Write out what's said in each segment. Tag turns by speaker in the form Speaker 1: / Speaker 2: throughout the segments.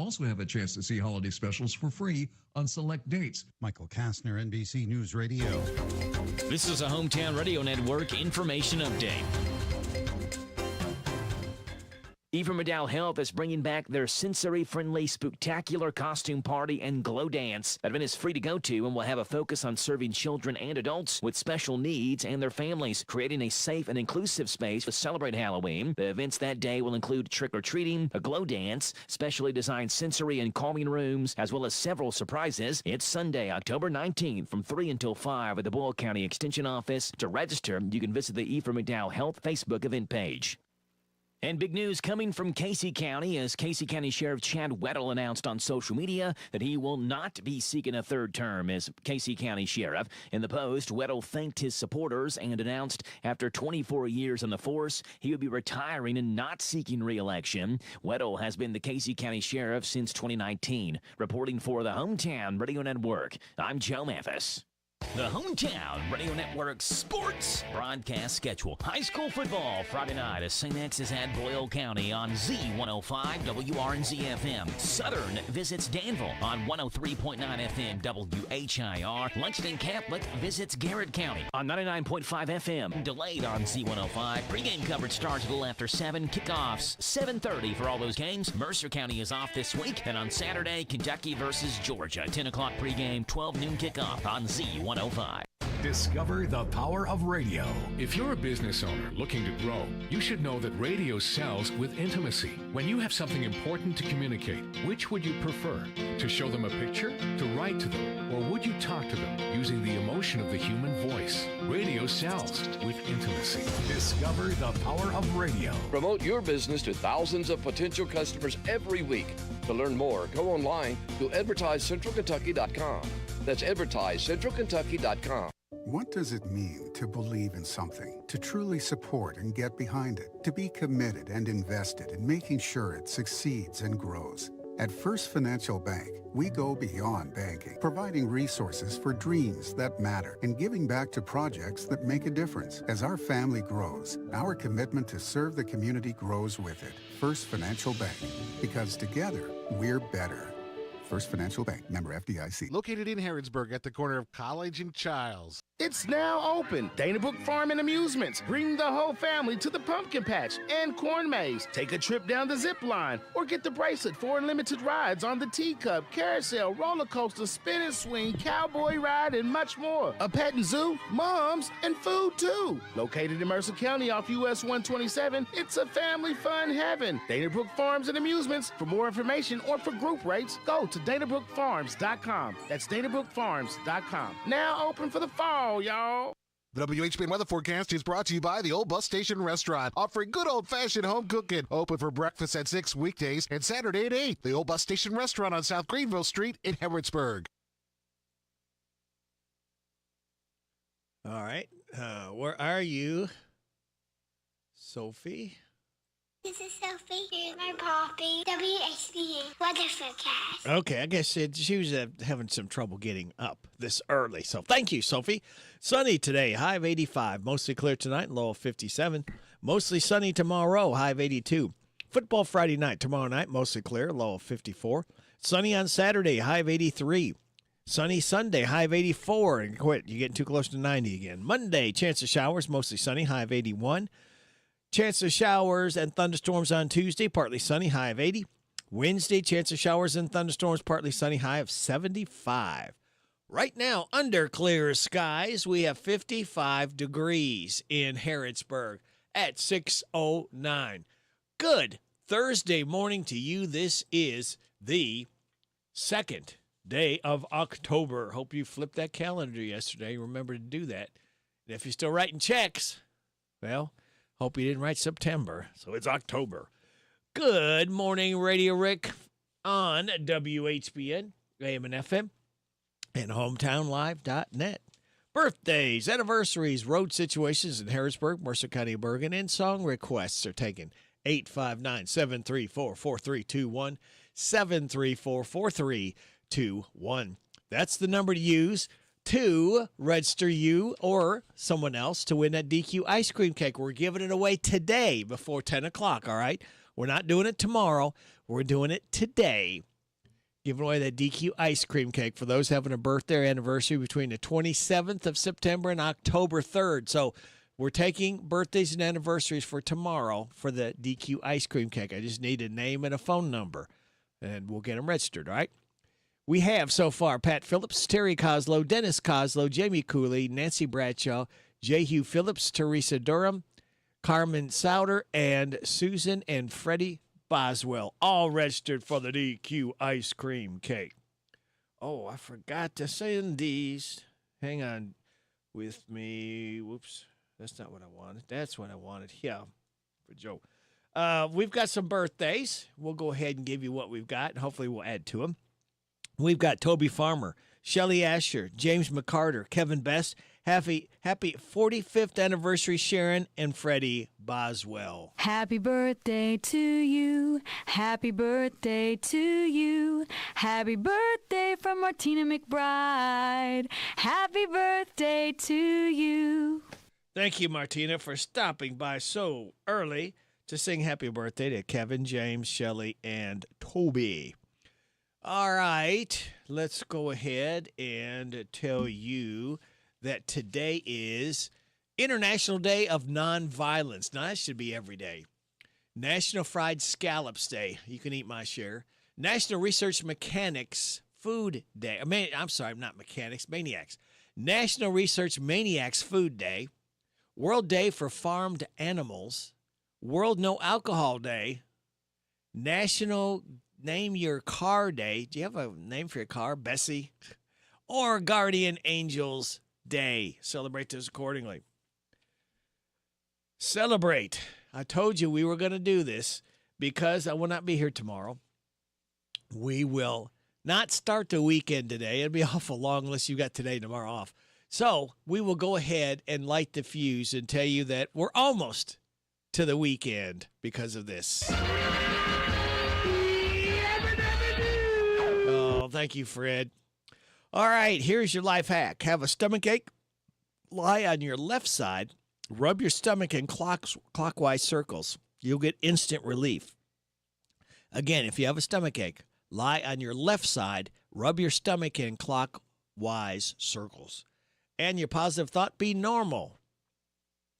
Speaker 1: also have a chance to see holiday specials for free on select dates.
Speaker 2: Michael Kastner, NBC News Radio.
Speaker 3: This is a Hometown Radio Network information update. Ephraim McDowell Health is bringing back their sensory-friendly, spectacular costume party and glow dance. That event is free to go to and will have a focus on serving children and adults with special needs and their families, creating a safe and inclusive space to celebrate Halloween. The events that day will include trick-or-treating, a glow dance, specially designed sensory and calming rooms, as well as several surprises. It's Sunday, October 19th from 3 until 5 at the Boyle County Extension Office. To register, you can visit the Ephraim McDowell Health Facebook event page. And big news coming from Casey County as Casey County Sheriff Chad Weddle announced on social media that he will not be seeking a third term as Casey County Sheriff. In the post, Weddle thanked his supporters and announced after 24 years on the force, he would be retiring and not seeking re-election. Weddle has been the Casey County Sheriff since 2019. Reporting for the Hometown Radio Network, I'm Joe Mathis. The Hometown Radio Network sports broadcast schedule. High school football Friday night as St. X is at Boyle County on Z105 WRNZ-FM. Southern visits Danville on 103.9 FM WHIR. Lexington Catholic visits Garrett County on 99.5 FM. Delayed on Z105. Pre-game coverage starts a little after 7. Kickoffs 7:30 for all those games. Mercer County is off this week. And on Saturday, Kentucky versus Georgia. 10 o'clock pregame, 12 noon kickoff on Z105.
Speaker 4: Discover the power of radio. If you're a business owner looking to grow, you should know that radio sells with intimacy. When you have something important to communicate, which would you prefer? To show them a picture? To write to them? Or would you talk to them using the emotion of the human voice? Radio sells with intimacy. Discover the power of radio.
Speaker 5: Promote your business to thousands of potential customers every week. To learn more, go online to advertisecentralkentucky.com. That's advertisecentralkentucky.com.
Speaker 6: What does it mean to believe in something, to truly support and get behind it, to be committed and invested in making sure it succeeds and grows? At First Financial Bank, we go beyond banking, providing resources for dreams that matter and giving back to projects that make a difference. As our family grows, our commitment to serve the community grows with it. First Financial Bank, because together, we're better. First Financial Bank, member FDIC.
Speaker 7: Located in Harrodsburg at the corner of College and Childs.
Speaker 8: It's now open. Dana Brook Farm and Amusements. Bring the whole family to the pumpkin patch and corn maze. Take a trip down the zip line or get the bracelet for unlimited rides on the teacup, carousel, roller coaster, spin and swing, cowboy ride, and much more. A pet and zoo, moms, and food too. Located in Mercer County off US 127, it's a family fun heaven. Dana Brook Farms and Amusements. For more information or for group rates, go to DanaBrookFarms.com. That's DanaBrookFarms.com. Now open for the fall, y'all.
Speaker 7: The WHBN weather forecast is brought to you by the Old Bus Station Restaurant, offering good old-fashioned home cooking. Open for breakfast at 6 weekdays and Saturday at 8. The Old Bus Station Restaurant on South Greenville Street in Harrodsburg.
Speaker 9: All right. Where are you, Sophie?
Speaker 10: This is Sophie. Here's my Poppy. WHBN weather forecast.
Speaker 9: Okay, I guess she was having some trouble getting up this early. So thank you, Sophie. Sunny today, high of 85. Mostly clear tonight, low of 57. Mostly sunny tomorrow, high of 82. Football Friday night, tomorrow night, mostly clear, low of 54. Sunny on Saturday, high of 83. Sunny Sunday, high of 84. And quit, you're getting too close to 90 again. Monday, chance of showers, mostly sunny, high of 81. Chance of showers and thunderstorms on Tuesday, partly sunny, high of 80. Wednesday, chance of showers and thunderstorms, partly sunny, high of 75. Right now, under clear skies, we have 55 degrees in Harrodsburg at 6:09. Good Thursday morning to you. This is the second day of October. Hope you flipped that calendar yesterday. Remember to do that. And if you're still writing checks, well, hope you didn't write September, so it's October. Good morning, Radio Rick on WHBN, AM and FM, and HometownLive.net. Birthdays, anniversaries, road situations in Harrodsburg, Mercer County, Bergen, and song requests are taken. 859-734-4321, 734-4321. That's the number to use to register you or someone else to win that DQ ice cream cake. We're giving it away today before 10 o'clock, all right? We're not doing it tomorrow. We're doing it today. giving away that DQ ice cream cake for those having a birthday or anniversary between the 27th of September and October 3rd. So we're taking birthdays and anniversaries for tomorrow for the DQ ice cream cake. I just need a name and a phone number, and we'll get them registered, all right? We have so far Pat Phillips, Terry Coslow, Dennis Coslow, Jamie Cooley, Nancy Bradshaw, J. Hugh Phillips, Teresa Durham, Carmen Souter, and Susan and Freddie Boswell, all registered for the DQ ice cream cake. Oh, I forgot to send these. Hang on with me. Whoops. That's not what I wanted. That's what I wanted. Yeah, for Joe. We've got some birthdays. We'll go ahead and give you what we've got, and hopefully we'll add to them. We've got Toby Farmer, Shelly Asher, James McCarter, Kevin Best. Happy 45th anniversary, Sharon and Freddie Boswell.
Speaker 11: Happy birthday to you. Happy birthday to you. Happy birthday from Martina McBride. Happy birthday to you.
Speaker 9: Thank you, Martina, for stopping by so early to sing happy birthday to Kevin, James, Shelly, and Toby. All right, let's go ahead and tell you that today is International Day of Nonviolence. Now, that should be every day. National Fried Scallops Day. You can eat my share. National Research Mechanics Food Day. I'm sorry, not mechanics, maniacs. National Research Maniacs Food Day. World Day for Farmed Animals. World No Alcohol Day. National Name Your Car Day. Do you have a name for your car? Bessie? Or Guardian Angels Day. Celebrate this accordingly. Celebrate. I told you we were going to do this because I will not be here tomorrow. We will not start the weekend today. It'll be awful long unless you got today and tomorrow off. So we will go ahead and light the fuse and tell you that we're almost to the weekend because of this. Oh, thank you, Fred. All right, here's your life hack. Have a stomach ache? Lie on your left side. Rub your stomach in clockwise circles. You'll get instant relief. Again, if you have a stomach ache, lie on your left side. Rub your stomach in clockwise circles. And your positive thought, be normal.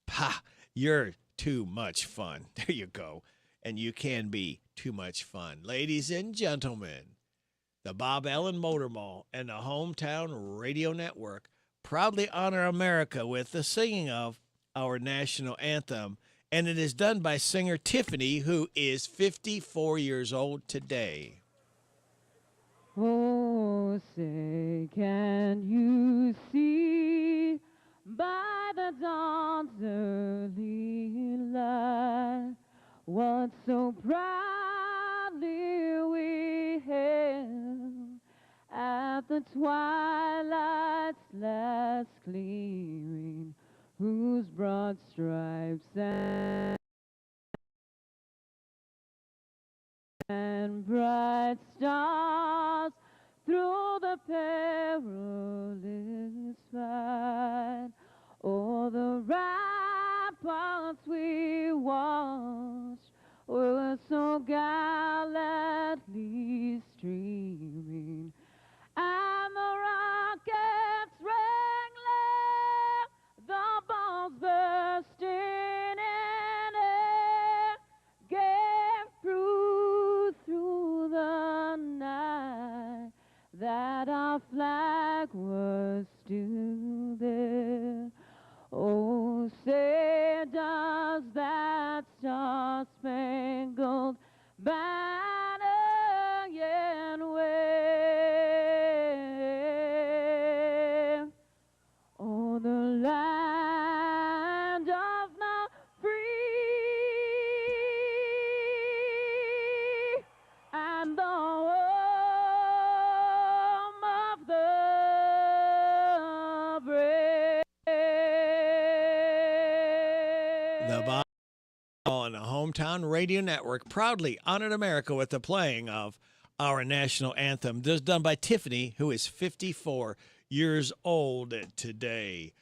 Speaker 9: Ha, you're too much fun. There you go. And you can be too much fun. Ladies and gentlemen, the Bob Allen Motor Mall and the Hometown Radio Network proudly honor America with the singing of our national anthem. And it is done by singer Tiffany, who is 54 years old today.
Speaker 12: Oh, say, can you see by the dawn's early light what so proudly we hailed at the twilight's last clearing, whose broad stripes and bright stars through the perilous fight, o'er the ramparts we watched were so gallantly streaming, and the rockets rang loud, the bombs bursting in air, gave proof through the night that our flag was still there. Oh, say does that star-spangled banner yet wave? Oh, the land of the free and the home of the brave.
Speaker 9: The Bob on the Hometown Radio Network proudly honored America with the playing of our national anthem. This is done by Tiffany, who is 54 years old today.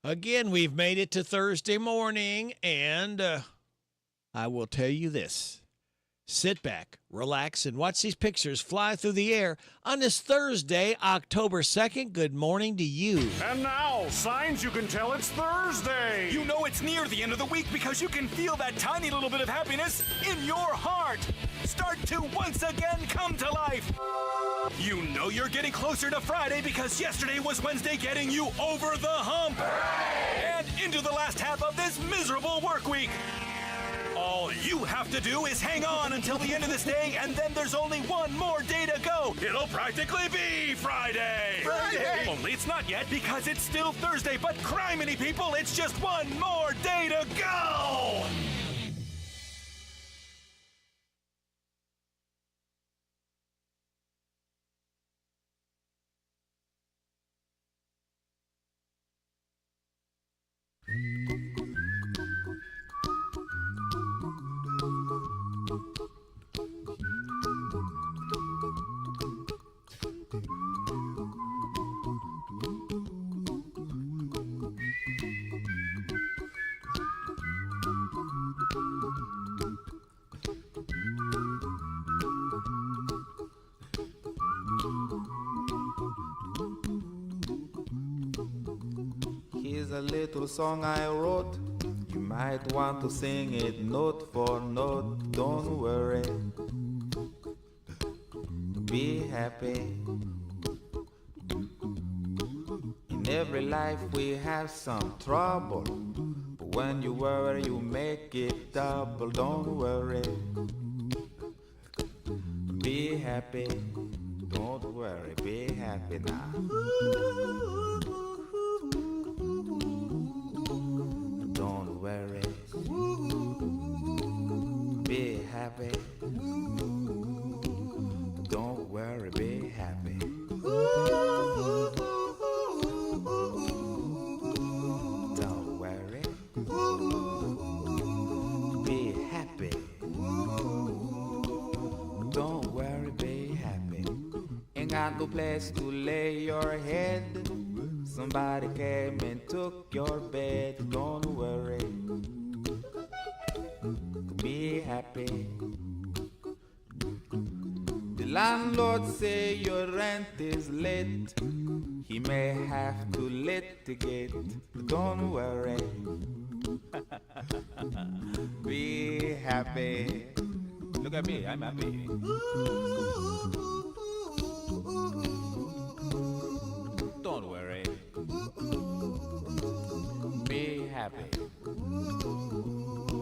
Speaker 9: Again, we've made it to Thursday morning, and I will tell you this. Sit back, relax, and watch these pictures fly through the air on this Thursday, October 2nd. Good morning to you.
Speaker 13: And now, signs you can tell it's Thursday.
Speaker 14: You know it's near the end of the week because you can feel that tiny little bit of happiness in your heart. Start to once again come to life. You know you're getting closer to Friday because yesterday was Wednesday, getting you over the hump. And into the last half of this miserable work week. All you have to do is hang on until the end of this day, and then there's only one more day to go. It'll practically be Friday. Only it's not yet because it's still Thursday, but criminy people, it's just one more day to go.
Speaker 15: Here's a little song I wrote. You might want to sing it note for note. Don't worry, be happy. In every life we have some trouble, but when you worry you make it double. Don't worry, be happy. Don't worry, be happy now. Don't worry, be happy. Don't worry, be happy. Don't worry, be happy. Don't worry, be happy. Ain't got no place to lay your head. Somebody came and took your bed. Don't worry, be happy. The landlord say your rent is late. He may have to litigate. Don't worry, be happy. Look at me, I'm happy. Don't worry, be happy.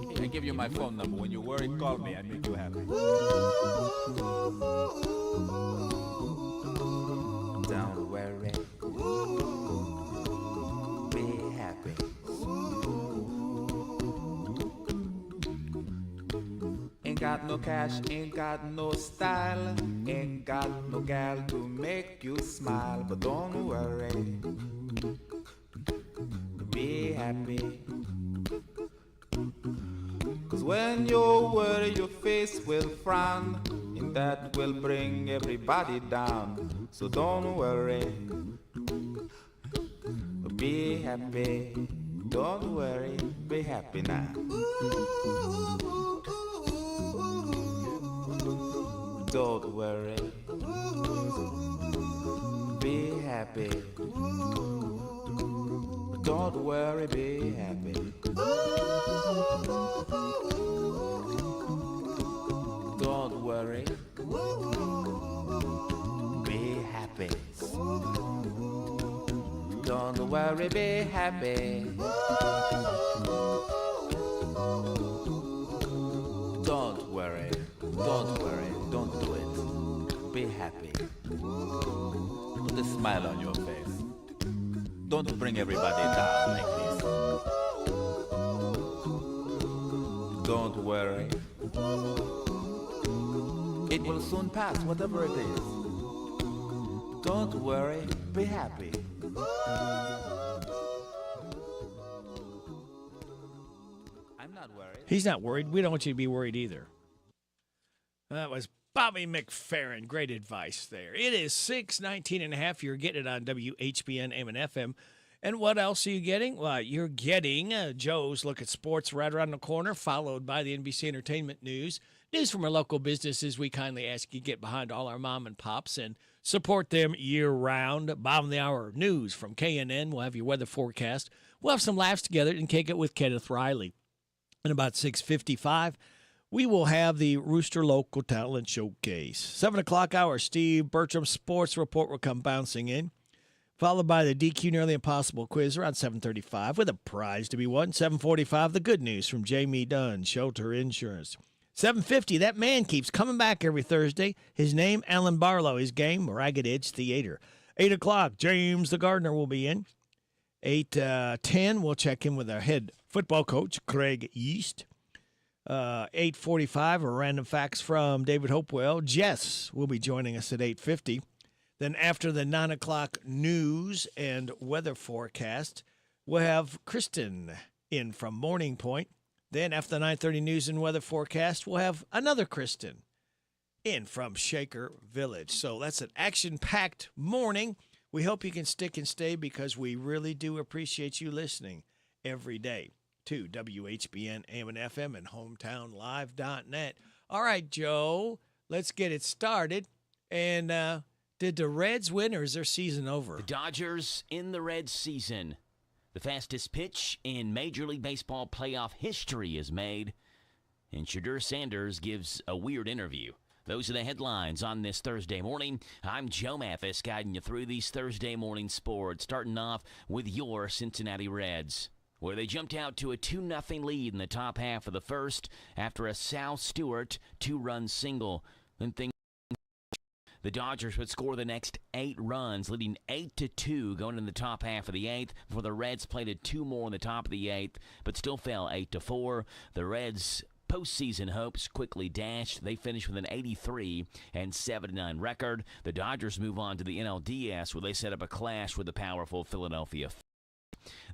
Speaker 15: Hey, I give you my phone number. When you worry, call me. I make you happy. Don't worry, be happy. Ain't got no cash, ain't got no style, ain't got no gal to make you smile. But don't worry, be happy. Cause when you worry your face will frown, and that will bring everybody down. So don't worry, be happy. Don't worry, be happy now. Don't worry, be happy. Don't worry, be happy. Don't worry, be happy. Don't worry, be happy. Don't worry, don't worry, don't do it. Be happy. Put a smile on your face. Don't bring everybody down like this. Don't worry. It will soon pass, whatever it is. Don't worry, be happy. I'm not worried.
Speaker 9: He's not worried. We don't want you to be worried either. That was Bobby McFerrin. Great advice there. It is 6:19 and a half. You're getting it on WHBN AM and FM. And what else are you getting? Well, you're getting Joe's Look at Sports right around the corner, followed by the NBC Entertainment News. News from our local businesses. We kindly ask you to get behind all our mom and pops and support them year-round. Bottom of the hour news from KNN. We'll have your weather forecast. We'll have some laughs together and kick it with Kenneth Riley. And about 6:55, we will have the Rooster Local Talent Showcase. 7 o'clock hour, Steve Bertram's sports report will come bouncing in, followed by the DQ Nearly Impossible quiz around 7:35 with a prize to be won. 7:45, the good news from Jamie Dunn, Shelter Insurance. 7:50, that man keeps coming back every Thursday. His name, Alan Barlow. His game, Ragged Edge Theater. 8 o'clock, James the Gardener will be in. 8:10, we'll check in with our head football coach, Craig Yeast. 8:45, a random facts from David Hopewell. Jess will be joining us at 8:50. Then after the 9 o'clock news and weather forecast, we'll have Kristen in from Morning Point. Then after the 9:30 news and weather forecast, we'll have another Kristen in from Shaker Village. So that's an action-packed morning. We hope you can stick and stay because we really do appreciate you listening every day to WHBN, AM and FM, and HometownLive.net. All right, Joe, let's get it started. And did the Reds win, or is their season over?
Speaker 3: The Dodgers in the Reds season. The fastest pitch in Major League Baseball playoff history is made, and Shadur Sanders gives a weird interview. Those are the headlines on this Thursday morning. I'm Joe Mathis, guiding you through these Thursday morning sports, starting off with your Cincinnati Reds, where they jumped out to a 2-0 lead in the top half of the first after a Sal Stewart 2-run single. Then the Dodgers would score the next 8 runs, leading 8-2 going in the top half of the 8th, before the Reds plated 2 more in the top of the 8th, but still fell 8-4. The Reds' postseason hopes quickly dashed. They finished with an 83-79 record. The Dodgers move on to the NLDS, where they set up a clash with the powerful Philadelphia.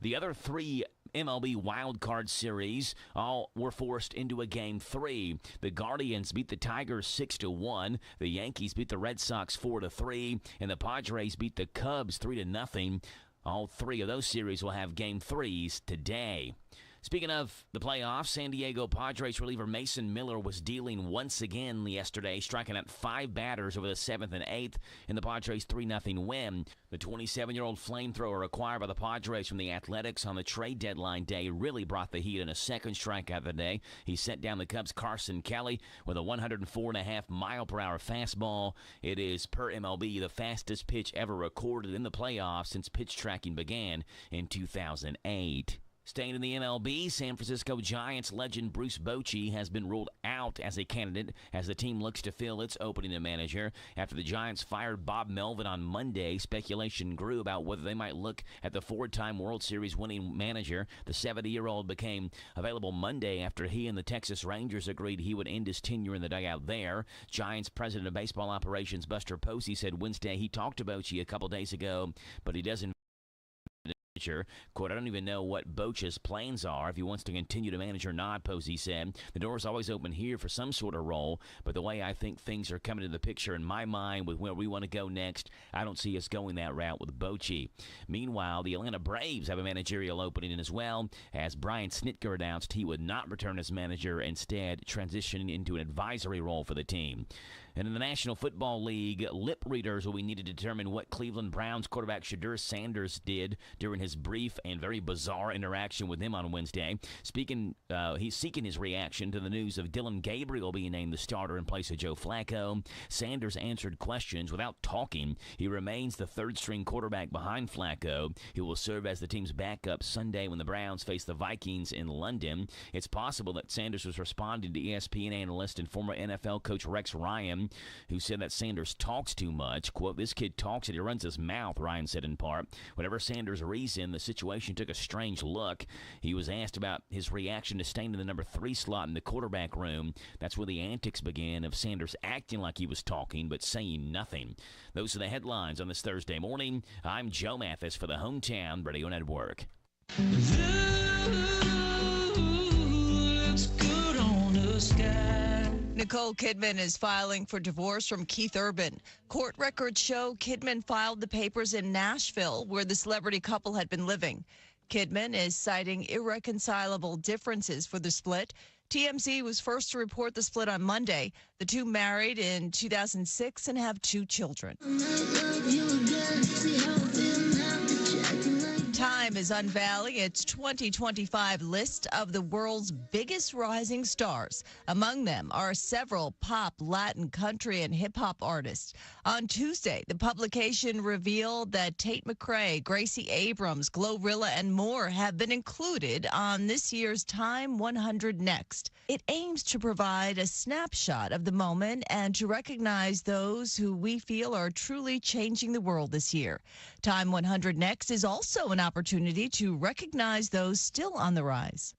Speaker 3: The other 3 MLB wildcard series all were forced into a Game 3. The Guardians beat the Tigers 6-1. The Yankees beat the Red Sox 4-3. And the Padres beat the Cubs 3-0. All 3 of those series will have Game 3s today. Speaking of the playoffs, San Diego Padres reliever Mason Miller was dealing once again yesterday, striking out 5 batters over the 7th and 8th in the Padres' 3-0 win. The 27-year-old flamethrower acquired by the Padres from the Athletics on the trade deadline day really brought the heat in a second strikeout of the day. He sent down the Cubs' Carson Kelly with a 104.5-mile-per-hour fastball. It is, per MLB, the fastest pitch ever recorded in the playoffs since pitch tracking began in 2008. Staying in the MLB, San Francisco Giants legend Bruce Bochy has been ruled out as a candidate as the team looks to fill its opening to manager. After the Giants fired Bob Melvin on Monday, speculation grew about whether they might look at the 4-time World Series winning manager. The 70-year-old became available Monday after he and the Texas Rangers agreed he would end his tenure in the dugout there. Giants president of baseball operations Buster Posey said Wednesday he talked to Bochy a couple days ago, but he doesn't. Quote, I don't even know what Bochy's plans are, if he wants to continue to manage or not, Posey said. The door is always open here for some sort of role, but the way I think things are coming to the picture in my mind with where we want to go next, I don't see us going that route with Bochy. Meanwhile, the Atlanta Braves have a managerial opening as well, as Brian Snitker announced he would not return as manager, instead transitioning into an advisory role for the team. And in the National Football League, lip readers will be needed to determine what Cleveland Browns quarterback Shadur Sanders did during his brief and very bizarre interaction with him on Wednesday. He's seeking his reaction to the news of Dylan Gabriel being named the starter in place of Joe Flacco. Sanders answered questions without talking. He remains the third-string quarterback behind Flacco. He will serve as the team's backup Sunday when the Browns face the Vikings in London. It's possible that Sanders was responding to ESPN analyst and former NFL coach Rex Ryan, who said that Sanders talks too much. Quote, this kid talks and he runs his mouth, Ryan said in part. Whatever Sanders' reason, the situation took a strange look. He was asked about his reaction to staying in the number 3 slot in the quarterback room. That's where the antics began of Sanders acting like he was talking but saying nothing. Those are the headlines on this Thursday morning. I'm Joe Mathis for the Hometown Radio Network.
Speaker 16: Looks good on the sky. Nicole Kidman is filing for divorce from Keith Urban. Court records show Kidman filed the papers in Nashville, where the celebrity couple had been living. Kidman is citing irreconcilable differences for the split. TMZ was first to report the split on Monday. The two married in 2006 and have 2 children. Time is unveiling its 2025 list of the world's biggest rising stars. Among them are several pop, Latin, country, and hip-hop artists. On Tuesday, the publication revealed that Tate McRae, Gracie Abrams, Glorilla, and more have been included on this year's Time 100 Next. It aims to provide a snapshot of the moment and to recognize those who we feel are truly changing the world this year. Time 100 Next is also an opportunity to recognize those still on the rise.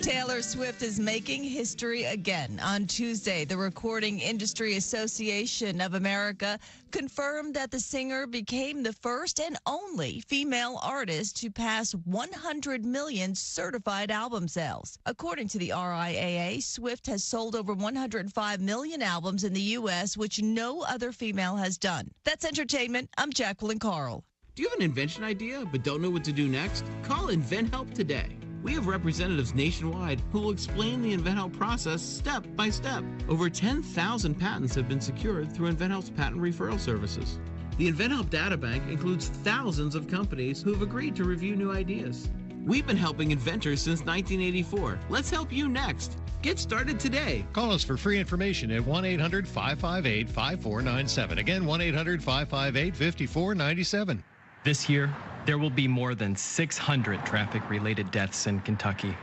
Speaker 16: Taylor Swift is making history again. On Tuesday, the Recording Industry Association of America confirmed that the singer became the first and only female artist to pass 100 million certified album sales. According to the RIAA, Swift has sold over 105 million albums in the U.S., which no other female has done. That's entertainment. I'm Jacqueline Carl.
Speaker 17: Do you have an invention idea but don't know what to do next? Call InventHelp today. We have representatives nationwide who will explain the InventHelp process step by step. Over 10,000 patents have been secured through InventHelp's patent referral services. The InventHelp data bank includes thousands of companies who have agreed to review new ideas. We've been helping inventors since 1984. Let's help you next. Get started today.
Speaker 18: Call us for free information at 1-800-558-5497. Again, 1-800-558-5497.
Speaker 19: This year, there will be more than 600 traffic-related deaths in Kentucky.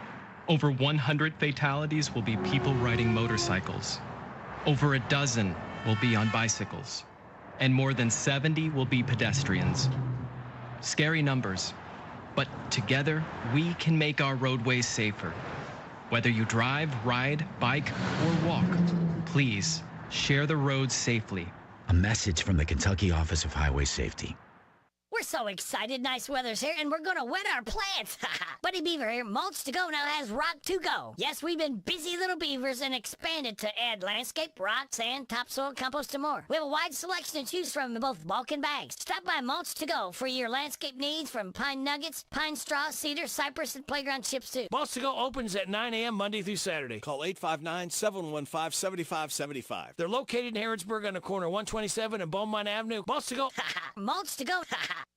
Speaker 19: Over 100 fatalities will be people riding motorcycles. Over a dozen will be on bicycles. And more than 70 will be pedestrians. Scary numbers, but together we can make our roadways safer. Whether you drive, ride, bike, or walk, please share the roads safely.
Speaker 20: A message from the Kentucky Office of Highway Safety.
Speaker 21: We're so excited. Nice weather's here, and we're going to wet our plants. Buddy Beaver here. Mulch to Go now has rock to go. Yes, we've been busy little beavers and expanded to add landscape, rock, sand, topsoil, compost, and more. We have a wide selection to choose from in both bulk and bags. Stop by Mulch to Go for your landscape needs from pine nuggets, pine straw, cedar, cypress, and playground chips, too.
Speaker 22: Mulch to Go opens at 9 a.m. Monday through Saturday.
Speaker 9: Call 859-715-7575.
Speaker 22: They're located in Harrodsburg on the corner of 127 and Beaumont Avenue. Mulch to Go.
Speaker 21: Mulch to Go.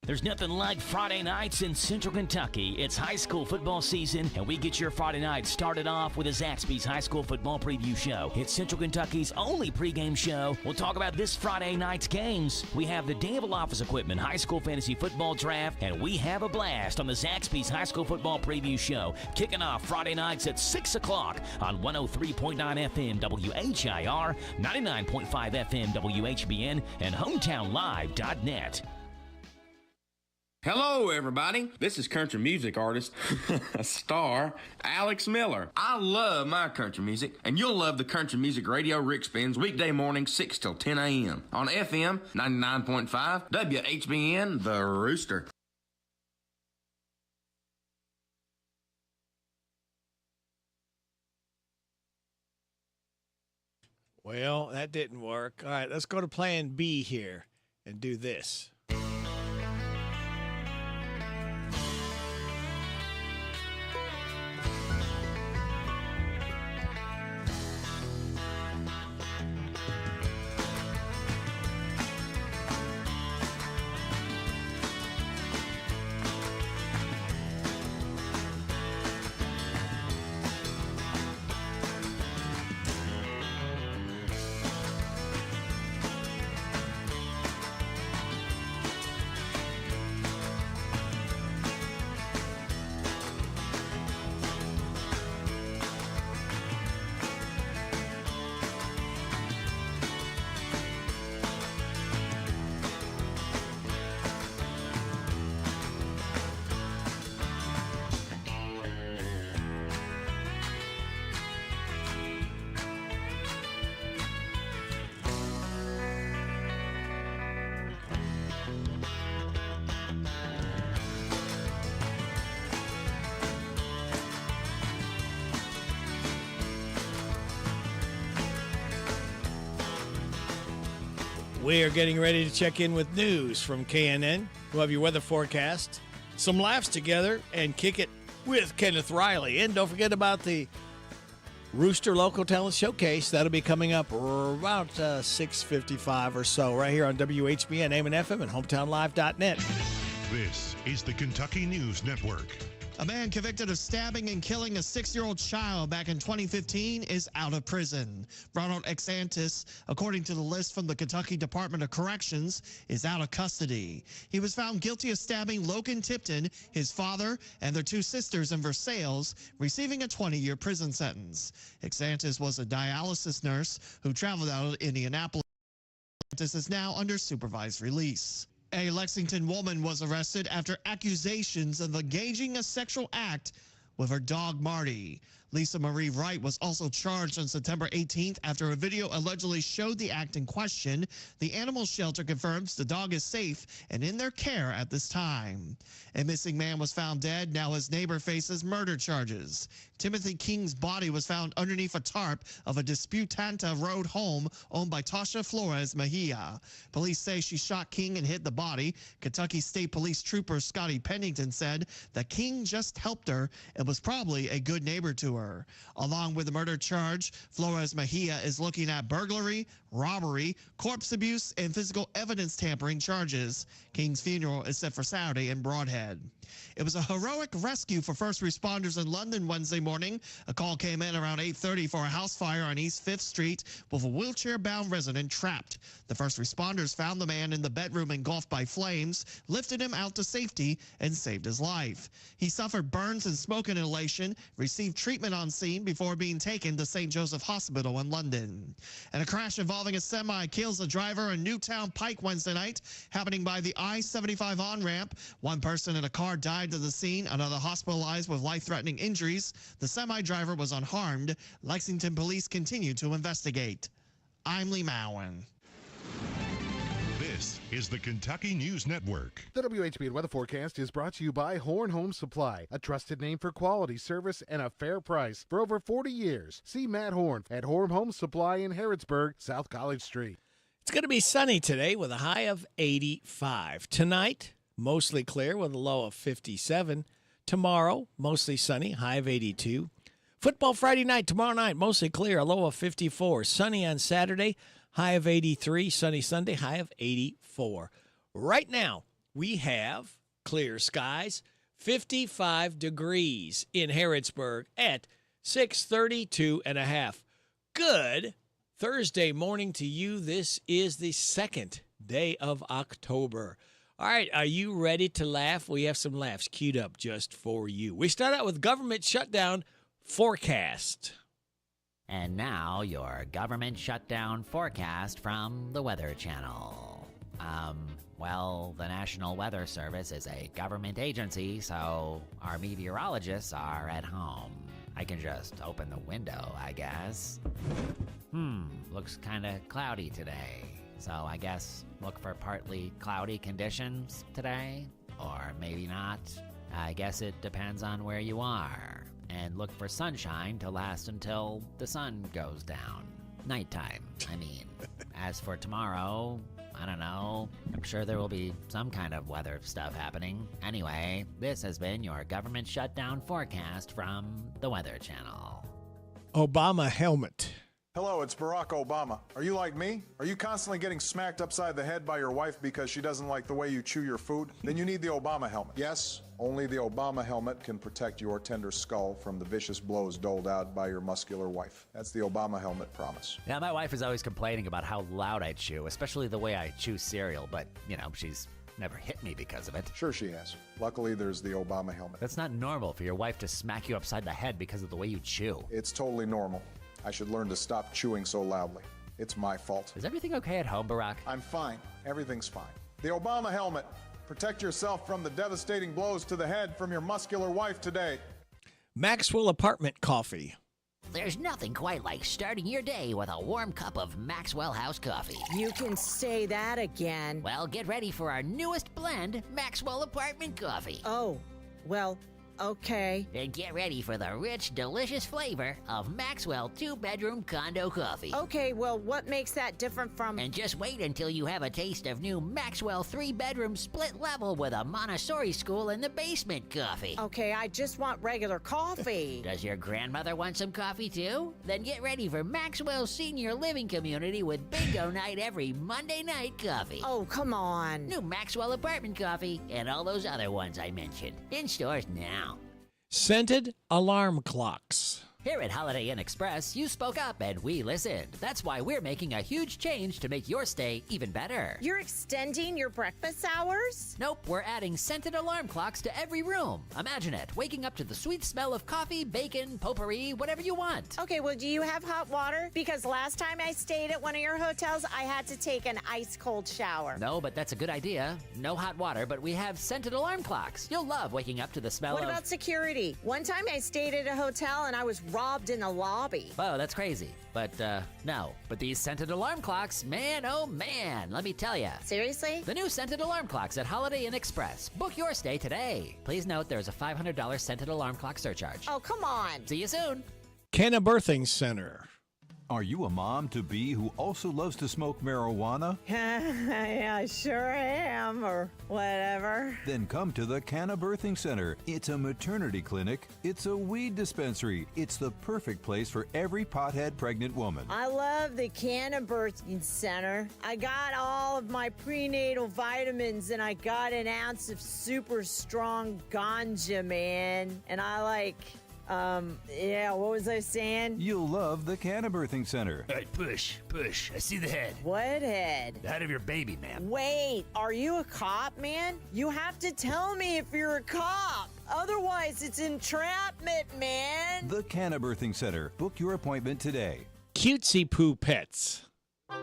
Speaker 3: There's nothing like Friday nights in Central Kentucky. It's high school football season, and we get your Friday night started off with a Zaxby's High School Football Preview Show. It's Central Kentucky's only pregame show. We'll talk about this Friday night's games. We have the Day of Office Equipment High School Fantasy Football Draft, and we have a blast on the Zaxby's High School Football Preview Show, kicking off Friday nights at 6 o'clock on 103.9 FM WHIR, 99.5 FM WHBN, and HometownLive.net.
Speaker 23: Hello, everybody. This is country music artist, star, Alex Miller. I love my country music, and you'll love the country music radio Rick spins weekday mornings 6 till 10 a.m. on FM 99.5 WHBN, The Rooster.
Speaker 9: Well, that didn't work. All right, let's go to plan B here and do this. We are getting ready to check in with news from KNN. We'll have your weather forecast, some laughs together, and kick it with Kenneth Riley. And don't forget about the Rooster Local Talent Showcase. That'll be coming up about 6:55 or so right here on WHBN, AM and FM, and HometownLive.net.
Speaker 1: This is the Kentucky News Network.
Speaker 2: A man convicted of stabbing and killing a 6-year-old child back in 2015 is out of prison. Ronald Exantis, according to the list from the Kentucky Department of Corrections, is out of custody. He was found guilty of stabbing Logan Tipton, his father, and their 2 sisters in Versailles, receiving a 20-year prison sentence. Exantis was a dialysis nurse who traveled out of Indianapolis. Exantis is now under supervised release. A Lexington woman was arrested after accusations of engaging a sexual act with her dog Marty. Lisa Marie Wright was also charged on September 18th after a video allegedly showed the act in question. The animal shelter confirms the dog is safe and in their care at this time. A missing man was found dead. Now his neighbor faces murder charges. Timothy King's body was found underneath a tarp of a Disputanta Road home owned by Tasha Flores Mejia. Police say she shot King and hid the body. Kentucky State Police Trooper Scotty Pennington said that King just helped her and was probably a good neighbor to her. Along with the murder charge, Flores Mejia is looking at burglary, robbery, corpse abuse, and physical evidence tampering charges. King's funeral is set for Saturday in Broadhead. It was a heroic rescue for first responders in London Wednesday morning. A call came in around 8:30 for a house fire on East 5th Street with a wheelchair-bound resident trapped. The first responders found the man in the bedroom engulfed by flames, lifted him out to safety, and saved his life. He suffered burns and smoke inhalation, received treatment on scene before being taken to St. Joseph Hospital in London. And a crash involving a semi kills a driver in Newtown Pike Wednesday night, happening by the I-75 on-ramp. One person in a car died to the scene, another hospitalized with life-threatening injuries. The semi-driver was unharmed. Lexington police continue to investigate. I'm Lee Mowen.
Speaker 1: This is the Kentucky News Network.
Speaker 7: The WHBN weather forecast is brought to you by Horn Home Supply, a trusted name for quality service and a fair price for over 40 years. See Matt Horn at Horn Home Supply in Harrodsburg, South College Street.
Speaker 9: It's going to be sunny today with a high of 85. Tonight, mostly clear with a low of 57. Tomorrow, mostly sunny, high of 82. Football Friday night, tomorrow night, mostly clear, a low of 54. Sunny on Saturday, high of 83. Sunny Sunday, high of 84. Right now, we have clear skies, 55 degrees in Harrodsburg at 6:32 and a half. Good Thursday morning to you. This is the second day of October. All right, are you ready to laugh? We have some laughs queued up just for you. We start out with government shutdown forecast.
Speaker 4: And now your government shutdown forecast from the Weather Channel. Well, the National Weather Service is a government agency, so our meteorologists are at home. I can just open the window, I guess. Looks kind of cloudy today. So I guess look for partly cloudy conditions today, or maybe not. I guess it depends on where you are. And look for sunshine to last until the sun goes down. Nighttime, I mean. As for tomorrow, I don't know. I'm sure there will be some kind of weather stuff happening. Anyway, this has been your government shutdown forecast from the Weather Channel.
Speaker 9: Obama helmet.
Speaker 24: Hello, it's Barack Obama. Are you like me? Are you constantly getting smacked upside the head by your wife because she doesn't like the way you chew your food? Then you need the Obama helmet. Yes, only the Obama helmet can protect your tender skull from the vicious blows doled out by your muscular wife. That's the Obama helmet promise.
Speaker 4: Yeah, my wife is always complaining about how loud I chew, especially the way I chew cereal, but, you know, she's never hit me because of it.
Speaker 24: Sure she has. Luckily, there's the Obama helmet.
Speaker 4: That's not normal for your wife to smack you upside the head because of the way you chew.
Speaker 24: It's totally normal. I should learn to stop chewing so loudly. It's my fault.
Speaker 4: Is everything okay at home, Barack?
Speaker 24: I'm fine. Everything's fine. The Obama helmet. Protect yourself from the devastating blows to the head from your muscular wife today.
Speaker 9: Maxwell Apartment Coffee.
Speaker 21: There's nothing quite like starting your day with a warm cup of Maxwell House coffee.
Speaker 25: You can say that again.
Speaker 21: Well, get ready for our newest blend, Maxwell Apartment Coffee.
Speaker 25: Oh, well, Okay.
Speaker 4: Then get ready for the rich, delicious flavor of Maxwell 2-bedroom condo coffee.
Speaker 25: Okay, well, what makes that different from...
Speaker 4: And just wait until you have a taste of new Maxwell 3-bedroom split level with a Montessori school in the basement coffee.
Speaker 25: Okay, I just want regular coffee.
Speaker 4: Does your grandmother want some coffee too? Then get ready for Maxwell Senior Living Community with bingo night every Monday night coffee.
Speaker 25: Oh, come on.
Speaker 4: New Maxwell apartment coffee and all those other ones I mentioned. In stores now.
Speaker 9: Scented alarm clocks.
Speaker 4: Here at Holiday Inn Express, you spoke up and we listened. That's why we're making a huge change to make your stay even better.
Speaker 25: You're extending your breakfast hours?
Speaker 4: Nope, we're adding scented alarm clocks to every room. Imagine it, waking up to the sweet smell of coffee, bacon, potpourri, whatever you want.
Speaker 25: Okay, well, do you have hot water? Because last time I stayed at one of your hotels, I had to take an ice-cold shower.
Speaker 4: No, but that's a good idea. No hot water, but we have scented alarm clocks. You'll love waking up to the smell
Speaker 25: What about security? One time I stayed at a hotel and I was robbed in the lobby.
Speaker 4: Whoa, that's crazy. But, no. But these scented alarm clocks, man, oh man, let me tell you.
Speaker 25: Seriously?
Speaker 4: The new scented alarm clocks at Holiday Inn Express. Book your stay today. Please note there's a $500 scented alarm clock surcharge.
Speaker 25: Oh, come on.
Speaker 4: See you soon.
Speaker 9: Canna Birthing Center.
Speaker 5: Are you a mom-to-be who also loves to smoke marijuana?
Speaker 25: Yeah, sure am, or whatever.
Speaker 5: Then come to the Canna Birthing Center. It's a maternity clinic. It's a weed dispensary. It's the perfect place for every pothead pregnant woman.
Speaker 25: I love the Canna Birthing Center. I got all of my prenatal vitamins and I got an ounce of super strong ganja, man. And I what was I saying?
Speaker 5: You'll love the Canna Birthing Center.
Speaker 14: Hey, push. I see the head.
Speaker 25: What head?
Speaker 14: The head of your baby, ma'am.
Speaker 25: Wait, are you a cop, man? You have to tell me if you're a cop. Otherwise, it's entrapment, man.
Speaker 5: The Canna Birthing Center. Book your appointment today.
Speaker 9: Cutesy Poo Pets.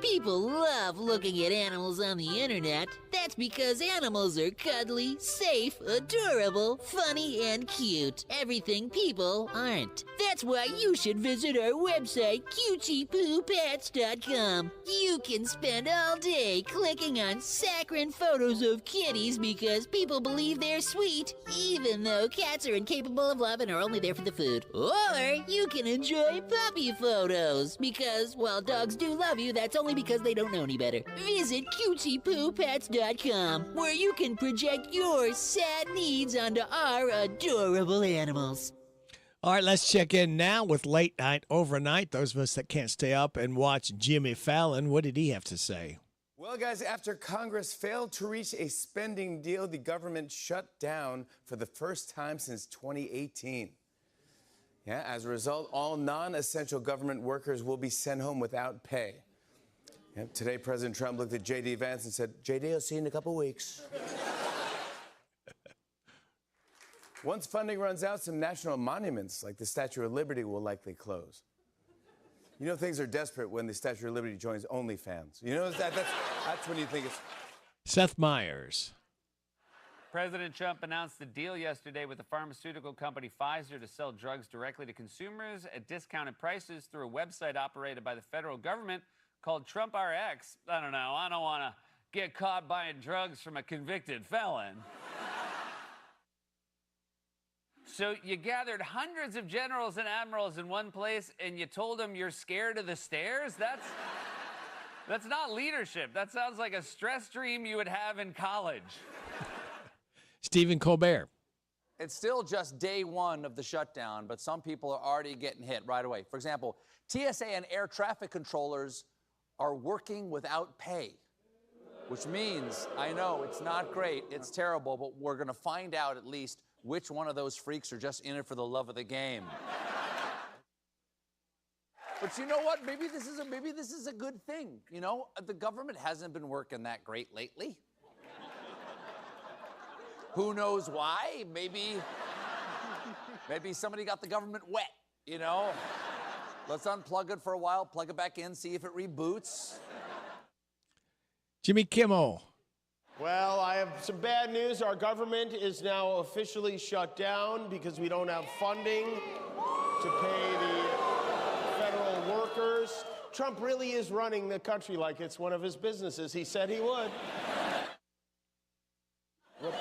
Speaker 4: People love looking at animals on the internet. That's because animals are cuddly, safe, adorable, funny, and cute. Everything people aren't. That's why you should visit our website, cutiepoopets.com. You can spend all day clicking on saccharine photos of kitties because people believe they're sweet, even though cats are incapable of love and are only there for the food. Or you can enjoy puppy photos because while dogs do love you, that's only because they don't know any better. Visit cutiepoopets.com, where you can project your sad needs onto our adorable animals.
Speaker 9: All right, let's check in now with Late Night Overnight. Those of us that can't stay up and watch Jimmy Fallon, what did he have to say?
Speaker 6: Well, guys, after Congress failed to reach a spending deal, the government shut down for the first time since 2018. Yeah, as a result, all non-essential government workers will be sent home without pay. Yep, today, President Trump looked at J.D. Vance and said, J.D., I'll see you in a couple weeks. Once funding runs out, some national monuments, like the Statue of Liberty, will likely close. You know things are desperate when the Statue of Liberty joins OnlyFans. You know, that's when you think it's...
Speaker 9: Seth Meyers.
Speaker 8: President Trump announced the deal yesterday with the pharmaceutical company Pfizer to sell drugs directly to consumers at discounted prices through a website operated by the federal government called Trump RX. I don't know. I don't want to get caught buying drugs from a convicted felon. So you gathered hundreds of generals and admirals in one place and you told them you're scared of the stairs? That's not leadership. That sounds like a stress dream you would have in college.
Speaker 9: Stephen Colbert.
Speaker 10: It's still just day one of the shutdown, but some people are already getting hit right away. For example, TSA and air traffic controllers are working without pay, which means, I know, it's not great, it's terrible, but we're going to find out at least which one of those freaks are just in it for the love of the game. But you know what? Maybe this is a good thing. You know, the government hasn't been working that great lately. Who knows why? Maybe somebody got the government wet, you know? Let's unplug it for a while, plug it back in, see if it reboots.
Speaker 9: Jimmy Kimmel.
Speaker 11: Well, I have some bad news. Our government is now officially shut down because we don't have funding to pay the federal workers. Trump really is running the country like it's one of his businesses. He said he would.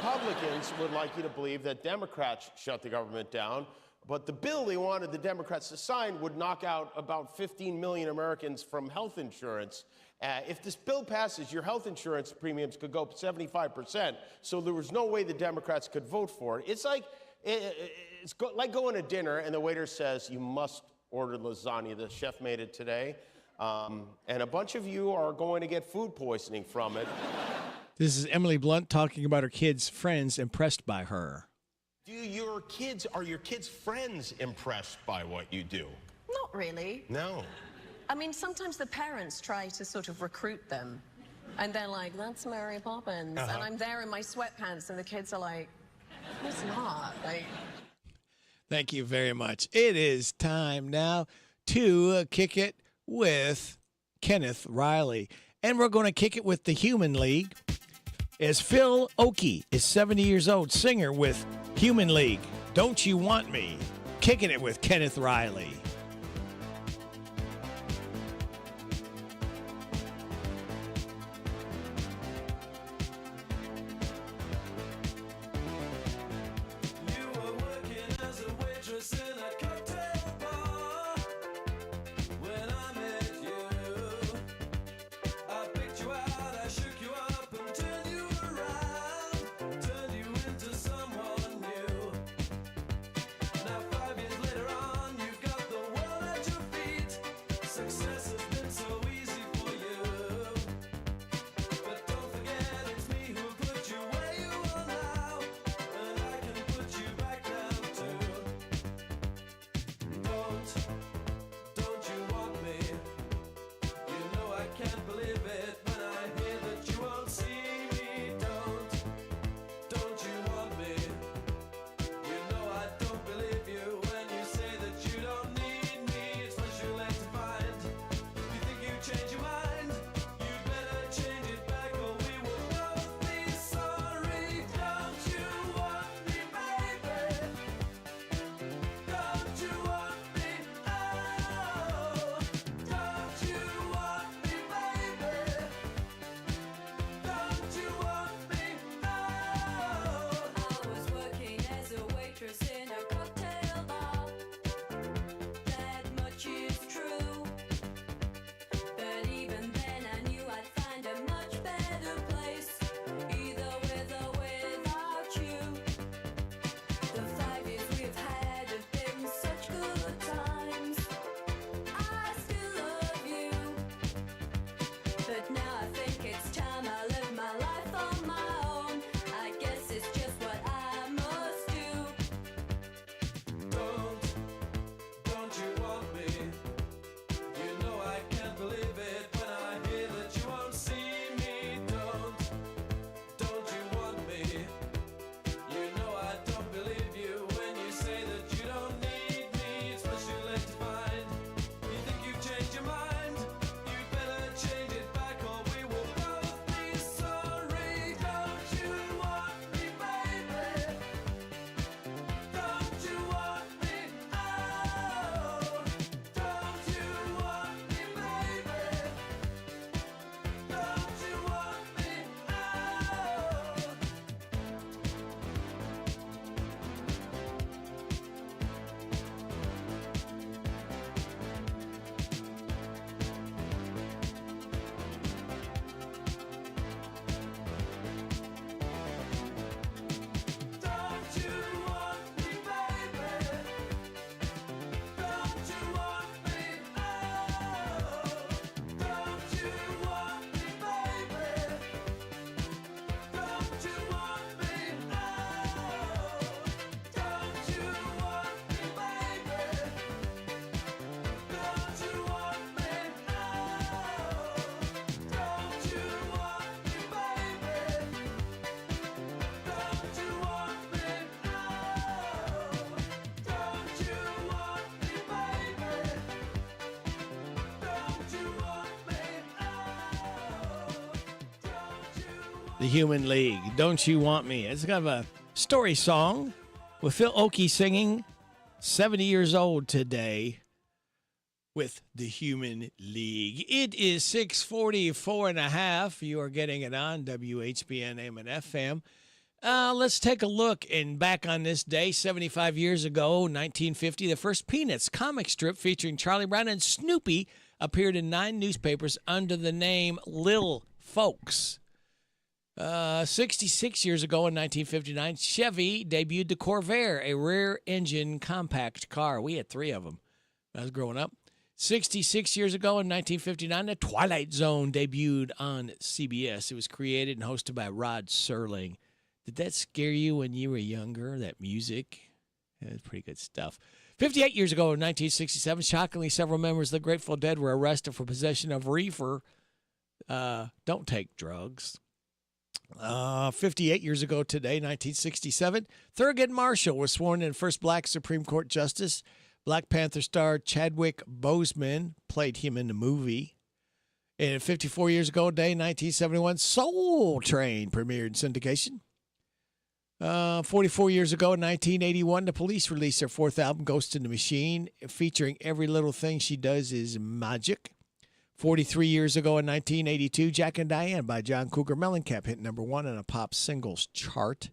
Speaker 11: Republicans would like you to believe that Democrats shut the government down, but the bill they wanted the Democrats to sign would knock out about 15 million Americans from health insurance. If this bill passes, your health insurance premiums could go up 75%, so there was no way the Democrats could vote for it. It's like going to dinner and the waiter says, you must order lasagna. The chef made it today. And a bunch of you are going to get food poisoning from it.
Speaker 9: This is Emily Blunt talking about her kids' friends impressed by her.
Speaker 12: Are your kids' friends impressed by what you do?
Speaker 13: Not really.
Speaker 12: No.
Speaker 13: I mean, sometimes the parents try to sort of recruit them. And they're like, that's Mary Poppins. And I'm there in my sweatpants, and the kids are like, who's not? Like...
Speaker 9: Thank you very much. It is time now to kick it with Kenneth Riley. And we're going to kick it with the Human League. As Phil Oakey is 70 years old, singer with Human League. Don't You Want Me? Kicking it with Kenneth Riley. The Human League, Don't You Want Me? It's kind of a story song with Phil Oakey singing, 70 years old today, with the Human League. It is 6:44 and a half. You are getting it on WHBN AM and FM. Let's take a look. And back on this day, 75 years ago, 1950, the first Peanuts comic strip featuring Charlie Brown and Snoopy appeared in 9 newspapers under the name Lil Folks. 66 years ago in 1959, Chevy debuted the Corvair, a rear-engine compact car. We had 3 of them when I was growing up. 66 years ago in 1959, The Twilight Zone debuted on CBS. It was created and hosted by Rod Serling. Did that scare you when you were younger, that music? Yeah, it's pretty good stuff. 58 years ago in 1967, shockingly, several members of the Grateful Dead were arrested for possession of reefer. Don't take drugs. 58 years ago today, 1967, Thurgood Marshall was sworn in first black Supreme Court justice. Black Panther star Chadwick Boseman played him in the movie. And 54 years ago today, 1971, Soul Train premiered in syndication. 44 years ago in 1981, the Police released their 4th album, Ghost in the Machine, featuring Every Little Thing She Does Is Magic. 43 years ago in 1982, Jack and Diane by John Cougar Mellencamp hit number 1 on a pop singles chart.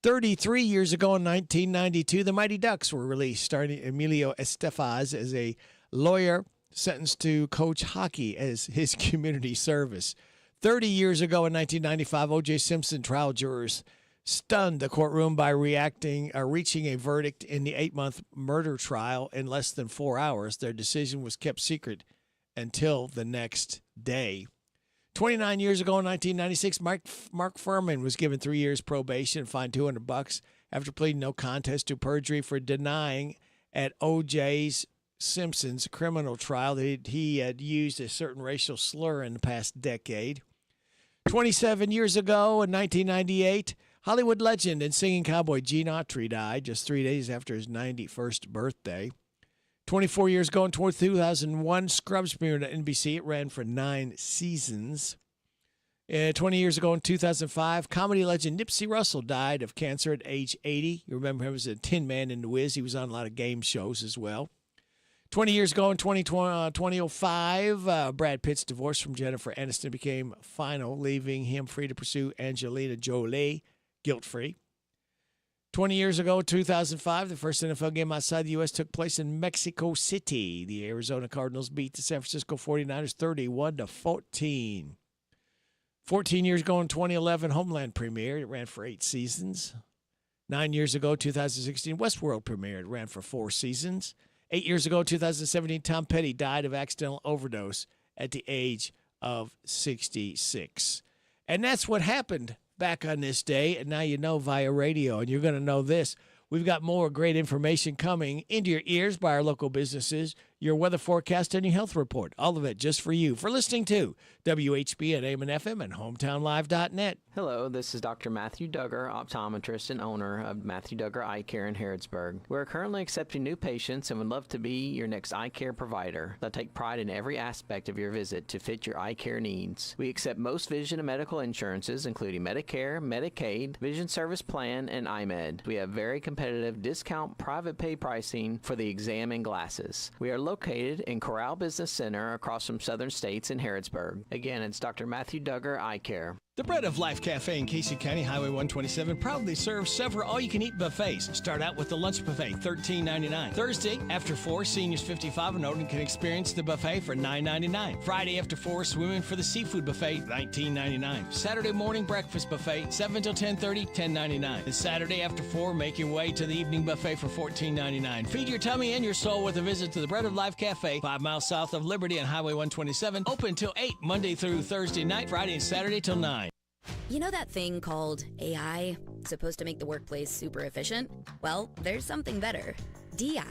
Speaker 9: 33 years ago in 1992, The Mighty Ducks were released, starring Emilio Estevez as a lawyer sentenced to coach hockey as his community service. 30 years ago in 1995, O.J. Simpson trial jurors stunned the courtroom by reaching a verdict in the 8-month murder trial in less than 4 hours. Their decision was kept secret until the next day. 29 years ago in 1996, Mark Furman was given 3 years probation and fined $200 after pleading no contest to perjury for denying at O.J. Simpson's criminal trial that he had used a certain racial slur in the past decade. 27 years ago in 1998, Hollywood legend and singing cowboy Gene Autry died just 3 days after his 91st birthday. 24 years ago in 2001, Scrubs premiered on NBC. It ran for 9 seasons. 20 years ago in 2005, comedy legend Nipsey Russell died of cancer at age 80. You remember him as a Tin Man in The Wiz. He was on a lot of game shows as well. 20 years ago in 2005, Brad Pitt's divorce from Jennifer Aniston became final, leaving him free to pursue Angelina Jolie, guilt-free. 20 years ago, 2005, the first NFL game outside the U.S. took place in Mexico City. The Arizona Cardinals beat the San Francisco 49ers 31-14. 14 years ago in 2011, Homeland premiered. It ran for 8 seasons. 9 years ago, 2016, Westworld premiered. It ran for 4 seasons. 8 years ago, 2017, Tom Petty died of accidental overdose at the age of 66. And that's what happened back on this day, and now you know via radio, and you're going to know this. We've got more great information coming into your ears by our local businesses, your weather forecast, and your health report. All of it just for you. For listening to WHBN AM and FM and HometownLive.net.
Speaker 15: Hello, this is Dr. Matthew Duggar, optometrist and owner of Matthew Duggar Eye Care in Harrodsburg. We're currently accepting new patients and would love to be your next eye care provider. They'll take pride in every aspect of your visit to fit your eye care needs. We accept most vision and medical insurances, including Medicare, Medicaid, Vision Service Plan, and iMed. We have very competitive discount private pay pricing for the exam and glasses. We are located in Corral Business Center across from Southern States in Harrodsburg. Again, it's Dr. Matthew Duggar Eye Care.
Speaker 9: The Bread of Life Cafe in Casey County, Highway 127, proudly serves several all-you-can-eat buffets. Start out with the lunch buffet, $13.99. Thursday, after 4, seniors 55 and older can experience the buffet for $9.99. Friday after 4, swimming for the seafood buffet, $19.99. Saturday morning breakfast buffet, 7 till 10:30, $10.99. And Saturday after 4, make your way to the evening buffet for $14.99. Feed your tummy and your soul with a visit to the Bread of Life Cafe, 5 miles south of Liberty on Highway 127. Open till 8, Monday through Thursday night, Friday and Saturday till 9.
Speaker 16: You know that thing called AI? Supposed to make the workplace super efficient? Well, there's something better. DI,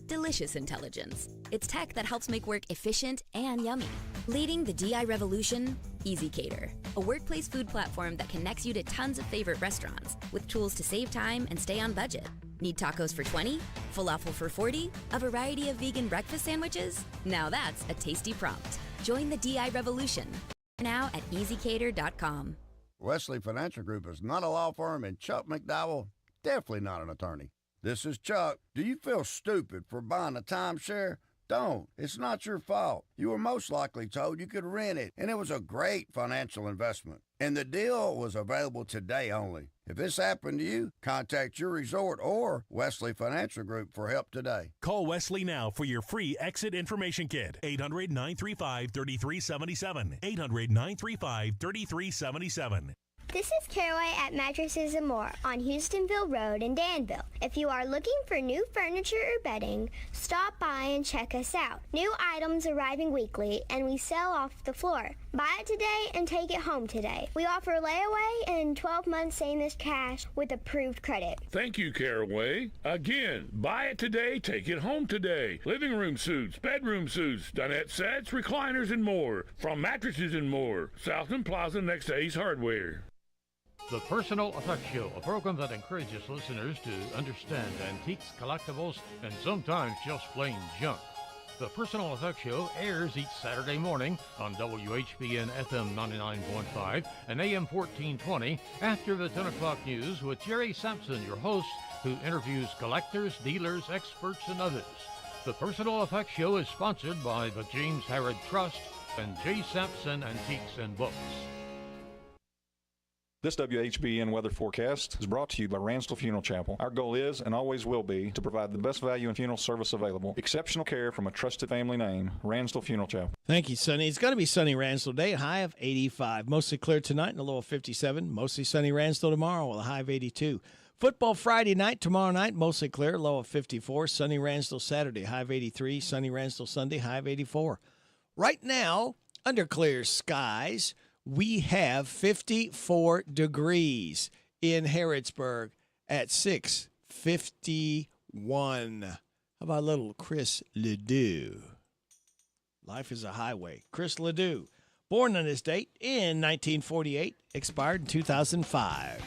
Speaker 16: Delicious Intelligence. It's tech that helps make work efficient and yummy. Leading the DI revolution, EasyCater, a workplace food platform that connects you to tons of favorite restaurants with tools to save time and stay on budget. Need tacos for 20? Falafel for 40? A variety of vegan breakfast sandwiches? Now that's a tasty prompt. Join the DI revolution now at easycater.com.
Speaker 17: Wesley Financial Group is not a law firm, and Chuck McDowell, definitely not an attorney. This is Chuck. Do you feel stupid for buying a timeshare? Don't. It's not your fault. You were most likely told you could rent it, and it was a great financial investment. And the deal was available today only. If this happened to you, contact your resort or Wesley Financial Group for help today.
Speaker 3: Call Wesley now for your free exit information kit. 800-935-3377. 800-935-3377.
Speaker 18: This is Caraway at Mattresses and More on Houstonville Road in Danville. If you are looking for new furniture or bedding, stop by and check us out. New items arriving weekly, and we sell off the floor. Buy it today and take it home today. We offer layaway and 12 months same-as cash with approved credit.
Speaker 19: Thank you, Caraway. Again, buy it today, take it home today. Living room suits, bedroom suits, dinette sets, recliners, and more. From Mattresses and More, Southland Plaza next to Ace Hardware.
Speaker 20: The Personal Effects Show, a program that encourages listeners to understand antiques, collectibles, and sometimes just plain junk. The Personal Effects Show airs each Saturday morning on WHBN FM 99.5 and AM 1420 after the 10 o'clock news with Jerry Sampson, your host, who interviews collectors, dealers, experts, and others. The Personal Effects Show is sponsored by the James Harrod Trust and J. Sampson Antiques and Books.
Speaker 22: This WHBN weather forecast is brought to you by Ransdell Funeral Chapel. Our goal is and always will be to provide the best value in funeral service available. Exceptional care from a trusted family name, Ransdell Funeral Chapel.
Speaker 9: Thank you, Sonny. It's going to be sunny Ransdell today, a high of 85. Mostly clear tonight and a low of 57. Mostly sunny Ransdell tomorrow with a high of 82. Football Friday night, tomorrow night, mostly clear, low of 54. Sunny Ransdell Saturday, high of 83. Sunny Ransdell Sunday, high of 84. Right now, under clear skies, we have 54 degrees in Harrodsburg at 6:51. How about little Chris Ledoux? Life is a highway. Chris Ledoux, born on this date in 1948, expired in 2005.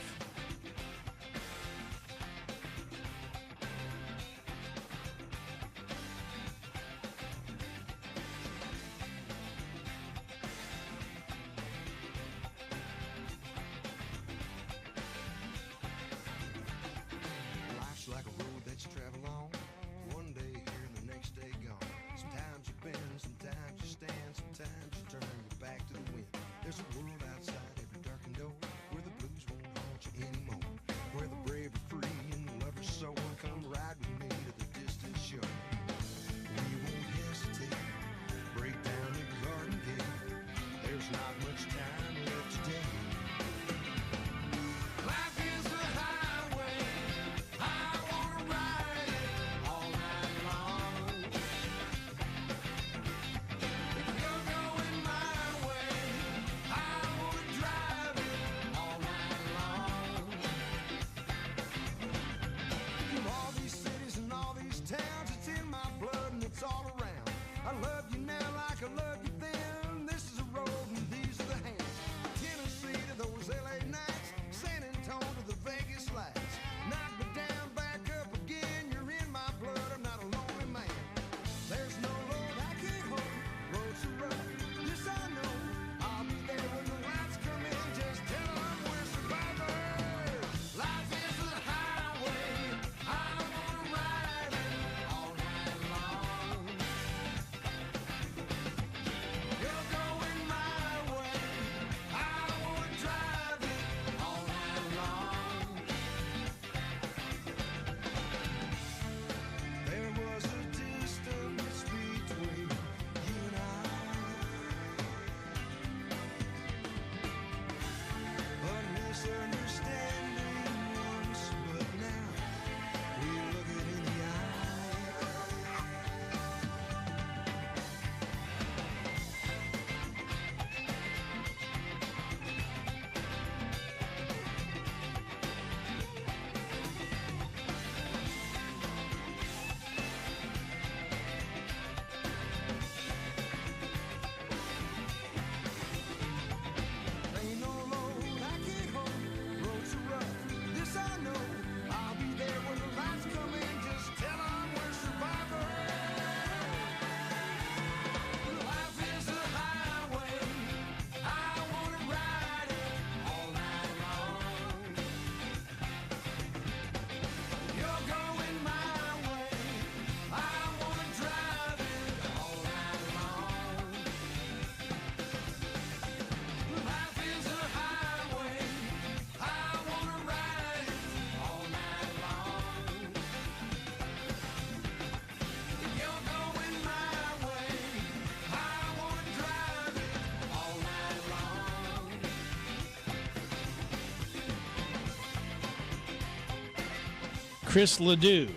Speaker 9: Chris Ledoux,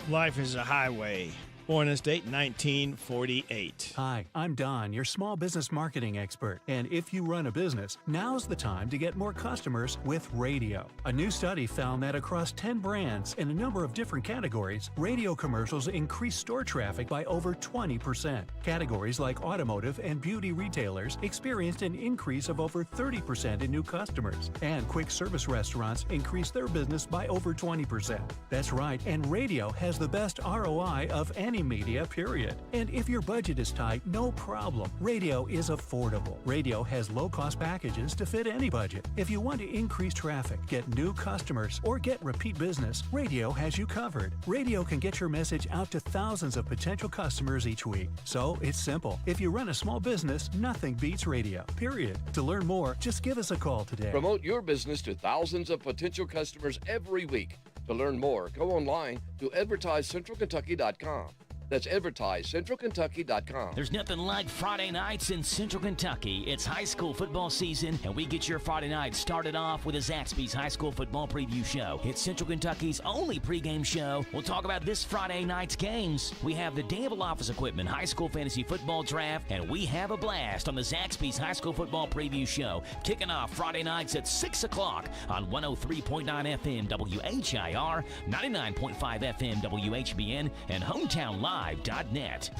Speaker 9: Life is a Highway. Born this date, 1948.
Speaker 1: Hi, I'm Don, your small business marketing expert. And if you run a business, now's the time to get more customers with radio. A new study found that across 10 brands in a number of different categories, radio commercials increased store traffic by over 20%. Categories like automotive and beauty retailers experienced an increase of over 30% in new customers. And quick service restaurants increased their business by over 20%. That's right, and radio has the best ROI of any media, period. And if your budget is tight, no problem. Radio is affordable. Radio has low-cost packages to fit any budget. If you want to increase traffic, get new customers, or get repeat business, radio has you covered. Radio can get your message out to thousands of potential customers each week. So it's simple. If you run a small business, nothing beats radio, period. To learn more, just give us a call today.
Speaker 2: Promote your business to thousands of potential customers every week. To learn more, go online to advertisecentralkentucky.com. That's advertisecentralkentucky.com.
Speaker 7: There's nothing like Friday nights in Central Kentucky. It's high school football season, and we get your Friday night started off with a Zaxby's High School Football Preview Show. It's Central Kentucky's only pregame show. We'll talk about this Friday night's games. We have the Danville Office Equipment High School Fantasy Football Draft, and we have a blast on the Zaxby's High School Football Preview Show, kicking off Friday nights at 6 o'clock on 103.9 FM WHIR, 99.5 FM WHBN, and Hometown Live. Live.net.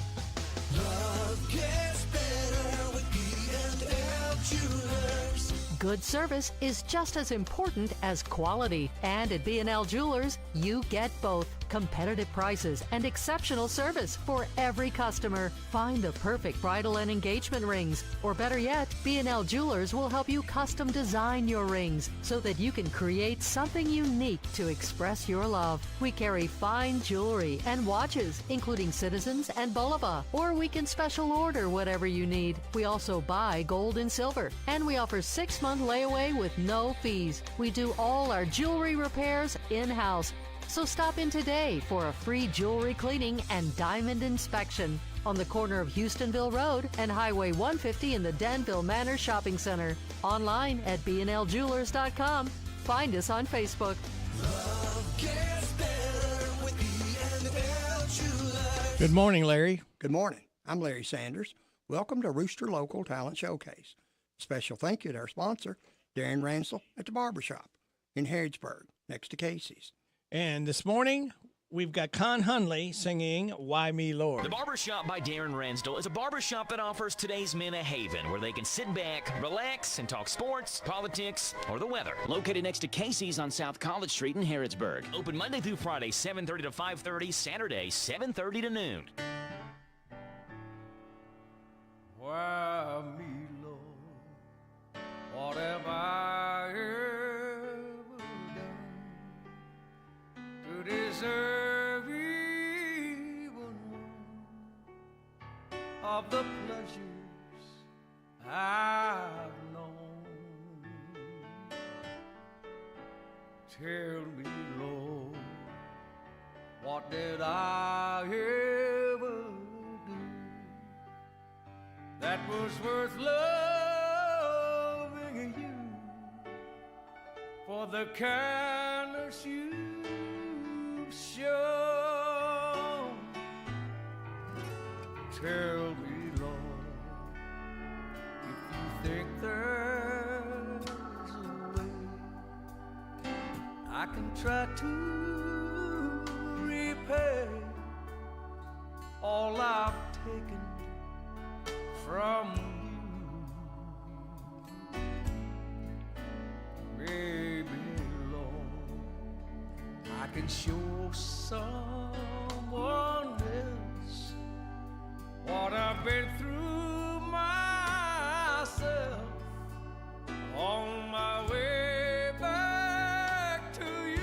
Speaker 23: Love gets better with B&L Jewelers.
Speaker 24: Good service is just as important as quality. And at B&L Jewelers, you get both. Competitive prices and exceptional service for every customer. Find the perfect bridal and engagement rings. Or better yet, B&L Jewelers will help you custom design your rings so that you can create something unique to express your love. We carry fine jewelry and watches, including Citizens and Bulova. Or we can special order whatever you need. We also buy gold and silver. And we offer 6-month layaway with no fees. We do all our jewelry repairs in-house. So stop in today for a free jewelry cleaning and diamond inspection on the corner of Houstonville Road and Highway 150 in the Danville Manor Shopping Center. Online at bnljewelers.com. Find us on Facebook.
Speaker 23: Love gets better with B&L Jewelers.
Speaker 9: Good morning, Larry.
Speaker 26: Good morning. I'm Larry Sanders. Welcome to Rooster Local Talent Showcase. Special thank you to our sponsor, Darren Ransel at the Barbershop in Harrodsburg, next to Casey's.
Speaker 9: And this morning, we've got Con Hunley singing Why Me Lord.
Speaker 7: The Barbershop by Darren Ransdell is a barbershop that offers today's men a haven where they can sit back, relax, and talk sports, politics, or the weather. Located next to Casey's on South College Street in Harrodsburg. Open Monday through Friday, 7:30 to 5:30, Saturday, 7:30 to noon.
Speaker 23: Why me, Lord? What have I ever done to deserve even one of the pleasures I've known? Tell me, Lord, what did I ever do that was worth loving you for the kindness you've shown? Tell me, Lord, if you think there's a way I can try to repay all I've taken from you. Maybe, Lord, I can show someone else what I've been through myself on my way back to you.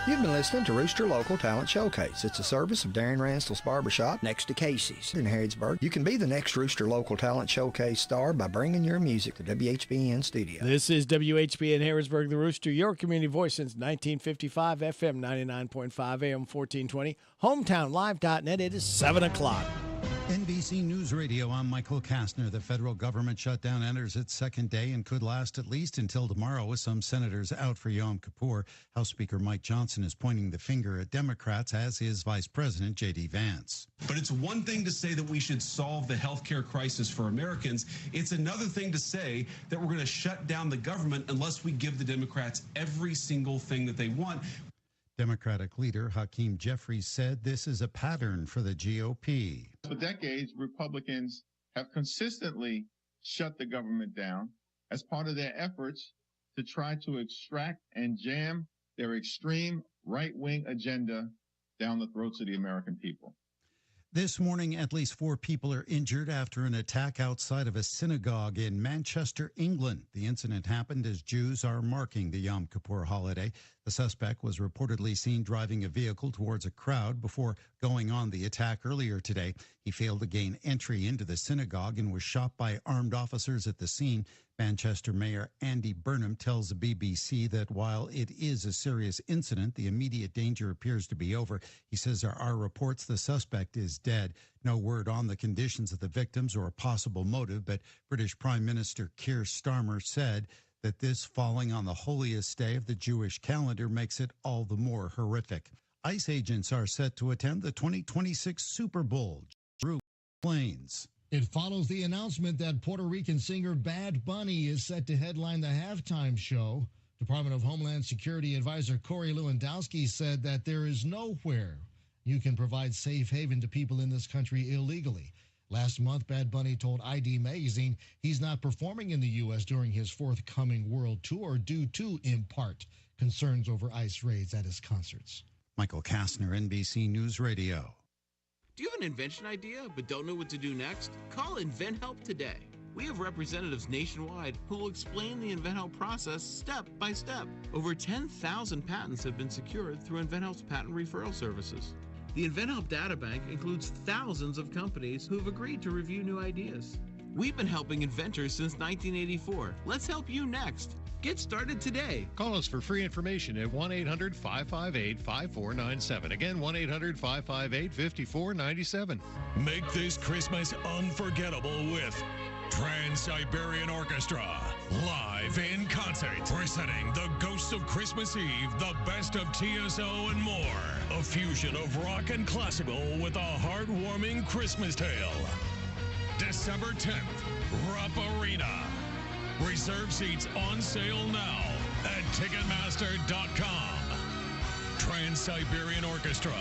Speaker 26: You've been listening to Rooster Local Talent Showcase. It's a service of Darren Ransel's Barbershop next to Casey's in Harrodsburg. You can be the next Rooster Local Talent Showcase star by bringing your music to WHBN studio.
Speaker 9: This is WHBN Harrodsburg, the Rooster, your community voice since 1955, FM 99.5, AM 1420, HometownLive.net. It is 7 o'clock.
Speaker 4: NBC News Radio, I'm Michael Kastner. The federal government shutdown enters its second day and could last at least until tomorrow, with some senators out for Yom Kippur. House Speaker Mike Johnson is pointing the finger at Democrats, as is Vice President J.D. Vance.
Speaker 5: But it's one thing to say that we should solve the health care crisis for Americans. It's another thing to say that we're going to shut down the government unless we give the Democrats every single thing that they want.
Speaker 4: Democratic leader Hakeem Jeffries said this is a pattern for the GOP.
Speaker 6: For decades, Republicans have consistently shut the government down as part of their efforts to try to extract and jam their extreme right-wing agenda down the throats of the American people.
Speaker 4: This morning, at least 4 people are injured after an attack outside of a synagogue in Manchester, England. The incident happened as Jews are marking the Yom Kippur holiday. The suspect was reportedly seen driving a vehicle towards a crowd before going on the attack earlier today. He failed to gain entry into the synagogue and was shot by armed officers at the scene. Manchester Mayor Andy Burnham tells the BBC that while it is a serious incident, the immediate danger appears to be over. He says there are reports the suspect is dead. No word on the conditions of the victims or a possible motive, but British Prime Minister Keir Starmer said that this falling on the holiest day of the Jewish calendar makes it all the more horrific. ICE agents are set to attend the 2026 Super Bowl. Drew Plains.
Speaker 14: It follows the announcement that Puerto Rican singer Bad Bunny is set to headline the halftime show. Department of Homeland Security Advisor Corey Lewandowski said that there is nowhere you can provide safe haven to people in this country illegally. Last month, Bad Bunny told ID Magazine he's not performing in the U.S. during his forthcoming world tour due to, in part, concerns over ICE raids at his concerts.
Speaker 4: Michael Kastner, NBC News Radio.
Speaker 21: Do you have an invention idea but don't know what to do next? Call InventHelp today. We have representatives nationwide who will explain the InventHelp process step by step. Over 10,000 patents have been secured through InventHelp's patent referral services. The InventHelp databank includes thousands of companies who have agreed to review new ideas. We've been helping inventors since 1984. Let's help you next. Get started today.
Speaker 20: Call us for free information at 1-800-558-5497. Again, 1-800-558-5497.
Speaker 3: Make this Christmas unforgettable with Trans-Siberian Orchestra, live in concert, presenting the Ghosts of Christmas Eve, the best of TSO and more. A fusion of rock and classical with a heartwarming Christmas tale. December 10th, Rupp Arena. Reserve seats on sale now at Ticketmaster.com. Trans-Siberian Orchestra,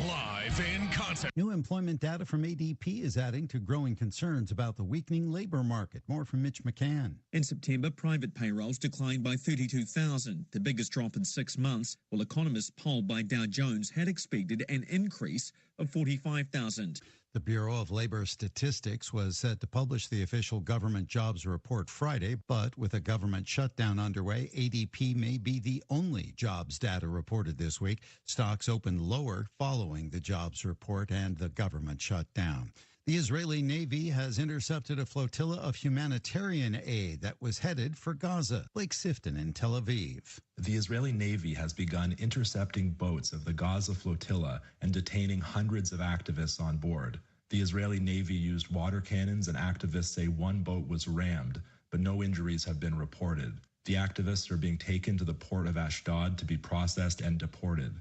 Speaker 3: live in concert.
Speaker 4: New employment data from ADP is adding to growing concerns about the weakening labor market. More from Mitch McCann.
Speaker 25: In September, private payrolls declined by 32,000, the biggest drop in 6 months, while economists polled by Dow Jones had expected an increase of 45,000.
Speaker 4: The Bureau of Labor Statistics was set to publish the official government jobs report Friday, but with a government shutdown underway, ADP may be the only jobs data reported this week. Stocks opened lower following the jobs report and the government shutdown. The Israeli Navy has intercepted a flotilla of humanitarian aid that was headed for Gaza. Blake Sifton in Tel Aviv.
Speaker 27: The Israeli Navy has begun intercepting boats of the Gaza flotilla and detaining hundreds of activists on board. The Israeli Navy used water cannons, and activists say one boat was rammed, but no injuries have been reported. The activists are being taken to the port of Ashdod to be processed and deported.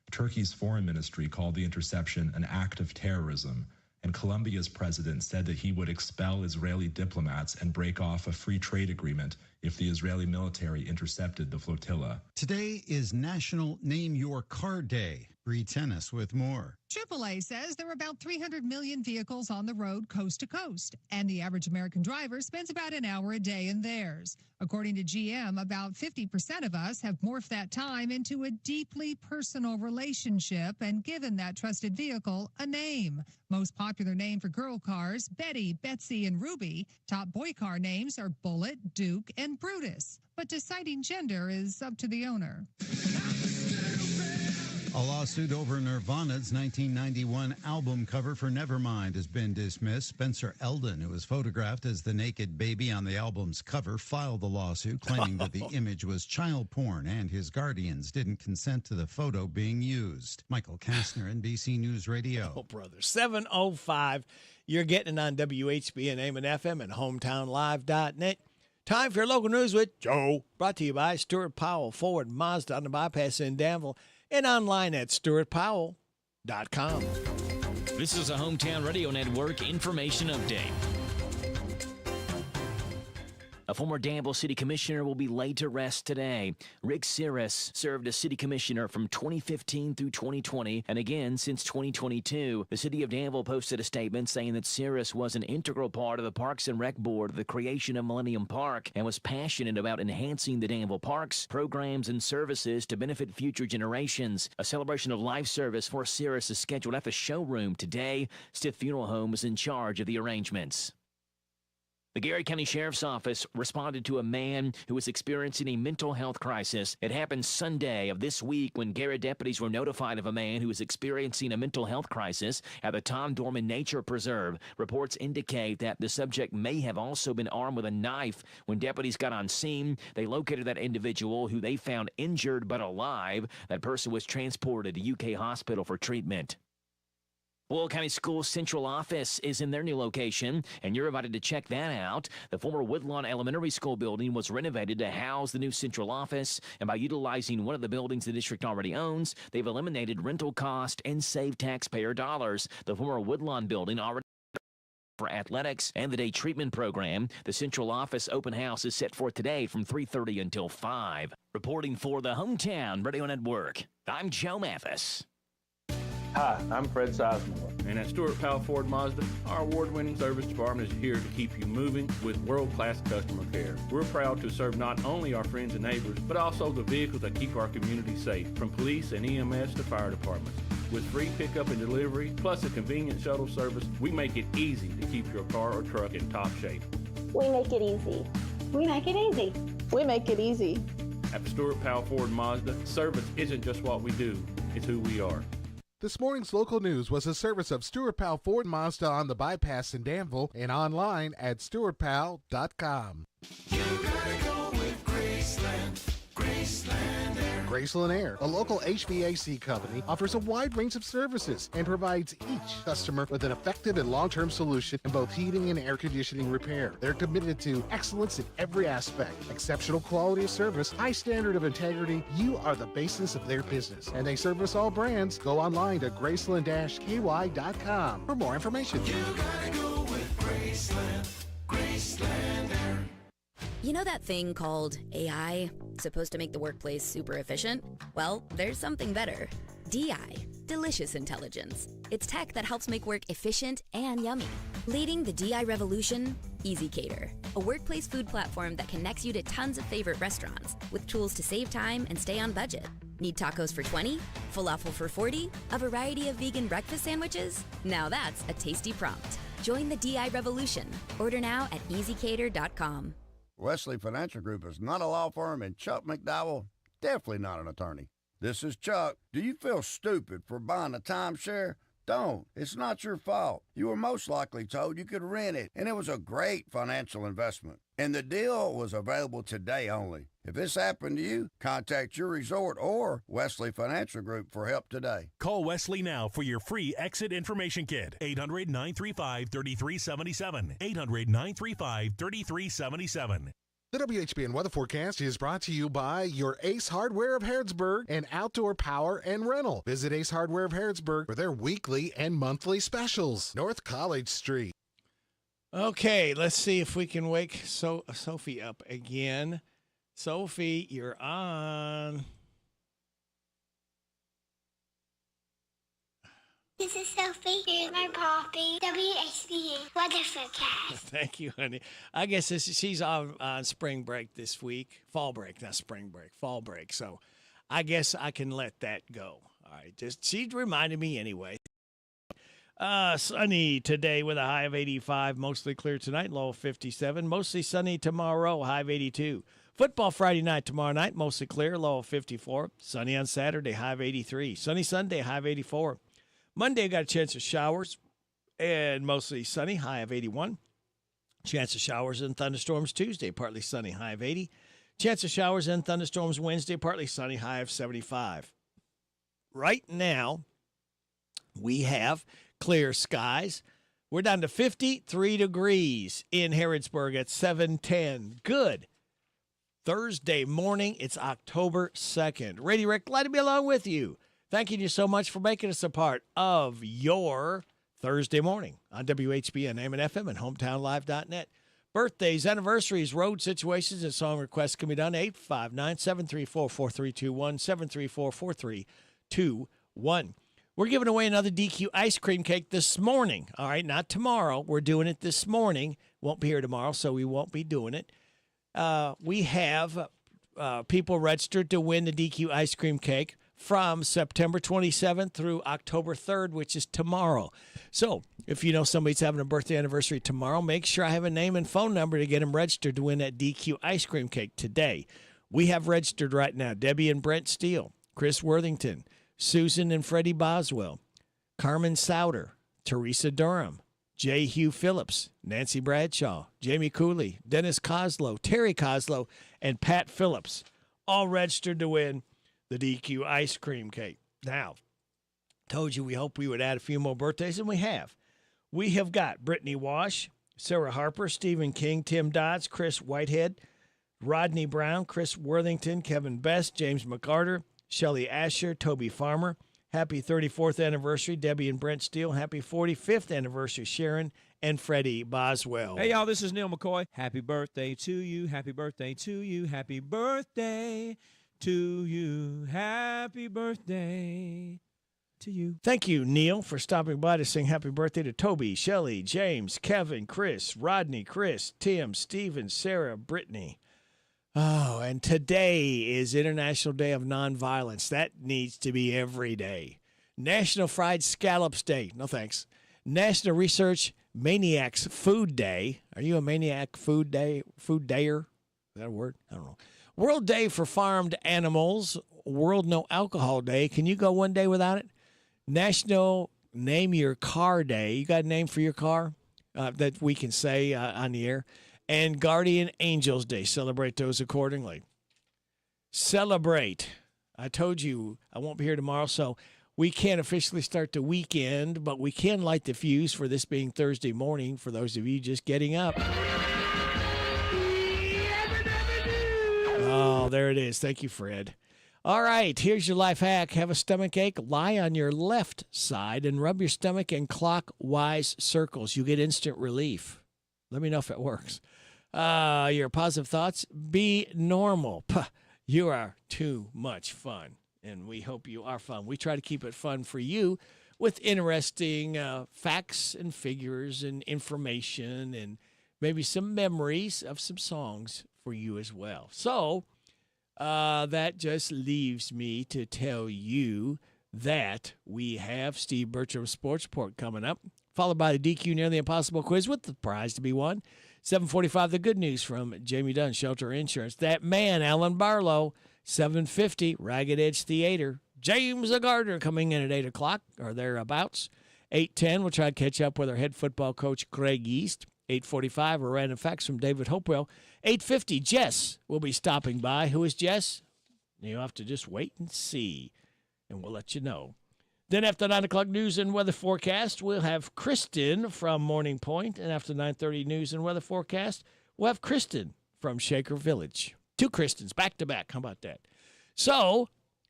Speaker 27: Turkey's foreign ministry called the interception an act of terrorism, and Colombia's president said that he would expel Israeli diplomats and break off a free trade agreement if the Israeli military intercepted the flotilla.
Speaker 4: Today is National Name Your Car Day. Bree Tennis with more.
Speaker 28: AAA says there are about 300 million vehicles on the road coast to coast, and the average American driver spends about an hour a day in theirs. According to GM, about 50% of us have morphed that time into a deeply personal relationship and given that trusted vehicle a name. Most popular name for girl cars, Betty, Betsy, and Ruby. Top boy car names are Bullet, Duke, and Brutus. But deciding gender is up to the owner.
Speaker 4: A lawsuit over Nirvana's 1991 album cover for Nevermind has been dismissed. Spencer Eldon, who was photographed as the naked baby on the album's cover, filed the lawsuit claiming that the image was child porn and his guardians didn't consent to the photo being used. Michael Kastner, NBC News Radio.
Speaker 9: Oh, brother. 7:05. You're getting it on WHBN, AM and FM, and hometownlive.net. Time for your local news with Joe. Brought to you by Stuart Powell, Ford Mazda on the bypass in Danville, and online at stuartpowell.com.
Speaker 7: This is a Hometown Radio Network information update. A former Danville City Commissioner will be laid to rest today. Rick Cirrus served as City Commissioner from 2015 through 2020, and again since 2022. The City of Danville posted a statement saying that Cirrus was an integral part of the Parks and Rec Board of the creation of Millennium Park and was passionate about enhancing the Danville parks, programs, and services to benefit future generations. A celebration of life service for Cirrus is scheduled at the showroom today. Stiff Funeral Home is in charge of the arrangements. The Gary County Sheriff's Office responded to a man who was experiencing a mental health crisis. It happened Sunday of this week when Gary deputies were notified of a man who was experiencing a mental health crisis at the Tom Dorman Nature Preserve. Reports indicate that the subject may have also been armed with a knife. When deputies got on scene, they located that individual who they found injured but alive. That person was transported to UK Hospital for treatment. Will County Schools Central Office is in their new location, and you're invited to check that out. The former Woodlawn Elementary School building was renovated to house the new central office, and by utilizing one of the buildings the district already owns, they've eliminated rental cost and saved taxpayer dollars. The former Woodlawn building already for athletics and the day treatment program. The central office open house is set for today from 3:30 until 5. Reporting for the Hometown Radio Network, I'm Joe Mathis.
Speaker 8: Hi, I'm Fred Sizemore, and at Stuart Powell Ford Mazda, our award-winning service department is here to keep you moving with world-class customer care. We're proud to serve not only our friends and neighbors, but also the vehicles that keep our community safe, from police and EMS to fire departments. With free pickup and delivery, plus a convenient shuttle service, we make it easy to keep your car or truck in top shape.
Speaker 10: We make it easy. We make it easy. We make it easy.
Speaker 8: At Stuart Powell Ford Mazda, service isn't just what we do, it's who we are.
Speaker 11: This morning's local news was a service of Stuart Powell Ford Mazda on the bypass in Danville and online at stuartpowell.com.
Speaker 12: You gotta go with Graceland. Graceland Air.
Speaker 11: Graceland Air, a local HVAC company, offers a wide range of services and provides each customer with an effective and long-term solution in both heating and air conditioning repair. They're committed to excellence in every aspect, exceptional quality of service, high standard of integrity. You are the basis of their business, and they service all brands. Go online to graceland-ky.com for more information.
Speaker 12: You gotta go with Graceland. Graceland Air.
Speaker 13: You know that thing called AI? Supposed to make the workplace super efficient? Well, there's something better. DI, Delicious Intelligence. It's tech that helps make work efficient and yummy. Leading the DI revolution, Easy Cater, a workplace food platform that connects you to tons of favorite restaurants with tools to save time and stay on budget. Need tacos for 20? Falafel for 40? A variety of vegan breakfast sandwiches? Now that's a tasty prompt. Join the DI revolution. Order now at easycater.com.
Speaker 15: Wesley Financial Group is not a law firm, and Chuck McDowell, definitely not an attorney. This is Chuck. Do you feel stupid for buying a timeshare? Don't. It's not your fault. You were most likely told you could rent it, and it was a great financial investment. And the deal was available today only. If this happened to you, contact your resort or Wesley Financial Group for help today.
Speaker 16: Call Wesley now for your free exit information kit. 800-935-3377. 800-935-3377.
Speaker 11: The WHBN weather forecast is brought to you by your Ace Hardware of Harrodsburg and Outdoor Power and Rental. Visit Ace Hardware of Harrodsburg for their weekly and monthly specials. North College Street.
Speaker 9: Okay, let's see if we can wake Sophie up again. Sophie, you're on.
Speaker 18: This is Sophie. Here's my coffee. WHBN weather forecast.
Speaker 9: Thank you, honey. I guess she's on spring break this week. Fall break, not spring break. Fall break. So I guess I can let that go. All right. She reminded me anyway. Sunny today with a high of 85. Mostly clear tonight, low of 57. Mostly sunny tomorrow, high of 82. Football Friday night tomorrow night, mostly clear, low of 54. Sunny on Saturday, high of 83. Sunny Sunday, high of 84. Monday, got a chance of showers and mostly sunny, high of 81. Chance of showers and thunderstorms Tuesday, partly sunny, high of 80. Chance of showers and thunderstorms Wednesday, partly sunny, high of 75. Right now, we have clear skies. We're down to 53 degrees in Harrodsburg at 7:10. Good. Thursday morning, it's October 2nd. Radio Rick, glad to be along with you. Thanking you so much for making us a part of your Thursday morning on WHBN, AM and FM, and HometownLive.net. Birthdays, anniversaries, road situations, and song requests can be done 859-734-4321, 734-4321. We're giving away another DQ ice cream cake this morning. All right, not tomorrow. We're doing it this morning. Won't be here tomorrow, so we won't be doing it. We have people registered to win the DQ ice cream cake from September 27th through October 3rd, which is tomorrow. So if you know somebody's having a birthday anniversary tomorrow, make sure I have a name and phone number to get them registered to win that DQ ice cream cake today. We have registered right now Debbie and Brent Steele, Chris Worthington, Susan and Freddie Boswell, Carmen Souter, Teresa Durham, J. Hugh Phillips, Nancy Bradshaw, Jamie Cooley, Dennis Coslow, Terry Coslow, and Pat Phillips, all registered to win the DQ ice cream cake. Now, told you we hope we would add a few more birthdays, and we have. We have got Brittany Wash, Sarah Harper, Stephen King, Tim Dodds, Chris Whitehead, Rodney Brown, Chris Worthington, Kevin Best, James McCarter, Shelley Asher, Toby Farmer. Happy 34th anniversary, Debbie and Brent Steele. Happy 45th anniversary, Sharon and Freddie Boswell.
Speaker 1: Hey, y'all, this is Neil McCoy. Happy birthday to you. Happy birthday to you. Happy birthday to you. Happy birthday to you.
Speaker 9: Thank you, Neil, for stopping by to sing happy birthday to Toby, Shelley, James, Kevin, Chris, Rodney, Chris, Tim, Stephen, Sarah, Brittany. Oh, and today is International Day of Nonviolence. That needs to be every day. National Fried Scallops Day. No thanks. National Research Maniacs Food Day. Are you a maniac food dayer? Is that a word? I don't know. World Day for Farmed Animals. World No Alcohol Day. Can you go one day without it? National Name Your Car Day. You got a name for your car that we can say on the air? And Guardian Angels Day. Celebrate those accordingly. Celebrate. I told you I won't be here tomorrow, so we can't officially start the weekend, but we can light the fuse for this being Thursday morning for those of you just getting up. Oh, there it is. Thank you, Fred. All right, here's your life hack. Have a stomach ache, lie on your left side and rub your stomach in clockwise circles. You get instant relief. Let me know if it works. Your positive thoughts, be normal. Puh, you are too much fun, and we hope you are fun. We try to keep it fun for you with interesting facts and figures and information and maybe some memories of some songs for you as well. So that just leaves me to tell you that we have Steve Bertram's Sports Report coming up, followed by the DQ Near the Impossible quiz with the prize to be won. 7:45, the good news from Jamie Dunn, Shelter Insurance. That man, Alan Barlow. 7:50, Ragged Edge Theater. James Gardner coming in at 8 o'clock or thereabouts. 8:10, we'll try to catch up with our head football coach, Craig East. 8:45, a random facts from David Hopewell. 8:50, Jess will be stopping by. Who is Jess? You'll have to just wait and see, and we'll let you know. Then after 9 o'clock news and weather forecast, we'll have Kristen from Morning Point. And after 9:30 news and weather forecast, we'll have Kristen from Shaker Village. Two Kristens back to back. How about that? So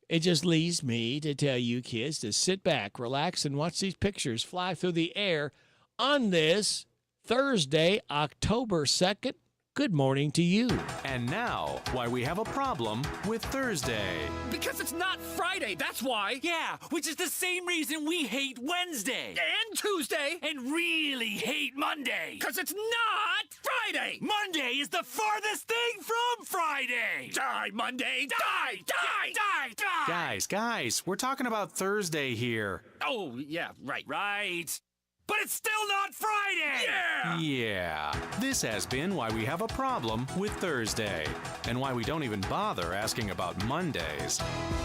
Speaker 9: it just leaves me to tell you kids to sit back, relax, and watch these pictures fly through the air on this Thursday, October 2nd. Good morning to you.
Speaker 16: And now, why we have a problem with Thursday.
Speaker 2: Because it's not Friday, that's why. Yeah, which is the same reason we hate Wednesday. And Tuesday. And really hate Monday. Because it's not Friday. Monday is the farthest thing from Friday. Die, Monday. Die, die, die, die.
Speaker 16: Guys, we're talking about Thursday here.
Speaker 2: Oh, yeah, right. But it's still not Friday! Yeah!
Speaker 16: Yeah. This has been why we have a problem with Thursday, and why we don't even bother asking about Mondays.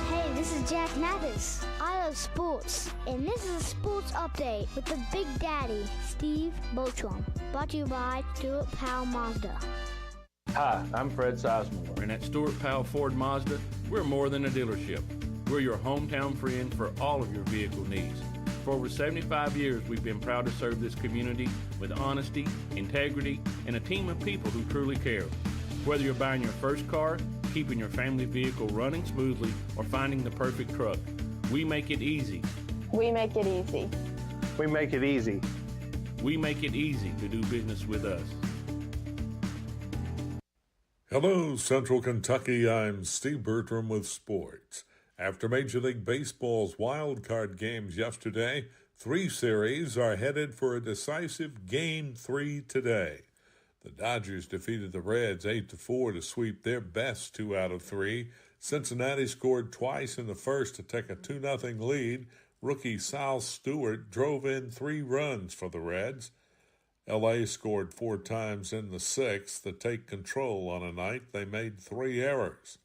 Speaker 18: Hey, this is Jack Mathis. I love sports. And this is a sports update with the Big Daddy, Steve Bochum. Brought to you by Stuart Powell Mazda.
Speaker 8: Hi, I'm Fred Sizemore, and at Stuart Powell Ford Mazda, we're more than a dealership. We're your hometown friend for all of your vehicle needs. For over 75 years, we've been proud to serve this community with honesty, integrity, and a team of people who truly care. Whether you're buying your first car, keeping your family vehicle running smoothly, or finding the perfect truck, we make it easy.
Speaker 10: We make it easy.
Speaker 5: We make it easy.
Speaker 8: We make it easy to do business with us.
Speaker 6: Hello, Central Kentucky. I'm Steve Bertram with sports. After Major League Baseball's wild card games yesterday, 3 series are headed for a decisive Game 3 today. The Dodgers defeated the Reds 8-4 to sweep their best 2 out of 3. Cincinnati scored twice in the first to take a 2-0 lead. Rookie Sal Stewart drove in 3 runs for the Reds. L.A. scored 4 times in the 6th to take control on a night they made 3 errors.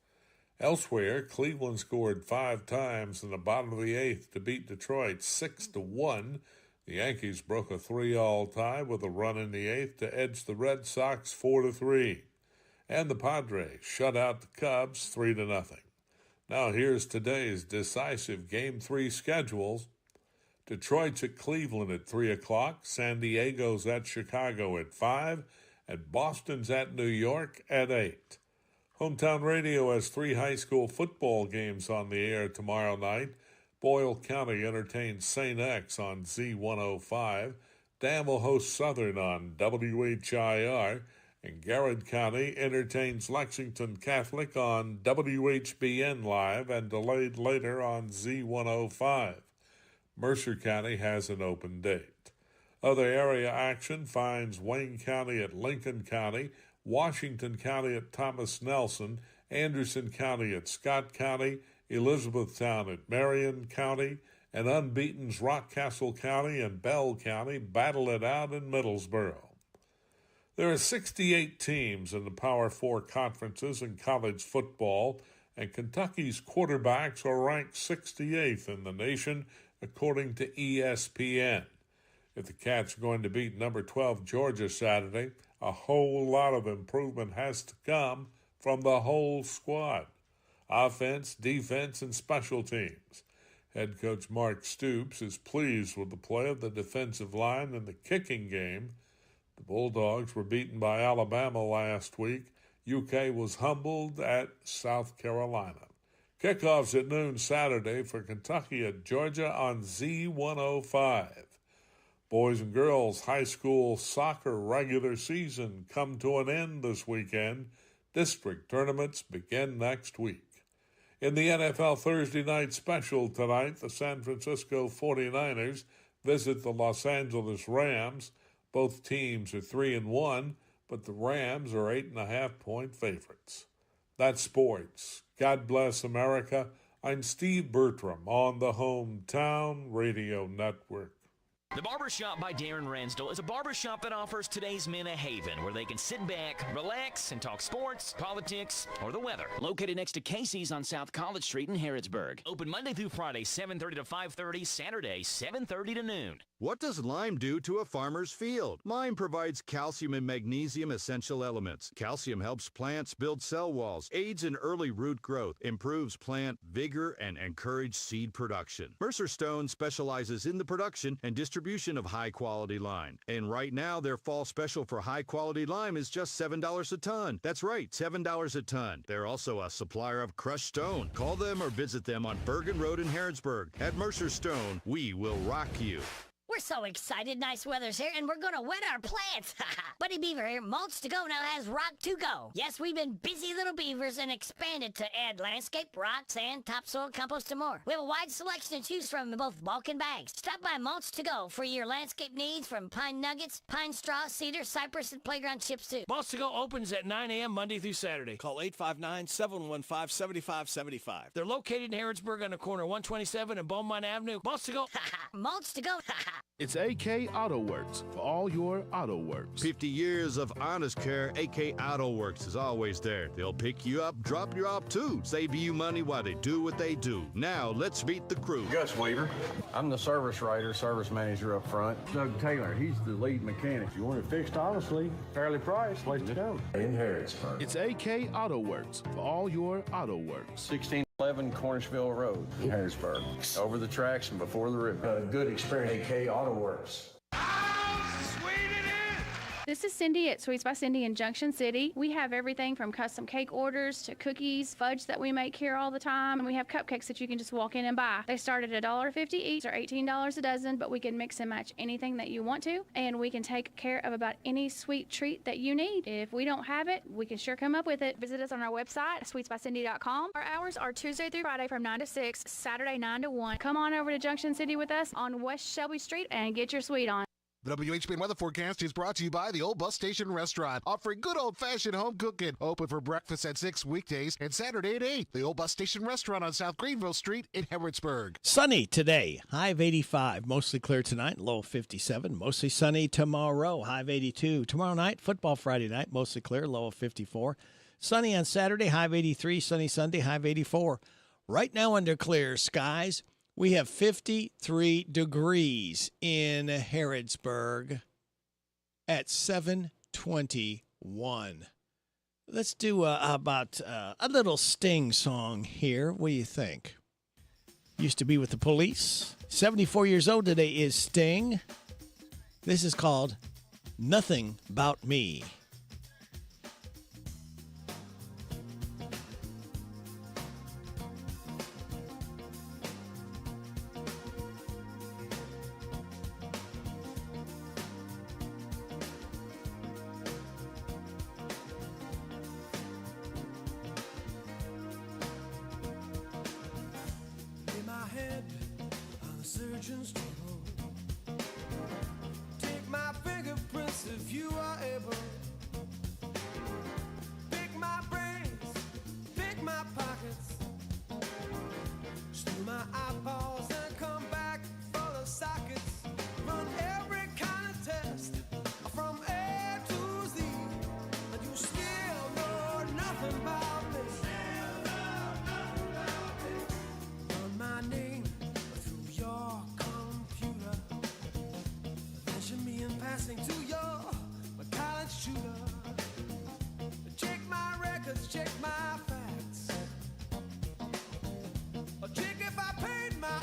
Speaker 6: Elsewhere, Cleveland scored 5 times in the bottom of the 8th to beat Detroit 6-1. The Yankees broke a 3-all tie with a run in the 8th to edge the Red Sox 4-3. And the Padres shut out the Cubs 3-0. Now here's today's decisive Game 3 schedules. Detroit's at Cleveland at 3 o'clock, San Diego's at Chicago at 5, and Boston's at New York at 8. Hometown Radio has 3 high school football games on the air tomorrow night. Boyle County entertains St. X on Z105. Danville hosts Southern on WHIR. And Garrett County entertains Lexington Catholic on WHBN Live and delayed later on Z105. Mercer County has an open date. Other area action finds Wayne County at Lincoln County, Washington County at Thomas Nelson, Anderson County at Scott County, Elizabethtown at Marion County, and Unbeaten's Rockcastle County and Bell County battle it out in Middlesboro. There are 68 teams in the Power 4 conferences in college football, and Kentucky's quarterbacks are ranked 68th in the nation, according to ESPN. If the Cats are going to beat number 12 Georgia Saturday, a whole lot of improvement has to come from the whole squad. Offense, defense, and special teams. Head coach Mark Stoops is pleased with the play of the defensive line in the kicking game. The Bulldogs were beaten by Alabama last week. UK was humbled at South Carolina. Kickoffs at noon Saturday for Kentucky at Georgia on Z105. Boys and girls high school soccer regular season come to an end this weekend. District tournaments begin next week. In the NFL Thursday night special tonight, the San Francisco 49ers visit the Los Angeles Rams. Both teams are 3-1, but the Rams are 8.5-point favorites. That's sports. God bless America. I'm Steve Bertram on the Hometown Radio Network.
Speaker 7: The Barbershop by Darren Ransdell is a barbershop that offers today's men a haven where they can sit back, relax, and talk sports, politics, or the weather. Located next to Casey's on South College Street in Harrodsburg. Open Monday through Friday, 7:30 to 5:30, Saturday, 7:30 to noon.
Speaker 17: What does lime do to a farmer's field? Lime provides calcium and magnesium essential elements. Calcium helps plants build cell walls, aids in early root growth, improves plant vigor, and encourages seed production. Mercer Stone specializes in the production and distribution of high-quality lime. And right now, their fall special for high-quality lime is just $7 a ton. That's right, $7 a ton. They're also a supplier of crushed stone. Call them or visit them on Bergen Road in Harrodsburg. At Mercer Stone, we will rock you.
Speaker 19: We're so excited. Nice weather's here, and we're going to wet our plants. Buddy Beaver here, Mulch to Go now has Rock to Go. Yes, we've been busy little beavers and expanded to add landscape, rock, sand, topsoil, compost, and more. We have a wide selection to choose from in both bulk and bags. Stop by Mulch to Go for your landscape needs from pine nuggets, pine straw, cedar, cypress, and playground chips too.
Speaker 9: Mulch to Go opens at 9 a.m. Monday through Saturday. Call 859-715-7575. They're located in Harrodsburg on the corner of 127 and Beaumont Avenue. Mulch to Go.
Speaker 19: Mulch to Go.
Speaker 11: It's AK Auto Works for all your auto works.
Speaker 17: 50 years of honest care, AK Auto Works is always there. They'll pick you up, drop you off too, save you money while they do what they do. Now, let's meet the crew.
Speaker 3: Gus Weaver. I'm the service writer, service manager up front. Doug Taylor, he's the lead mechanic. If you want it fixed honestly, fairly priced, place to go. In Harrodsburg.
Speaker 11: It's AK Auto Works for all your auto works.
Speaker 3: 1611 Cornishville Road in Harrodsburg. Over the tracks and before the river. A good experience. AK Auto Works.
Speaker 14: This is Cindy at Sweets by Cindy in Junction City. We have everything from custom cake orders to cookies, fudge that we make here all the time, and we have cupcakes that you can just walk in and buy. They start at $1.50 each or $18 a dozen, but we can mix and match anything that you want to, and we can take care of about any sweet treat that you need. If we don't have it, we can sure come up with it. Visit us on our website, sweetsbycindy.com. Our hours are Tuesday through Friday from 9 to 6, Saturday 9 to 1. Come on over to Junction City with us on West Shelby Street and get your sweet on.
Speaker 11: The WHBN weather forecast is brought to you by the Old Bus Station Restaurant, offering good old-fashioned home cooking. Open for breakfast at 6 weekdays and Saturday at 8. The Old Bus Station Restaurant on South Greenville Street in Harrodsburg.
Speaker 9: Sunny today, high of 85. Mostly clear tonight, low of 57. Mostly sunny tomorrow, high of 82. Tomorrow night, football Friday night, mostly clear, low of 54. Sunny on Saturday, high of 83. Sunny Sunday, high of 84. Right now under clear skies, we have 53 degrees in Harrodsburg at 7:21. Let's do a little Sting song here. What do you think? Used to be with the Police. 74 years old today is Sting. This is called Nothing About Me.
Speaker 12: Take my fingerprints if you are able. Pick my brains, pick my pockets. Steal my eyeballs and come back full of sockets. Run every kind of test from A to Z, and you still know nothing about me. Run my name through your computer. Measure me in passing to your college shooter. Check my records, check my facts. Check if I paid my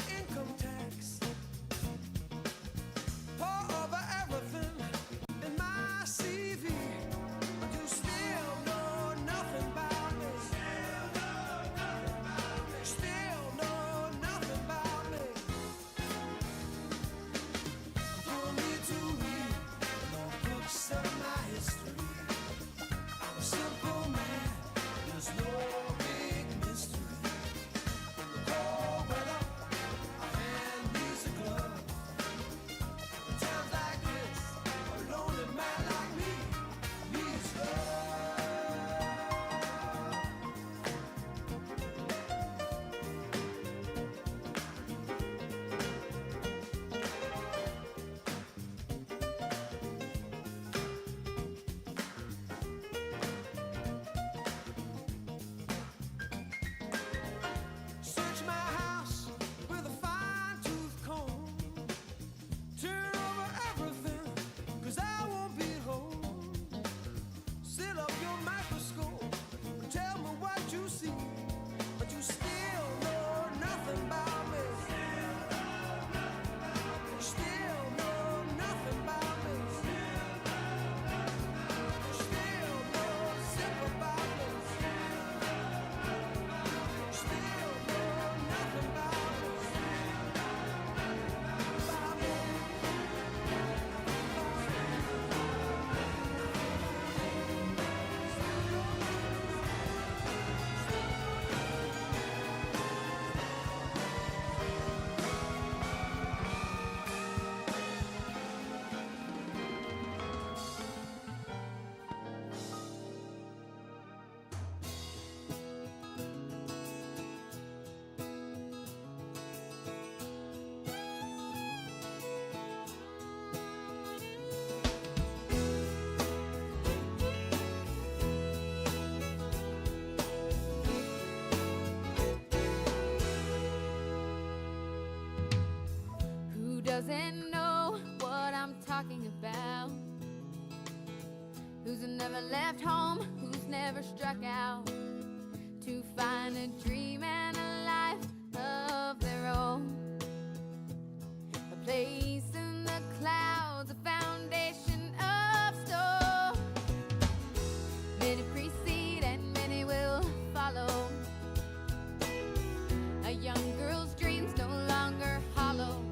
Speaker 20: doesn't know what I'm talking about, who's never left home, who's never struck out to find a dream and a life of their own, a place in the clouds, a foundation of stone. Many precede and many will follow. A young girl's dreams no longer hollow.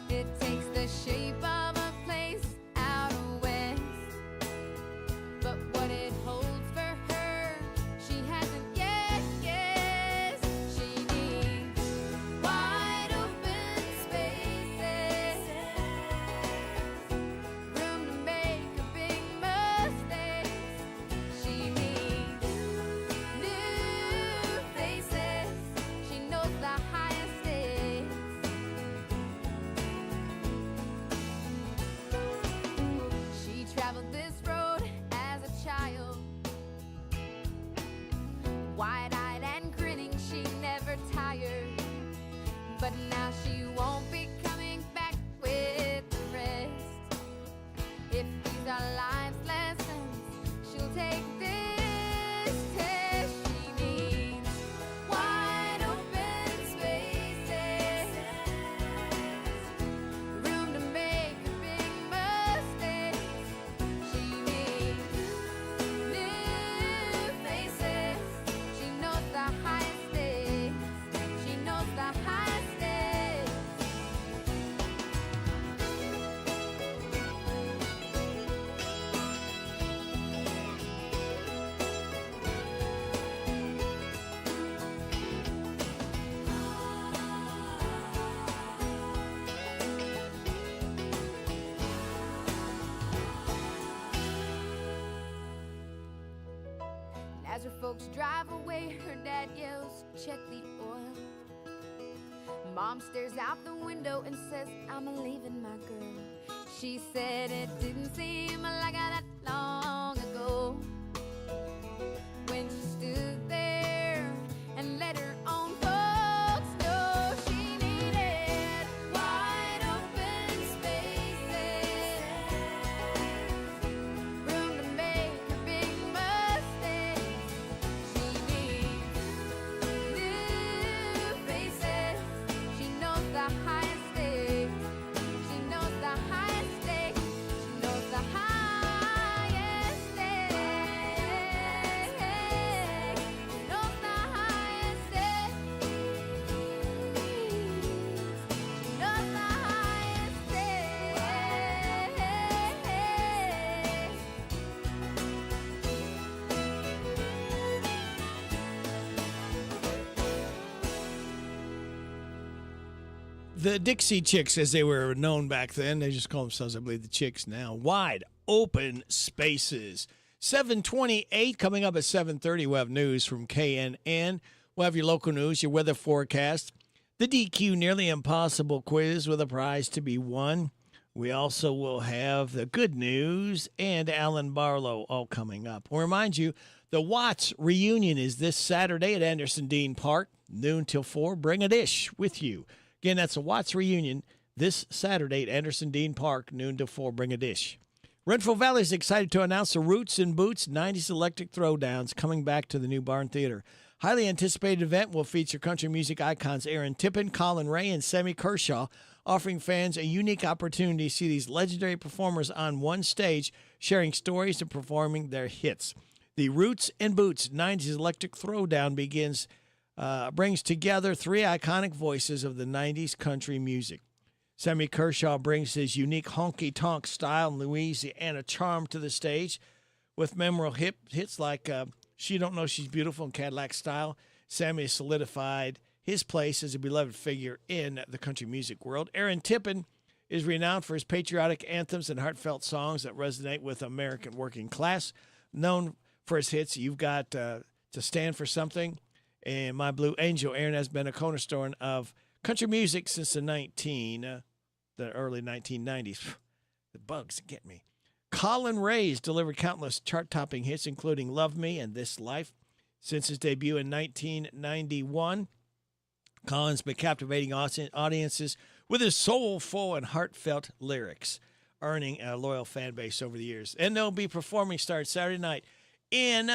Speaker 20: It takes the shape of a place out west, but what it holds for her, she hasn't yet guessed. She needs wide open spaces, room to make a big mistake. She needs new faces. She knows the highest stakes. She traveled this road as a child, wide-eyed and grinning, she never tired. But now she won't be coming back with the rest. If these are life's lessons, she'll take this test. She needs wide open spaces, room to make a big mistake. She needs new faces. She knows the highest stakes. She knows the highest stakes. And as her folks drive away, her dad yells, "Check the oil." Mom stares out the window and says, "I'm leaving my girl." She said it didn't seem like that long ago when she stood there and let her own folks know she needed wide open spaces, room to make a big mistake. She needs new faces. She knows the highest stakes. She knows the highest stakes. She knows the highest stakes. She knows the highest stakes. She knows the highest stakes.
Speaker 9: The Dixie Chicks, as they were known back then, they just call themselves, I believe, the Chicks now. Wide open spaces. 7:28 coming up at 7:30. We'll have news from KNN. We'll have your local news, your weather forecast, the DQ Nearly Impossible quiz with a prize to be won. We also will have the good news and Alan Barlow all coming up. We'll remind you, the Watts reunion is this Saturday at Anderson Dean Park, noon till 4. Bring a dish with you. Again, that's a Watts reunion this Saturday at Anderson Dean Park, noon till 4. Bring a dish. Renfrew Valley is excited to announce the Roots and Boots 90s Electric Throwdowns coming back to the new Barn Theater. Highly anticipated event will feature country music icons Aaron Tippin, Colin Ray, and Sammy Kershaw, offering fans a unique opportunity to see these legendary performers on one stage, sharing stories and performing their hits. The Roots and Boots 90s Electric Throwdown brings together three iconic voices of the 90s country music. Sammy Kershaw brings his unique honky-tonk style and Louisiana charm to the stage with memorable hits like She Don't Know She's Beautiful and Cadillac Style. Sammy has solidified his place as a beloved figure in the country music world. Aaron Tippin is renowned for his patriotic anthems and heartfelt songs that resonate with American working class. Known for his hits, You've Got to Stand for Something and My Blue Angel. Aaron has been a cornerstone of country music since the early 1990s. The bugs get me. Colin Ray's delivered countless chart-topping hits, including Love Me and This Life. Since his debut in 1991, Colin's been captivating audiences with his soulful and heartfelt lyrics, earning a loyal fan base over the years. And they'll be performing starting Saturday night in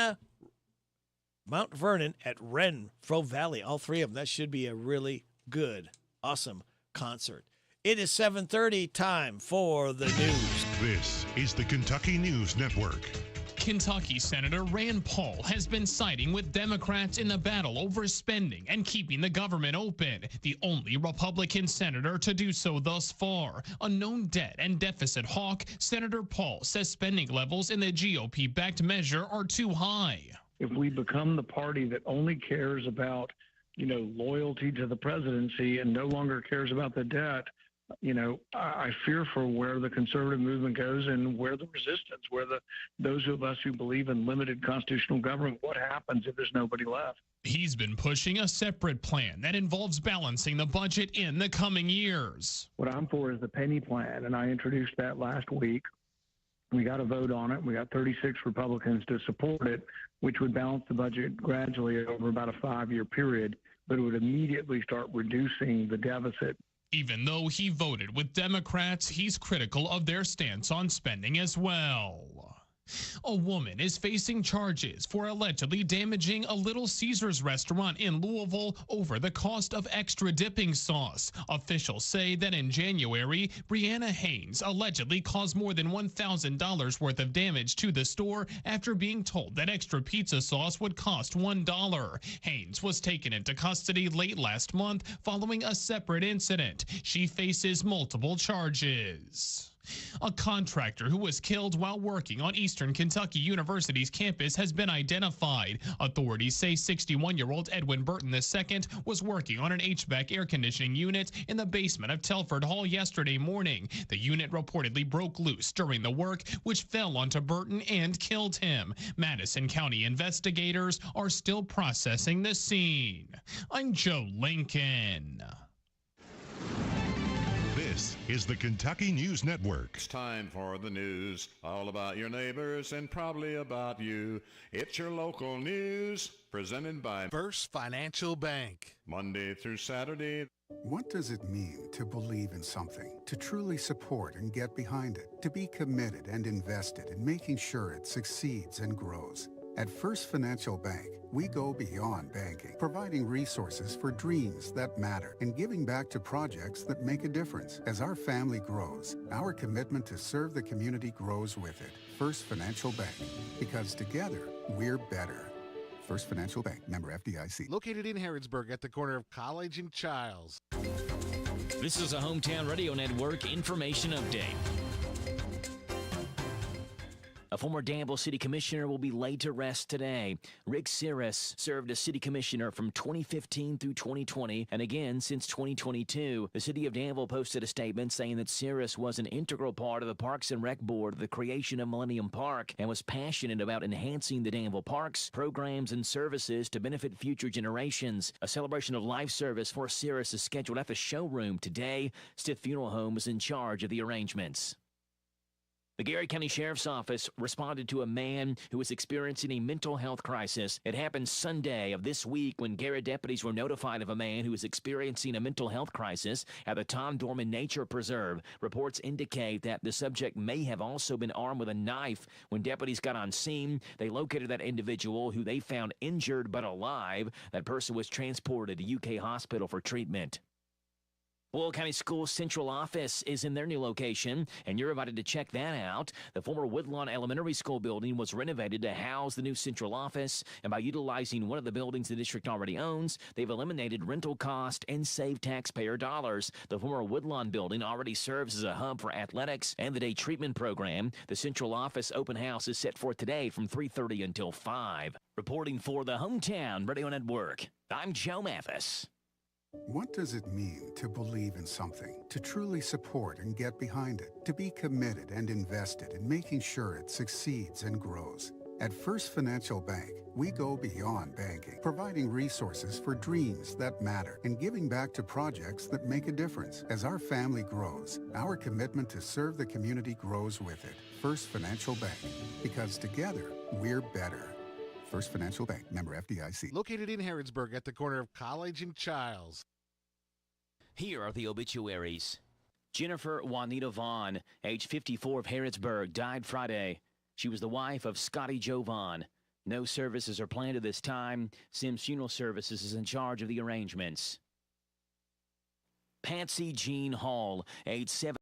Speaker 9: Mount Vernon at Renfro Valley. All three of them. That should be a really good, awesome concert. It is 7:30, time for the news.
Speaker 21: This is the Kentucky News Network.
Speaker 22: Kentucky Senator Rand Paul has been siding with Democrats in the battle over spending and keeping the government open, the only Republican senator to do so thus far. A known debt and deficit hawk, Senator Paul says spending levels in the GOP-backed measure are too high.
Speaker 23: If we become the party that only cares about, loyalty to the presidency and no longer cares about the debt, I fear for where the conservative movement goes and where the resistance, those of us who believe in limited constitutional government, what happens if there's nobody left?
Speaker 22: He's been pushing a separate plan that involves balancing the budget in the coming years.
Speaker 23: What I'm for is the penny plan, and I introduced that last week. We got a vote on it. We got 36 Republicans to support it, which would balance the budget gradually over about a 5-year period, but it would immediately start reducing the deficit.
Speaker 22: Even though he voted with Democrats, he's critical of their stance on spending as well. A woman is facing charges for allegedly damaging a Little Caesars restaurant in Louisville over the cost of extra dipping sauce. Officials say that in January, Brianna Haynes allegedly caused more than $1,000 worth of damage to the store after being told that extra pizza sauce would cost $1. Haynes was taken into custody late last month following a separate incident. She faces multiple charges. A contractor who was killed while working on Eastern Kentucky University's campus has been identified. Authorities say 61-year-old Edwin Burton II was working on an HVAC air conditioning unit in the basement of Telford Hall yesterday morning. The unit reportedly broke loose during the work, which fell onto Burton and killed him. Madison County investigators are still processing the scene. I'm Joe Lincoln.
Speaker 21: This is the Kentucky News Network.
Speaker 24: It's time for the news, all about your neighbors and probably about you. It's your local news, presented by
Speaker 25: First Financial Bank.
Speaker 24: Monday through Saturday.
Speaker 26: What does it mean to believe in something, to truly support and get behind it, to be committed and invested in making sure it succeeds and grows? At First Financial Bank, we go beyond banking, providing resources for dreams that matter and giving back to projects that make a difference. As our family grows, our commitment to serve the community grows with it. First Financial Bank, because together, we're better. First Financial Bank, member FDIC.
Speaker 25: Located in Harrodsburg at the corner of College and Childs.
Speaker 7: This is a Hometown Radio Network information update. A former Danville City Commissioner will be laid to rest today. Rick Cirrus served as City Commissioner from 2015 through 2020 and again since 2022. The City of Danville posted a statement saying that Cirrus was an integral part of the Parks and Rec Board of the creation of Millennium Park and was passionate about enhancing the Danville parks, programs, and services to benefit future generations. A celebration of life service for Cirrus is scheduled at the showroom today. Stiff Funeral Home is in charge of the arrangements. The Gary County Sheriff's Office responded to a man who was experiencing a mental health crisis. It happened Sunday of this week when Gary deputies were notified of a man who was experiencing a mental health crisis at the Tom Dorman Nature Preserve. Reports indicate that the subject may have also been armed with a knife. When deputies got on scene, they located that individual who they found injured but alive. That person was transported to UK Hospital for treatment. Boyle County Schools Central Office is in their new location, and you're invited to check that out. The former Woodlawn Elementary School building was renovated to house the new central office, and by utilizing one of the buildings the district already owns, they've eliminated rental cost and saved taxpayer dollars. The former Woodlawn building already serves as a hub for athletics and the day treatment program. The central office open house is set for today from 3:30 until 5. Reporting for the Hometown Radio Network, I'm Joe Mathis.
Speaker 26: What does it mean to believe in something, to truly support and get behind it, to be committed and invested in making sure it succeeds and grows? At First Financial Bank, we go beyond banking, providing resources for dreams that matter and giving back to projects that make a difference. As our family grows, our commitment to serve the community grows with it. First Financial Bank, because together, we're better. First Financial Bank, member FDIC.
Speaker 25: Located in Harrodsburg at the corner of College and Childs.
Speaker 7: Here are the obituaries. Jennifer Juanita Vaughn, age 54 of Harrodsburg, died Friday. She was the wife of Scotty Joe Vaughn. No services are planned at this time. Sims Funeral Services is in charge of the arrangements. Patsy Jean Hall, age 7.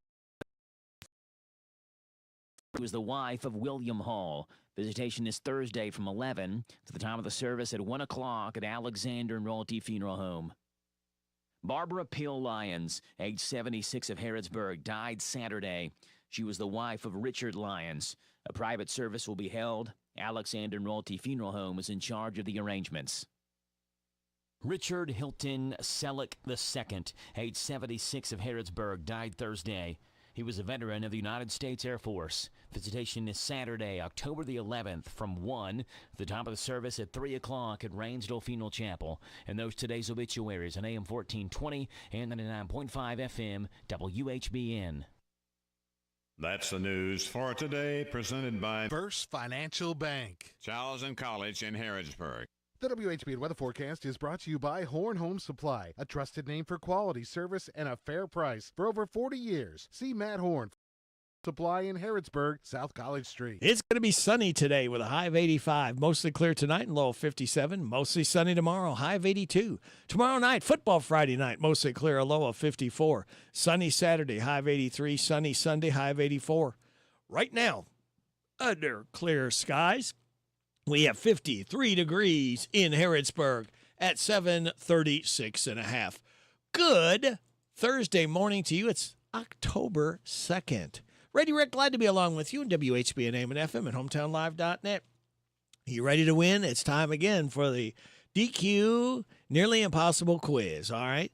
Speaker 7: She was the wife of William Hall. Visitation is Thursday from 11 to the time of the service at 1 o'clock at Alexander and Royalty Funeral Home. Barbara Pill Lyons, age 76 of Harrodsburg, died Saturday. She was the wife of Richard Lyons. A private service will be held. Alexander and Royalty Funeral Home is in charge of the arrangements. Richard Hilton Selleck II, age 76 of Harrodsburg, died Thursday. He was a veteran of the United States Air Force. Visitation is Saturday, October the 11th from 1 to the top of the service at 3 o'clock at Rainsdale Funeral Chapel. And those today's obituaries on AM 1420 and 99.5 FM WHBN.
Speaker 24: That's the news for today, presented by
Speaker 25: First Financial Bank.
Speaker 24: Charles and College in Harrodsburg.
Speaker 11: The WHBN weather forecast is brought to you by Horn Home Supply, a trusted name for quality service and a fair price for over 40 years. See Matt Horn Supply in Harrodsburg, South College Street.
Speaker 9: It's going to be sunny today with a high of 85. Mostly clear tonight and low of 57. Mostly sunny tomorrow, high of 82. Tomorrow night, football Friday night, mostly clear, a low of 54. Sunny Saturday, high of 83. Sunny Sunday, high of 84. Right now, under clear skies, we have 53 degrees in Harrodsburg at 7:36.5. Good Thursday morning to you. It's October 2nd. Ready, Rick, glad to be along with you in WHBN AM and FM and HometownLive.net. You ready to win? It's time again for the DQ Nearly Impossible quiz, all right?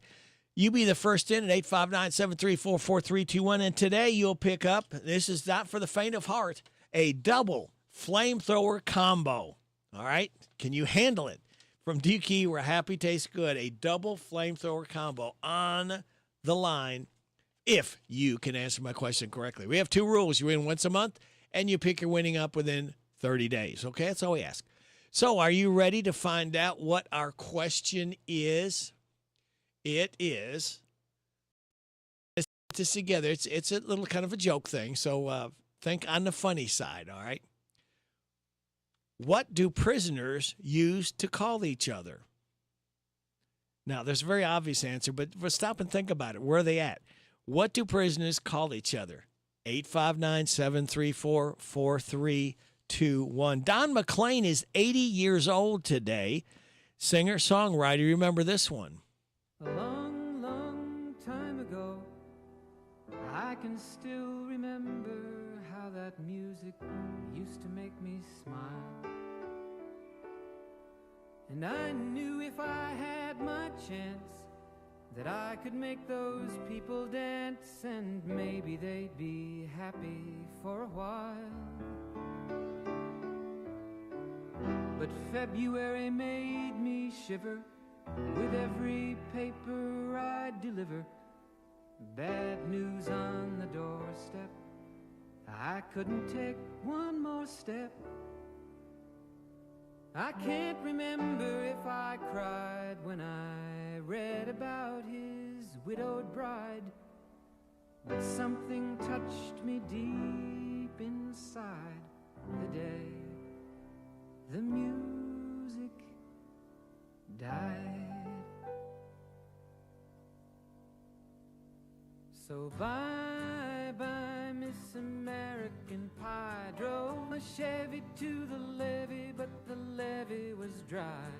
Speaker 9: You be the first in at 859-734-4321, and today you'll pick up, this is not for the faint of heart, a double flamethrower combo, all right? Can you handle it? From DQ, where happy tastes good, a double flamethrower combo on the line if you can answer my question correctly. We have two rules. You win once a month, and you pick your winning up within 30 days, okay? That's all we ask. So are you ready to find out what our question is? It is, let's put this together. It's a little kind of a joke thing, so think on the funny side, all right? What do prisoners use to call each other? Now, there's a very obvious answer, but stop and think about it. Where are they at? What do prisoners call each other? 859-734-4321. Don McLean is 80 years old today. Singer, songwriter. Remember this one?
Speaker 12: A long, long time ago, I can still remember how that music used to make me smile. And I knew if I had my chance that I could make those people dance, and maybe they'd be happy for a while. But February made me shiver with every paper I deliver. Bad news on the doorstep, I couldn't take one more step. I can't remember if I cried when I read about his widowed bride, but something touched me deep inside the day the music died. So bye-bye, Miss American Pie. Drove a Chevy to the levee, but the levee was dry.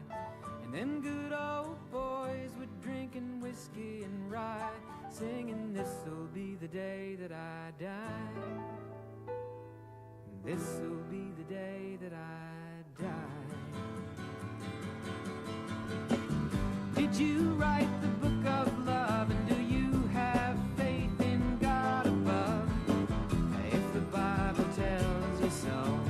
Speaker 12: And them good old boys were drinking whiskey and rye, singing, this'll be the day that I die. This'll be the day that I die. Did you write the book of love, and do you have faith in God above? If the Bible tells you so.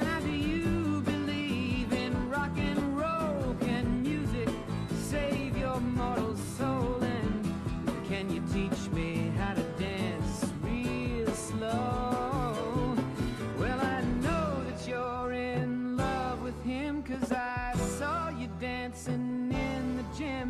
Speaker 12: Now do you believe in rock and roll? Can music save your mortal soul? And can you teach me how to dance real slow? Well, I know that you're in love with him, 'cause I saw you dancing in the gym.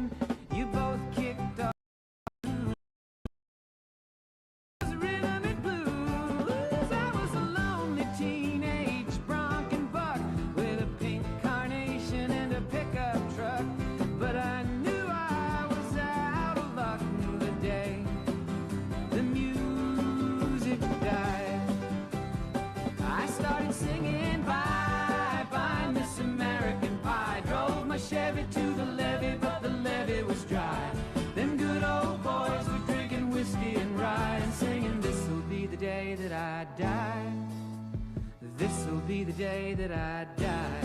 Speaker 12: day that I die.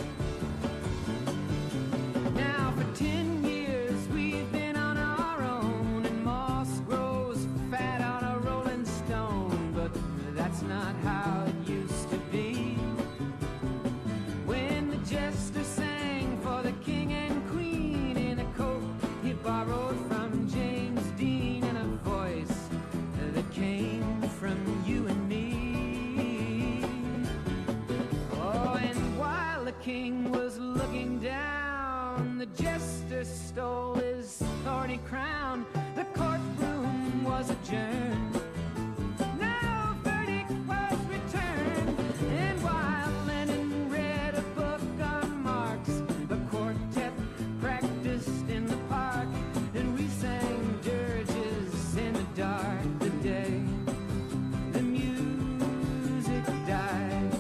Speaker 12: Now for 10 years we've been on our own, and moss grows fat on a rolling stone, but that's not how it used to be. When the jester sang for the king and queen in a coat he borrowed from James Dean, and a voice that came from you and me. Oh, and while the king was looking down, the jester stole his thorny crown. The courtroom was adjourned. No verdict was returned. And while Lennon read a book on Marx, the quartet practiced in the park, and we sang dirges in the dark. The day the music died,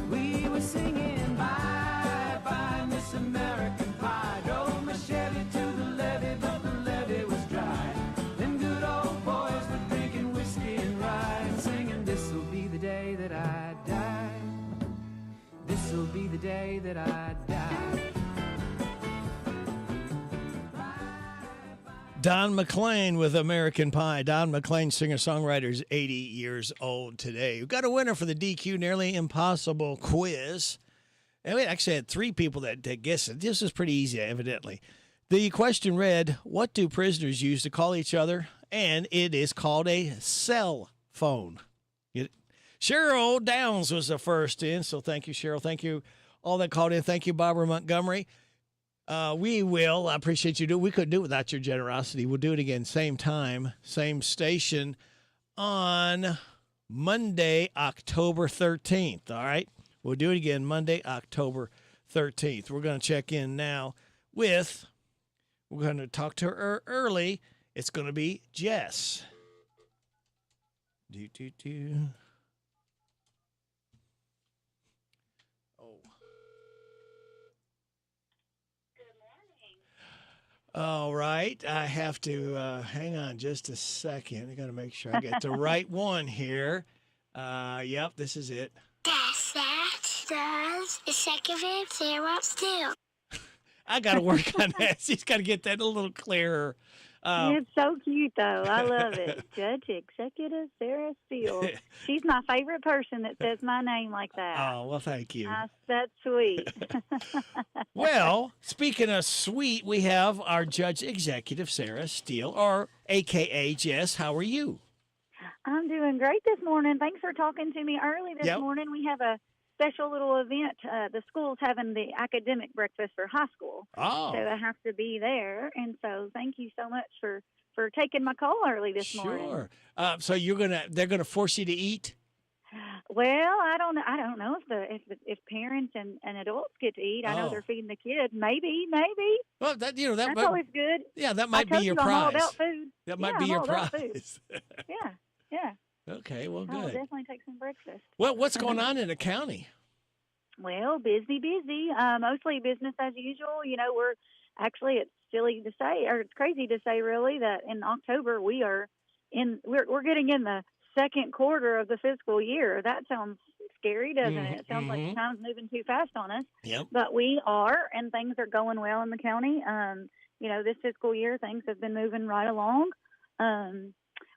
Speaker 12: we were singing bye bye Miss American Pie. Drove my Chevy to the levee, but the levee was dry. Them good old boys were drinking whiskey and rye, and singing, this'll be the day that I die. This'll be the day that I die.
Speaker 9: Don McLean with American Pie. Don McLean, singer-songwriter, is 80 years old today. We've got a winner for the DQ Nearly Impossible quiz. And we actually had 3 people that guessed it. This is pretty easy, evidently. The question read, what do prisoners use to call each other? And it is called a cell phone. Cheryl Downs was the first in, so thank you, Cheryl. Thank you all that called in. Thank you, Barbara Montgomery. I appreciate you doing. We couldn't do it without your generosity. We'll do it again, same time, same station on Monday, October 13th. All right? We'll do it again Monday, October 13th. We're going to check in now we're going to talk to her early. It's going to be Jess. All right. I have to hang on just a second. I got to make sure I get the right one here. Yep, this is it.
Speaker 18: Does executive Sarah's do?
Speaker 9: I got to work on that. She's got to get that a little clearer.
Speaker 10: It's so cute, though. I love it. Judge Executive Sarah Steele. She's my favorite person that says my name like that.
Speaker 9: Oh, well, thank you.
Speaker 10: That's sweet.
Speaker 9: Well, speaking of sweet, we have our Judge Executive Sarah Steele, or a.k.a. Jess. How are you?
Speaker 10: I'm doing great this morning. Thanks for talking to me early this morning. We have a special little event. The school's having the academic breakfast for high school.
Speaker 9: Oh.
Speaker 10: So I have to be there. And so thank you so much for taking my call early this morning.
Speaker 9: Sure. So they're gonna force you to eat?
Speaker 10: Well, I don't know if parents and adults get to eat. I know they're feeding the kids. Maybe.
Speaker 9: Well, that's
Speaker 10: might, always good.
Speaker 9: Yeah, that might be your prize.
Speaker 10: I'm all about food.
Speaker 9: That might be your prize.
Speaker 10: Yeah.
Speaker 9: Okay, well, good.
Speaker 10: I'll definitely take some breakfast.
Speaker 9: Well, what's going on in the county?
Speaker 10: Well, busy. Mostly business as usual. You know, it's silly to say, or it's crazy to say, really, that in October we're getting in the second quarter of the fiscal year. That sounds scary, doesn't it? It sounds like time's moving too fast on us.
Speaker 9: Yep.
Speaker 10: But we are, and things are going well in the county. This fiscal year, things have been moving right along.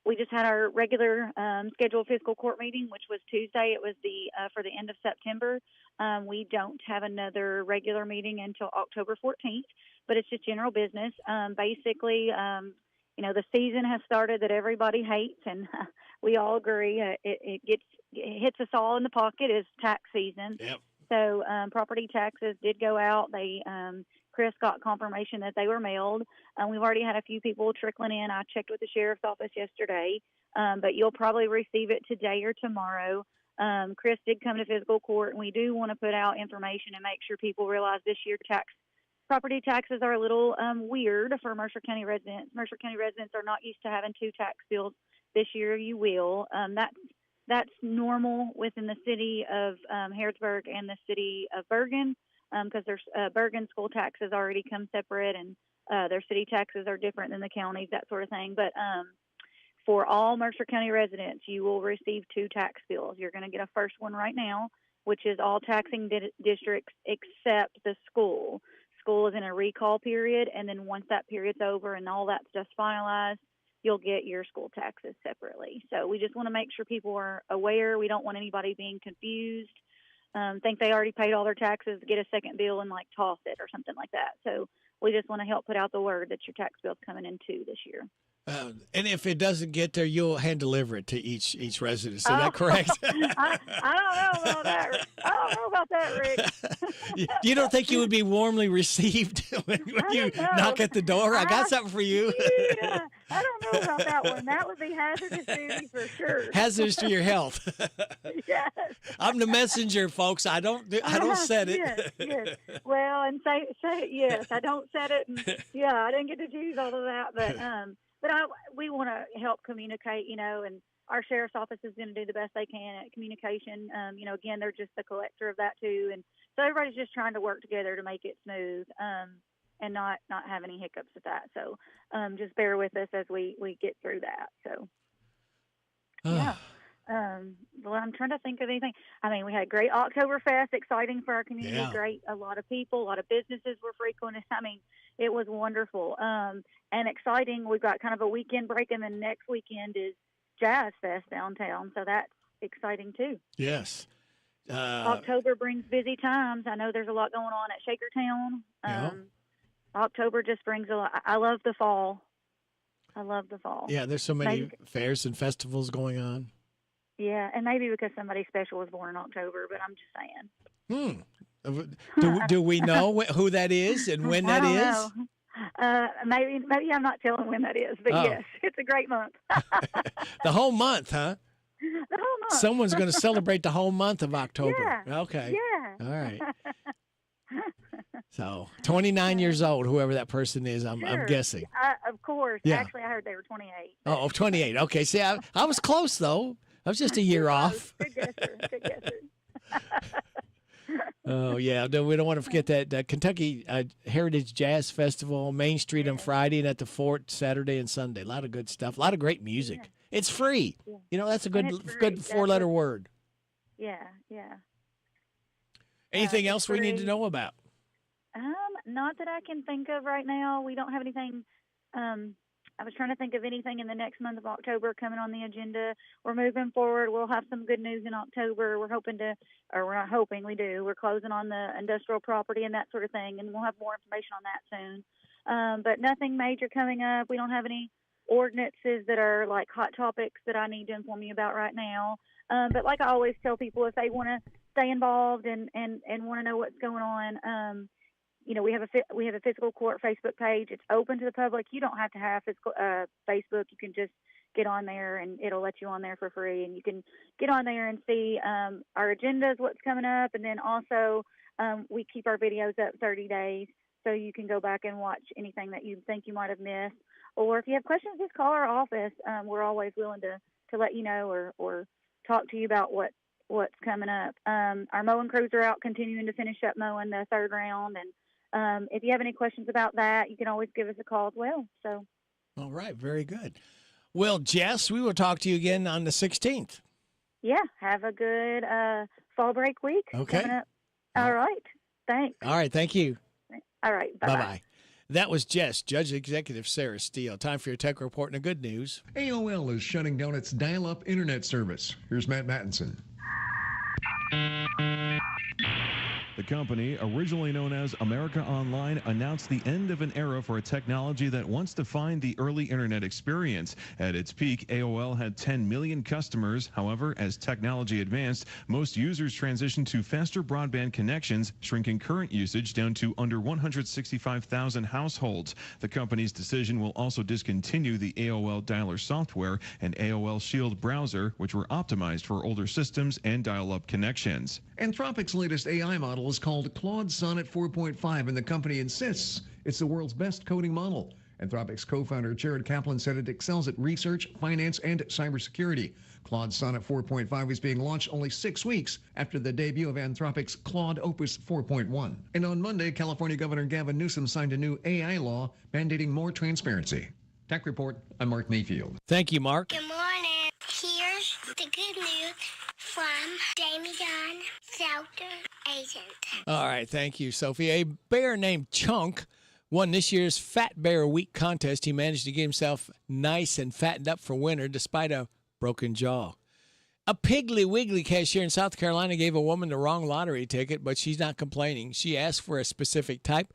Speaker 10: We just had our regular scheduled fiscal court meeting, which was Tuesday. It was for the end of September. We don't have another regular meeting until October 14th, but it's just general business. Basically, the season has started that everybody hates, and we all agree it hits us all in the pocket. Is tax season.
Speaker 9: Yep.
Speaker 10: So property taxes did go out. Chris got confirmation that they were mailed. We've already had a few people trickling in. I checked with the sheriff's office yesterday, but you'll probably receive it today or tomorrow. Chris did come to fiscal court, and we do want to put out information and make sure people realize this year property taxes are a little weird for Mercer County residents. Mercer County residents are not used to having 2 tax bills. This year you will. That's normal within the city of Harrodsburg and the city of Bergen, because there's Bergen school taxes already come separate, and their city taxes are different than the counties, that sort of thing. But for all Mercer County residents, you will receive 2 tax bills. You're going to get a first one right now, which is all taxing districts except the school. School is in a recall period, and then once that period's over and all that stuff's finalized, you'll get your school taxes separately. So we just want to make sure people are aware. We don't want anybody being confused, think they already paid all their taxes, get a second bill and like toss it or something like that. So we just want to help put out the word that your tax bill's coming in too this year.
Speaker 9: And if it doesn't get there, you'll hand deliver it to each resident. Is that correct?
Speaker 10: I don't know about that. Rick. I don't know about that, Rick.
Speaker 9: You don't think you would be warmly received when you knock at the door? I got something for you.
Speaker 10: Yeah, I don't know about that one. That would be hazardous duty for sure.
Speaker 9: Hazardous to your health.
Speaker 10: Yes.
Speaker 9: I'm the messenger, folks. I don't set it.
Speaker 10: Yes. Well, and say yes. I don't set it. And, yeah, I didn't get to choose all of that, but we want to help communicate, and our sheriff's office is going to do the best they can at communication. Again, they're just the collector of that too. And so everybody's just trying to work together to make it smooth and not have any hiccups with that. So just bear with us as we get through that. So, yeah. Well, I'm trying to think of anything. I mean, we had great Oktoberfest, exciting for our community.
Speaker 9: Yeah.
Speaker 10: Great, a lot of people, a lot of businesses were frequenting. I mean, it was wonderful and exciting. We've got kind of a weekend break, and then next weekend is Jazz Fest downtown, so that's exciting too.
Speaker 9: Yes.
Speaker 10: October brings busy times. I know there's a lot going on at Shakertown.
Speaker 9: Yeah.
Speaker 10: October just brings a lot. I love the fall.
Speaker 9: Yeah, there's so many fairs and festivals going on.
Speaker 10: Yeah, and maybe because somebody special was born in October, but I'm just saying.
Speaker 9: Do we know who that is and when that is?
Speaker 10: Maybe I'm not telling when that is, but yes, it's a great month.
Speaker 9: The whole month, huh?
Speaker 10: The whole month.
Speaker 9: Someone's going to celebrate the whole month of October.
Speaker 10: Yeah.
Speaker 9: Okay.
Speaker 10: Yeah.
Speaker 9: All right. So 29 years old, whoever that person is, I'm guessing.
Speaker 10: Of course.
Speaker 9: Yeah.
Speaker 10: Actually, I heard they were 28.
Speaker 9: Oh, 28. Okay. See, I was close, though. I was just a year off.
Speaker 10: Good guesser.
Speaker 9: Oh, yeah. No, we don't want to forget that Kentucky Heritage Jazz Festival, Main Street on Friday, and at the Fort Saturday and Sunday. A lot of good stuff. A lot of great music. Yeah. It's free. Yeah. That's a good four-letter word.
Speaker 10: Yeah.
Speaker 9: Anything else we need to know about?
Speaker 10: Not that I can think of right now. We don't have anything. I was trying to think of anything in the next month of October coming on the agenda. We're moving forward. We'll have some good news in October. We're not hoping, we do. We're closing on the industrial property and that sort of thing, and we'll have more information on that soon. But nothing major coming up. We don't have any ordinances that are like hot topics that I need to inform you about right now. But like I always tell people, if they want to stay involved and want to know what's going on, we have a physical court Facebook page. It's open to the public. You don't have to have physical Facebook. You can just get on there, and it'll let you on there for free. And you can get on there and see our agendas, what's coming up, and then also we keep our videos up 30 days, so you can go back and watch anything that you think you might have missed. Or if you have questions, just call our office. We're always willing to let you know or talk to you about what's coming up. Our mowing crews are out continuing to finish up mowing the third round, and if you have any questions about that, you can always give us a call as well. So,
Speaker 9: all right, very good. Well, Jess, we will talk to you again on the 16th.
Speaker 10: Yeah, have a good fall break week.
Speaker 9: Okay.
Speaker 10: All right, thanks.
Speaker 9: All right, thank you.
Speaker 10: All right, bye-bye.
Speaker 9: Bye-bye. That was Jess, Judge Executive Sarah Steele. Time for your tech report and a good news.
Speaker 1: AOL is shutting down its dial-up internet service. Here's Matt Mattinson.
Speaker 2: The company, originally known as America Online, announced the end of an era for a technology that once defined the early internet experience. At its peak, AOL had 10 million customers. However, as technology advanced, most users transitioned to faster broadband connections, shrinking current usage down to under 165,000 households. The company's decision will also discontinue the AOL Dialer software and AOL Shield browser, which were optimized for older systems and dial-up connections.
Speaker 1: Anthropic's latest AI model is called Claude Sonnet 4.5, and the company insists it's the world's best coding model. Anthropic's co-founder Jared Kaplan said it excels at research, finance, and cybersecurity. Claude Sonnet 4.5 is being launched only 6 weeks after the debut of Anthropic's Claude Opus 4.1. And on Monday, California Governor Gavin Newsom signed a new AI law mandating more transparency. Tech Report, I'm Mark Mayfield.
Speaker 9: Thank you, Mark.
Speaker 18: Good morning. Here's the good news from Jamie John, Shelter Agent.
Speaker 9: All right, thank you, Sophie. A bear named Chunk won this year's Fat Bear Week contest. He managed to get himself nice and fattened up for winter despite a broken jaw. A Piggly Wiggly cashier in South Carolina gave a woman the wrong lottery ticket, but she's not complaining. She asked for a specific type,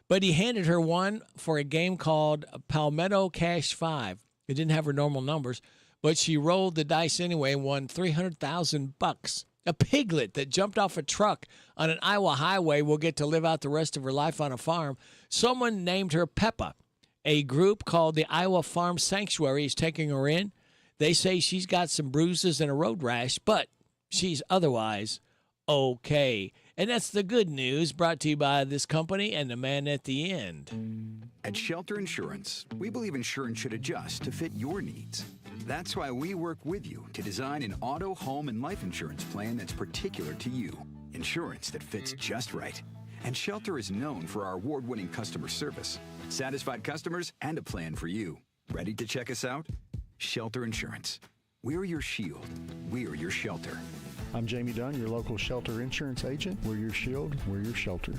Speaker 9: but he handed her one for a game called Palmetto Cash 5. It didn't have her normal numbers, but she rolled the dice anyway and won $300,000. A piglet that jumped off a truck on an Iowa highway will get to live out the rest of her life on a farm. Someone named her Peppa. A group called the Iowa Farm Sanctuary is taking her in. They say she's got some bruises and a road rash, but she's otherwise okay. And that's the good news, brought to you by this company and the man at the end.
Speaker 4: At Shelter Insurance, we believe insurance should adjust to fit your needs. That's why we work with you to design an auto, home, and life insurance plan that's particular to you. Insurance that fits just right. And Shelter is known for our award-winning customer service, satisfied customers, and a plan for you. Ready to check us out? Shelter Insurance. We're your shield. We're your shelter.
Speaker 5: I'm Jamie Dunn, your local Shelter Insurance agent. We're your shield. We're your shelter.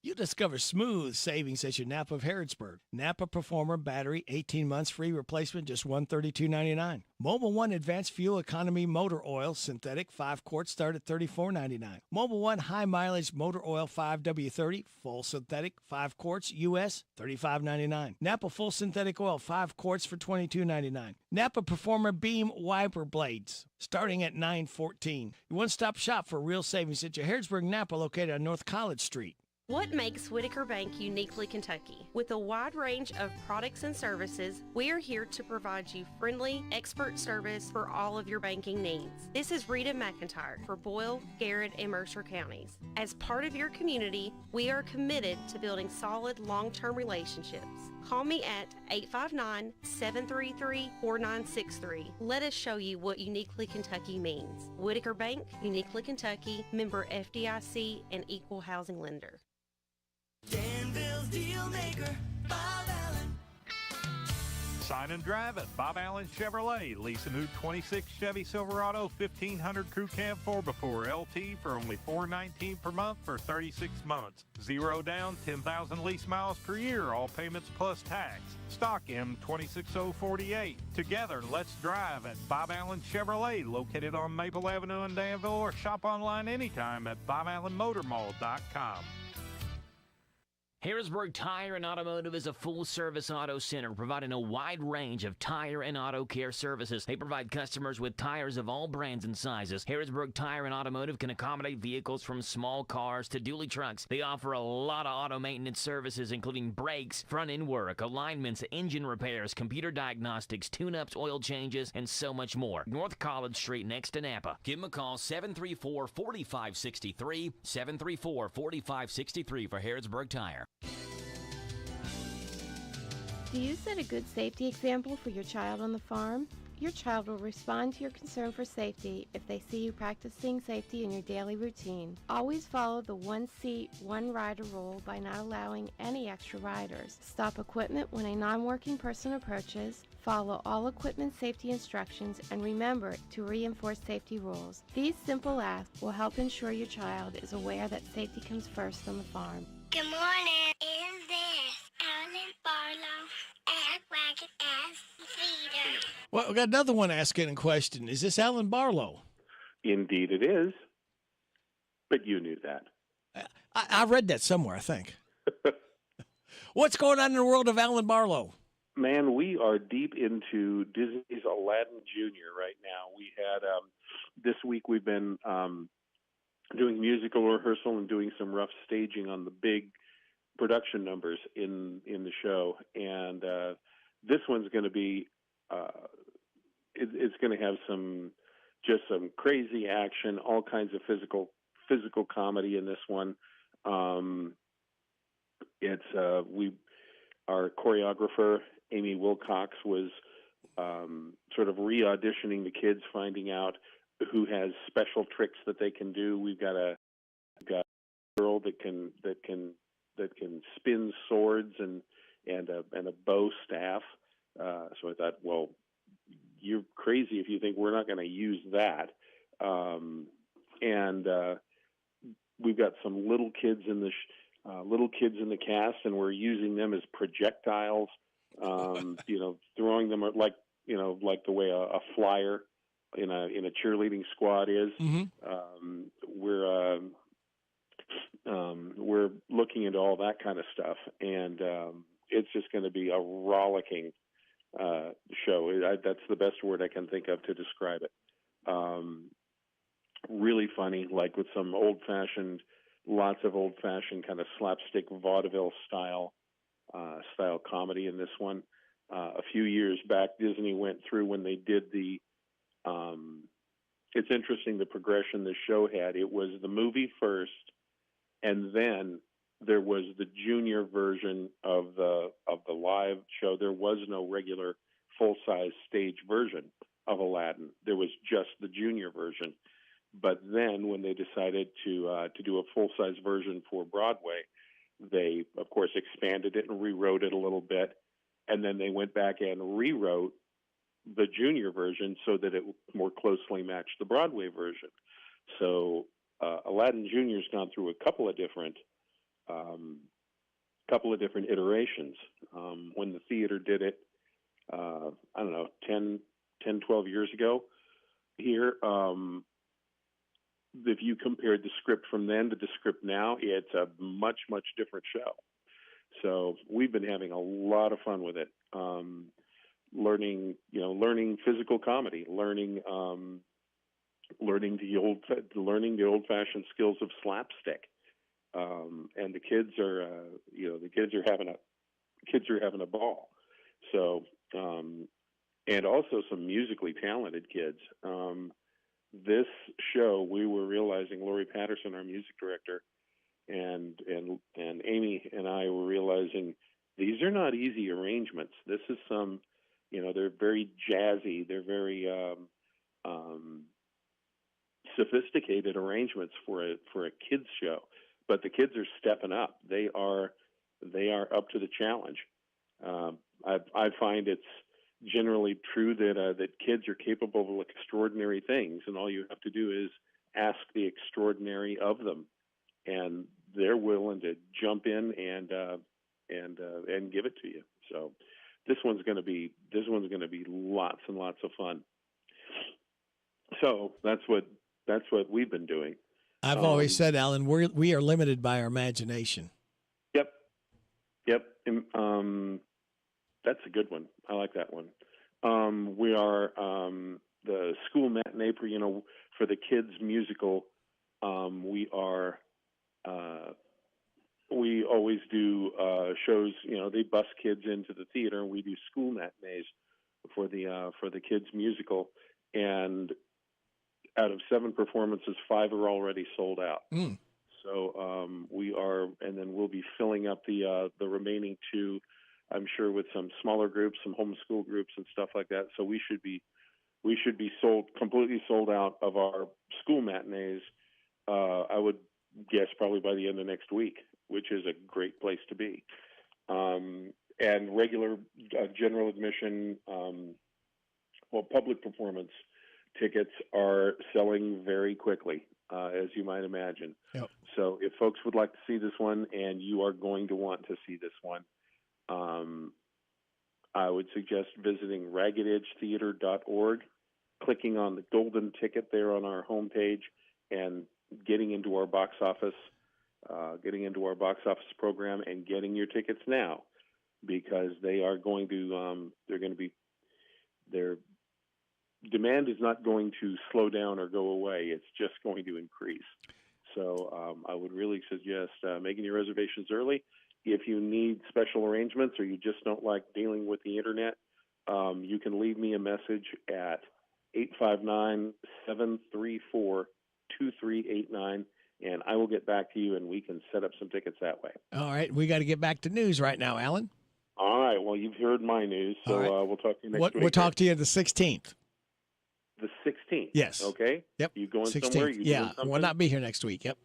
Speaker 9: You discover smooth savings at your Napa of Harrodsburg. Napa Performer battery, 18 months free replacement, just $132.99. Mobile One Advanced Fuel Economy Motor Oil, synthetic, 5 quarts, start at $34.99. Mobile One High Mileage Motor Oil 5W30, full synthetic, 5 quarts, U.S., $35.99. Napa Full Synthetic Oil, 5 quarts for $22.99. Napa Performer Beam Wiper Blades, starting at $9.14. Your one-stop shop for real savings at your Harrodsburg Napa, located on North College Street.
Speaker 8: What makes Whitaker Bank uniquely Kentucky? With a wide range of products and services, we are here to provide you friendly, expert service for all of your banking needs. This is Rita McIntyre for Boyle, Garrett, and Mercer counties. As part of your community, we are committed to building solid, long-term relationships. Call me at 859-733-4963. Let us show you what uniquely Kentucky means. Whitaker Bank, uniquely Kentucky, member FDIC, and equal housing lender.
Speaker 12: Danville's deal maker, Bob Allen.
Speaker 13: Sign and drive at Bob Allen Chevrolet. Lease a new 26 Chevy Silverado 1500 Crew Cab 4x4 LT for only $419 per month for 36 months. 0 down, 10,000 lease miles per year, all payments plus tax. Stock M26048. Together, let's drive at Bob Allen Chevrolet, located on Maple Avenue in Danville, or shop online anytime at BobAllenMotorMall.com.
Speaker 7: Harrodsburg Tire and Automotive is a full-service auto center providing a wide range of tire and auto care services. They provide customers with tires of all brands and sizes. Harrodsburg Tire and Automotive can accommodate vehicles from small cars to dually trucks. They offer a lot of auto maintenance services, including brakes, front-end work, alignments, engine repairs, computer diagnostics, tune-ups, oil changes, and so much more. North College Street next to Napa. Give them a call, 734-4563, 734-4563 for Harrodsburg Tire.
Speaker 15: Do you set a good safety example for your child on the farm? Your child will respond to your concern for safety if they see you practicing safety in your daily routine. Always follow the one seat, one rider rule by not allowing any extra riders. Stop equipment when a non-working person approaches. Follow all equipment safety instructions and remember to reinforce safety rules. These simple acts will help ensure your child is aware that safety comes first on the farm.
Speaker 18: Good morning. Is this Alan Barlow at Wagon Ass Feeder?
Speaker 9: Well, we got another one asking a question. Is this Alan Barlow?
Speaker 16: Indeed it is. But you knew that.
Speaker 9: I read that somewhere, I think. What's going on in the world of Alan Barlow?
Speaker 16: Man, we are deep into Disney's Aladdin Jr. right now. We had, this week we've been doing musical rehearsal and doing some rough staging on the big production numbers in the show. And this one's going to be, it's going to have some crazy action, all kinds of physical comedy in this one. Our choreographer, Amy Wilcox, was sort of re-auditioning the kids, finding out who has special tricks that they can do. We've got a girl that can spin swords and a bow staff. So I thought, well, you're crazy if you think we're not going to use that. And we've got some little kids in the cast, and we're using them as projectiles. Throwing them like the way a flyer in a cheerleading squad is. We're looking into all that kind of stuff, and it's just going to be a rollicking show. That's the best word I can think of to describe it. Really funny, like with some lots of old-fashioned kind of slapstick vaudeville style comedy in this one. A few years back, Disney went through when they did it's interesting the progression the show had. It was the movie first, and then there was the junior version of the live show. There was no regular full-size stage version of Aladdin. There was just the junior version. But then when they decided to do a full-size version for Broadway, they, of course, expanded it and rewrote it a little bit. And then they went back and rewrote the junior version so that it more closely matched the Broadway version. So Aladdin Junior's gone through a couple of different iterations. When the theater did it, 10, 12 years ago here, if you compared the script from then to the script now, it's a much, much different show. So we've been having a lot of fun with it, learning physical comedy, learning the old-fashioned skills of slapstick, and the kids are having a ball. So, and also some musically talented kids. This show, we were realizing, Lori Patterson, our music director, and Amy and I were realizing these are not easy arrangements. This is some, they're very jazzy. They're very sophisticated arrangements for a kids show. But the kids are stepping up. They are up to the challenge. I find it's generally true that kids are capable of extraordinary things, and all you have to do is ask the extraordinary of them, and they're willing to jump in and give it to you. So this one's going to be lots and lots of fun. So that's what we've been doing.
Speaker 9: I've always said, Alan, we are limited by our imagination.
Speaker 16: Yep. That's a good one. I like that one. We are the school matinee for the kids musical. We always do shows. They bus kids into the theater, and we do school matinees for the kids musical. And out of 7 performances, 5 are already sold out. So we are, and then we'll be filling up the remaining 2. I'm sure with some smaller groups, some homeschool groups and stuff like that. So we should be completely sold out of our school matinees. I would guess probably by the end of next week, which is a great place to be. And regular general admission, public performance tickets are selling very quickly, as you might imagine.
Speaker 9: Yep.
Speaker 16: So if folks would like to see this one, and you are going to want to see this one, I would suggest visiting raggededgetheater.org, clicking on the golden ticket there on our homepage, and getting into our box office program and getting your tickets now, because their demand is not going to slow down or go away. It's just going to increase. So I would really suggest making your reservations early. If you need special arrangements or you just don't like dealing with the internet, you can leave me a message at 859-734-2389, and I will get back to you, and we can set up some tickets that way.
Speaker 9: All right. We got to get back to news right now, Alan.
Speaker 16: All right. Well, you've heard my news, so
Speaker 9: right.
Speaker 16: We'll talk to you next week.
Speaker 9: We'll talk to you the 16th.
Speaker 16: The 16th?
Speaker 9: Yes.
Speaker 16: Okay.
Speaker 9: Yep.
Speaker 16: You going
Speaker 9: 16th.
Speaker 16: somewhere? You doing something?
Speaker 9: We'll not be here next week. Yep.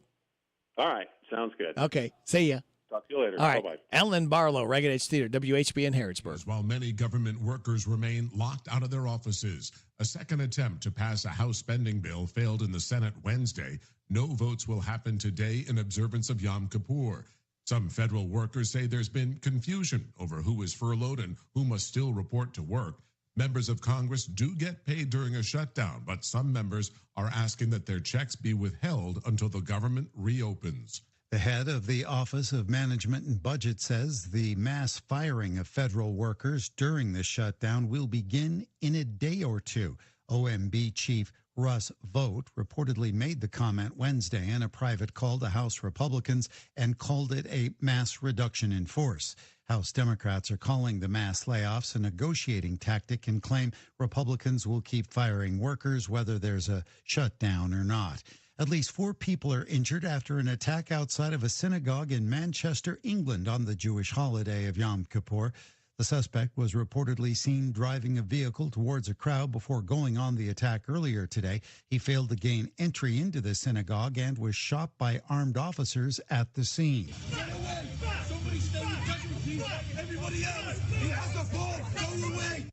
Speaker 16: All right. Sounds good.
Speaker 9: Okay. See ya.
Speaker 16: Talk to you later.
Speaker 9: All right.
Speaker 16: Bye-bye.
Speaker 9: Ellen Barlow, Ragged Theater, WHBN Harrodsburg.
Speaker 21: While many government workers remain locked out of their offices, a second attempt to pass a House spending bill failed in the Senate Wednesday. No votes will happen today in observance of Yom Kippur. Some federal workers say there's been confusion over who is furloughed and who must still report to work. Members of Congress do get paid during a shutdown, but some members are asking that their checks be withheld until the government reopens.
Speaker 3: The head of the Office of Management and Budget says the mass firing of federal workers during the shutdown will begin in a day or two. OMB Chief Russ Vought reportedly made the comment Wednesday in a private call to House Republicans and called it a mass reduction in force. House Democrats are calling the mass layoffs a negotiating tactic and claim Republicans will keep firing workers whether there's a shutdown or not. At least 4 people are injured after an attack outside of a synagogue in Manchester, England on the Jewish holiday of Yom Kippur. The suspect was reportedly seen driving a vehicle towards a crowd before going on the attack earlier today. He failed to gain entry into the synagogue and was shot by armed officers at the scene.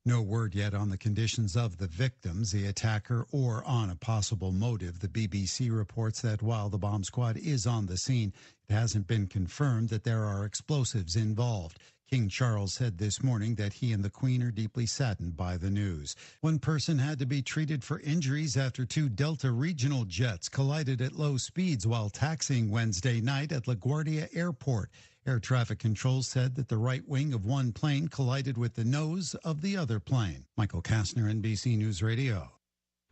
Speaker 3: No word yet on the conditions of the victims, the attacker, or on a possible motive. The BBC reports that while the bomb squad is on the scene, it hasn't been confirmed that there are explosives involved. King Charles said this morning that he and the Queen are deeply saddened by the news. One person had to be treated for injuries after 2 Delta regional jets collided at low speeds while taxiing Wednesday night at LaGuardia Airport. Air traffic control said that the right wing of one plane collided with the nose of the other plane. Michael Kastner, NBC News Radio.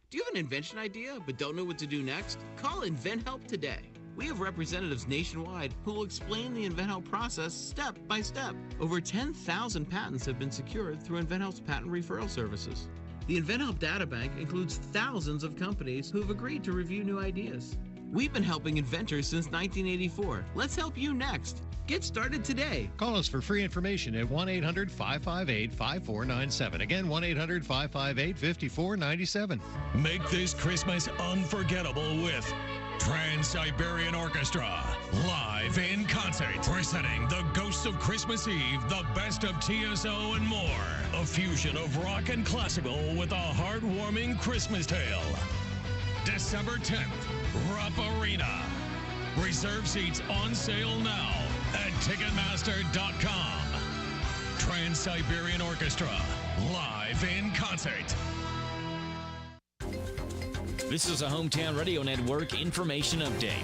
Speaker 6: Do you have an invention idea but don't know what to do next? Call InventHelp today. We have representatives nationwide who will explain the InventHelp process step by step. Over 10,000 patents have been secured through InventHelp's patent referral services. The InventHelp databank includes thousands of companies who have agreed to review new ideas. We've been helping inventors since 1984. Let's help you next. Get started today.
Speaker 14: Call us for free information at 1-800-558-5497. Again, 1-800-558-5497.
Speaker 17: Make this Christmas unforgettable with Trans-Siberian Orchestra, live in concert, presenting The Ghosts of Christmas Eve, The Best of TSO, and more. A fusion of rock and classical with a heartwarming Christmas tale. December 10th, Rupp Arena. Reserve seats on sale now at Ticketmaster.com. Trans-Siberian Orchestra, live in concert.
Speaker 7: This is a Hometown Radio Network information update.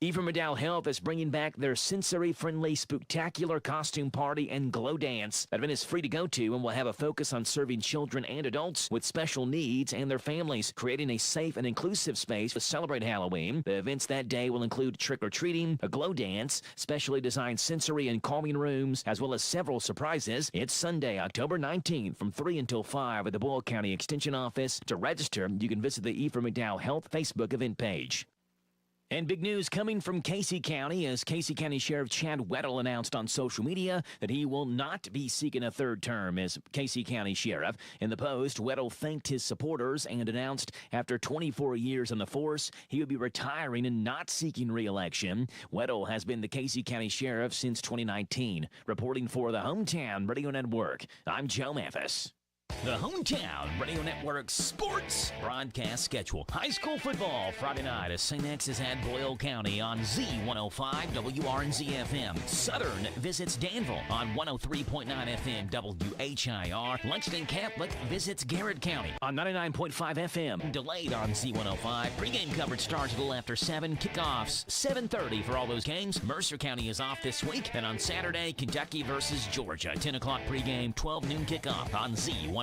Speaker 7: Ephraim Medal Health is bringing back their sensory-friendly, spectacular costume party and glow dance. That event is free to go to and will have a focus on serving children and adults with special needs and their families, creating a safe and inclusive space to celebrate Halloween. The events that day will include trick-or-treating, a glow dance, specially designed sensory and calming rooms, as well as several surprises. It's Sunday, October 19th from 3 until 5 at the Boyle County Extension Office. To register, you can visit the Ephraim Medal Health Facebook event page. And big news coming from Casey County as Casey County Sheriff Chad Weddle announced on social media that he will not be seeking a third term as Casey County Sheriff. In the post, Weddle thanked his supporters and announced after 24 years on the force, he would be retiring and not seeking re-election. Weddle has been the Casey County Sheriff since 2019. Reporting for the Hometown Radio Network, I'm Joe Mathis. The Hometown Radio Network sports broadcast schedule. High school football Friday night as St. X is at Boyle County on Z105 WRNZ-FM. Southern visits Danville on 103.9 FM WHIR. Lexington Catholic visits Garrett County on 99.5 FM. Delayed on Z105. Pre-game coverage starts a little after 7. Kickoffs 7:30 for all those games. Mercer County is off this week. And on Saturday, Kentucky versus Georgia. 10 o'clock pregame, 12 noon kickoff on Z105.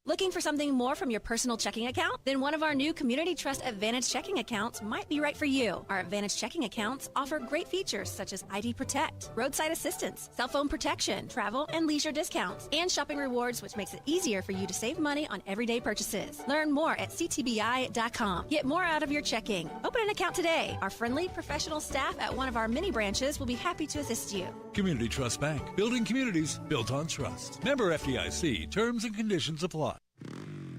Speaker 19: Looking for something more from your personal checking account? Then one of our new Community Trust Advantage checking accounts might be right for you. Our Advantage checking accounts offer great features such as ID Protect, roadside assistance, cell phone protection, travel and leisure discounts, and shopping rewards, which makes it easier for you to save money on everyday purchases. Learn more at ctbi.com. Get more out of your checking. Open an account today. Our friendly, professional staff at one of our mini branches will be happy to assist you.
Speaker 20: Community Trust Bank. Building communities built on trust. Member FDIC. Terms and conditions apply.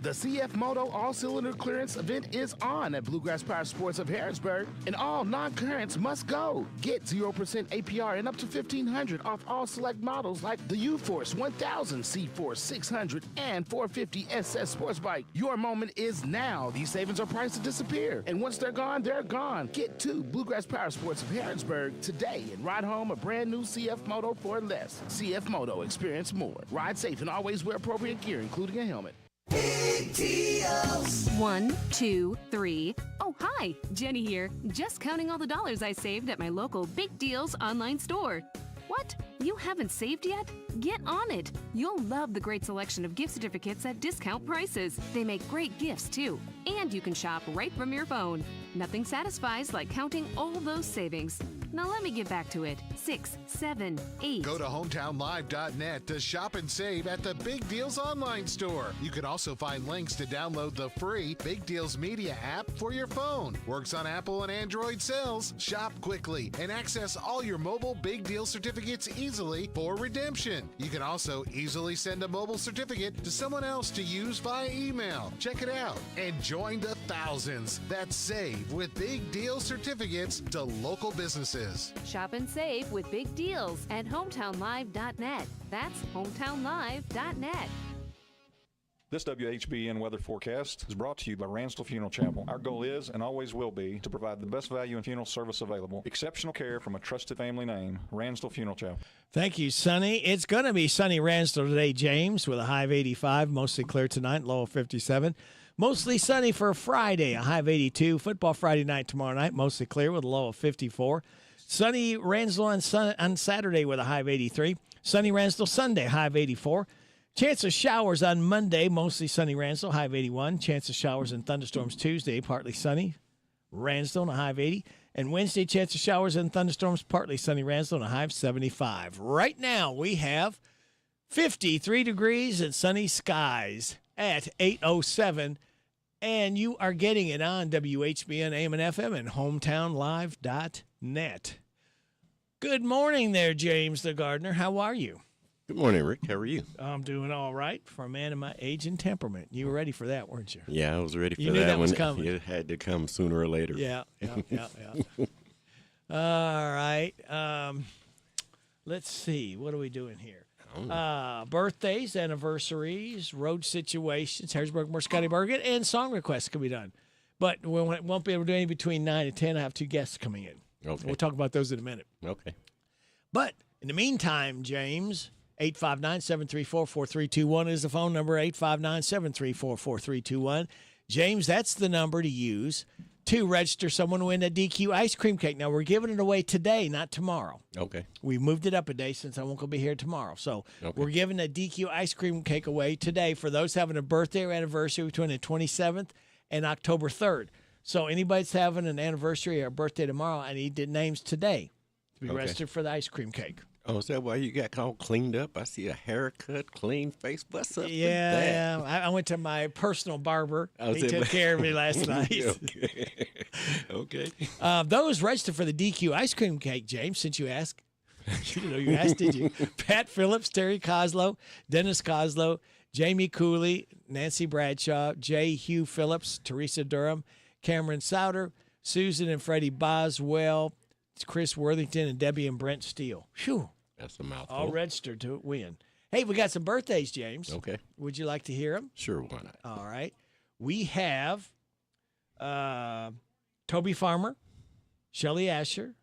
Speaker 20: The CF Moto all-cylinder clearance event is on at Bluegrass Power Sports of Harrodsburg, and all non-currents must go. Get 0% APR and up to $1,500 off all select models like the U-Force 1000, C-Force 600, and 450 SS Sports Bike. Your moment is now. These savings are priced to disappear, and once they're gone, they're gone. Get to Bluegrass Power Sports of Harrodsburg today and ride home a brand new CF Moto for less. CF Moto, experience more. Ride safe and always wear appropriate gear, including a helmet.
Speaker 22: Big deals. 1, 2, 3. Oh, hi, Jenny here. Just counting all the dollars I saved at my local Big Deals online store. What? You haven't saved yet? Get on it. You'll love the great selection of gift certificates at discount prices. They make great gifts, too. And you can shop right from your phone. Nothing satisfies like counting all those savings. Now let me get back to it. 6, 7, 8.
Speaker 23: Go to hometownlive.net to shop and save at the Big Deals online store. You can also find links to download the free Big Deals Media app for your phone. Works on Apple and Android cells. Shop quickly and access all your mobile Big Deal certificates easily for redemption. You can also easily send a mobile certificate to someone else to use via email. Check it out and join the thousands that save with Big Deal certificates to local businesses.
Speaker 22: Shop and save with Big Deals at hometownlive.net. That's hometownlive.net.
Speaker 24: This WHBN weather forecast is brought to you by Ransdell Funeral Chapel. Our goal is and always will be to provide the best value in funeral service available. Exceptional care from a trusted family name, Ransdell Funeral Chapel.
Speaker 9: Thank you, Sonny. It's going to be sunny Ransdell today, James, with a high of 85, mostly clear tonight, low of 57. Mostly sunny for Friday, a high of 82. Football Friday night tomorrow night, mostly clear with a low of 54. Sunny Ransdell on Saturday with a high of 83. Sunny Ransdell Sunday, high of 84. Chance of showers on Monday, mostly sunny Ransdell, high of 81. Chance of showers and thunderstorms Tuesday, partly sunny Ransdell, and a high of 80. And Wednesday, chance of showers and thunderstorms, partly sunny Ransdell, and a high of 75. Right now, we have 53 degrees and sunny skies at 8:07. And you are getting it on WHBN AM and FM and hometownlive.net. Good morning there, James the gardener. How are you?
Speaker 25: Good morning, Rick. How are you?
Speaker 9: I'm doing all right for a man of my age and temperament. You were ready for that, weren't you?
Speaker 25: Yeah, I was ready for that.
Speaker 9: You knew that was coming.
Speaker 25: It had to come sooner or later.
Speaker 9: Yeah. All right. Let's see. What are we doing here? Birthdays, anniversaries, road situations, Harrodsburg, Moore, Scottyburg, and song requests can be done. But we won't be able to do any between 9 and 10. I have 2 guests coming in.
Speaker 25: Okay.
Speaker 9: We'll talk about those in a minute.
Speaker 25: Okay.
Speaker 9: But in the meantime, James, 859-734-4321 is the phone number, 859-734-4321. James, that's the number to use to register someone to win a DQ ice cream cake. Now, we're giving it away today, not tomorrow.
Speaker 25: Okay.
Speaker 9: We moved it up a day since I won't be here tomorrow. So we're giving a DQ ice cream cake away today for those having a birthday or anniversary between the 27th and October 3rd. So anybody that's having an anniversary or a birthday tomorrow, I need the names today to be registered for the ice cream cake.
Speaker 25: Oh, is that why you got all cleaned up? I see a haircut, clean face. What's up with that?
Speaker 9: Yeah, I went to my personal barber. He took care of me last night.
Speaker 25: Okay.
Speaker 9: Those registered for the DQ ice cream cake, James, since you asked. You asked, did you? Pat Phillips, Terry Coslow, Dennis Coslow, Jamie Cooley, Nancy Bradshaw, J. Hugh Phillips, Teresa Durham, Cameron Souter, Susan and Freddie Boswell, Chris Worthington, and Debbie and Brent Steele. Phew.
Speaker 25: That's a mouthful.
Speaker 9: All registered to win. Hey, we got some birthdays, James.
Speaker 25: Okay.
Speaker 9: Would you like to hear them?
Speaker 25: Sure, why not?
Speaker 9: All right. We have Toby Farmer, Shelley Asher,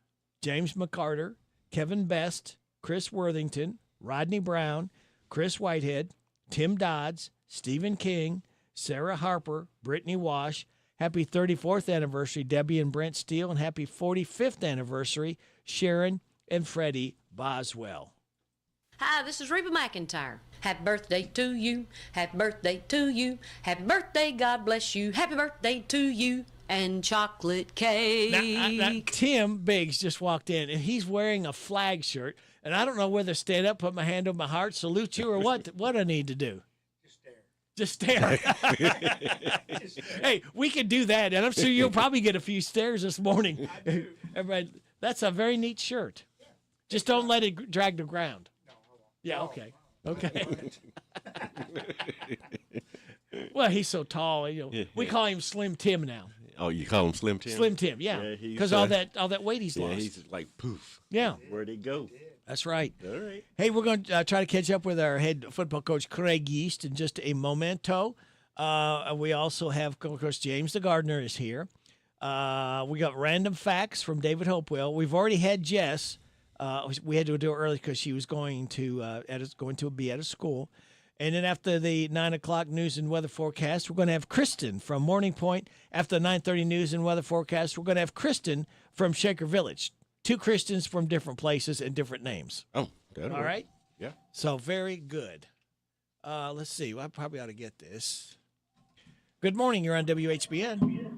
Speaker 9: James McCarter, Kevin Best, Chris Worthington, Rodney Brown, Chris Whitehead, Tim Dodds, Stephen King, Sarah Harper, Brittany Wash. Happy 34th anniversary, Debbie and Brent Steele, and happy 45th anniversary, Sharon and Freddie Boswell.
Speaker 26: Hi, this is Reba McIntyre. Happy birthday to you. Happy birthday to you. Happy birthday, God bless you. Happy birthday to you. And chocolate cake.
Speaker 9: Now, Tim Biggs just walked in, and he's wearing a flag shirt, and I don't know whether to stand up, put my hand on my heart, salute you, or what I need to do. Just stare. Hey, we can do that, and I'm sure you'll probably get a few stares this morning. Everybody, that's a very neat shirt. Just don't let it drag the ground. Yeah, okay. Okay. Well, he's so tall. We call him Slim Tim now.
Speaker 25: Oh, you call him Slim Tim?
Speaker 9: Slim Tim, yeah. Because all that weight he's lost.
Speaker 25: Yeah, he's like poof.
Speaker 9: Yeah.
Speaker 25: Where'd he go?
Speaker 9: That's right.
Speaker 25: All right.
Speaker 9: Hey, we're going to try to catch up with our head football coach, Craig Yeast, in just a momento. We also have, of course, James the Gardener is here. We got random facts from David Hopewell. We've already had Jess. We had to do it early because she was going to be at a school. And then after the 9 o'clock news and weather forecast, we're going to have Kristen from Morning Point. After the 9:30 news and weather forecast, we're going to have Kristen from Shaker Village. 2 Kristens from different places and different names.
Speaker 25: Oh,
Speaker 9: all right.
Speaker 25: Yeah.
Speaker 9: So very good. Let's see. Well, I probably ought to get this. Good morning. You're on WHBN.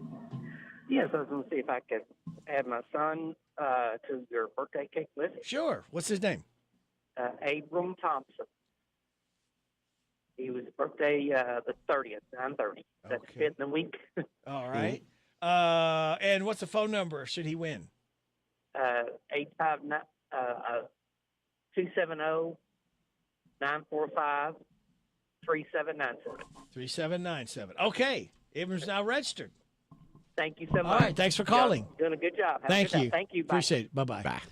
Speaker 1: Yes, I was going to see if I could add my son to your birthday cake list.
Speaker 9: Sure. What's his name?
Speaker 1: Abram Thompson. He was birthday the 30th, 9:30. That's fit in the week.
Speaker 9: All right. And what's the phone number should he win?
Speaker 1: 859 270 945 3797.
Speaker 9: 3797. Okay. Abram's now registered.
Speaker 1: Thank you so much.
Speaker 9: All right. Thanks for calling.
Speaker 1: You're doing a good job. Have a
Speaker 9: Thank
Speaker 1: good
Speaker 9: you.
Speaker 1: day. Thank you. Bye.
Speaker 9: Appreciate it. Bye-bye. Bye.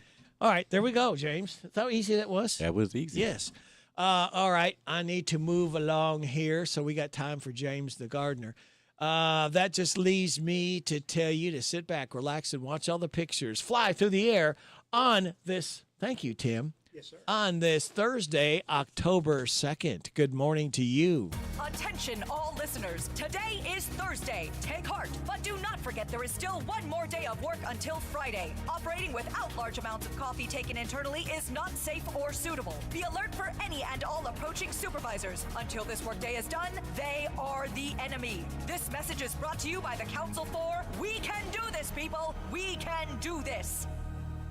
Speaker 9: All right. There we go, James. That's how easy that was.
Speaker 25: That was easy.
Speaker 9: Yes. All right. I need to move along here, so we got time for James the Gardener. That just leaves me to tell you to sit back, relax, and watch all the pictures fly through the air on this. Thank you, Tim.
Speaker 2: Yes, sir.
Speaker 9: On this Thursday, October 2nd. Good morning to you.
Speaker 4: Attention, all listeners. Today is Thursday. Take heart, but do not forget there is still one more day of work until Friday. Operating without large amounts of coffee taken internally is not safe or suitable. Be alert for any and all approaching supervisors. Until this workday is done, they are the enemy. This message is brought to you by the Council for We Can Do This, people. We can do this.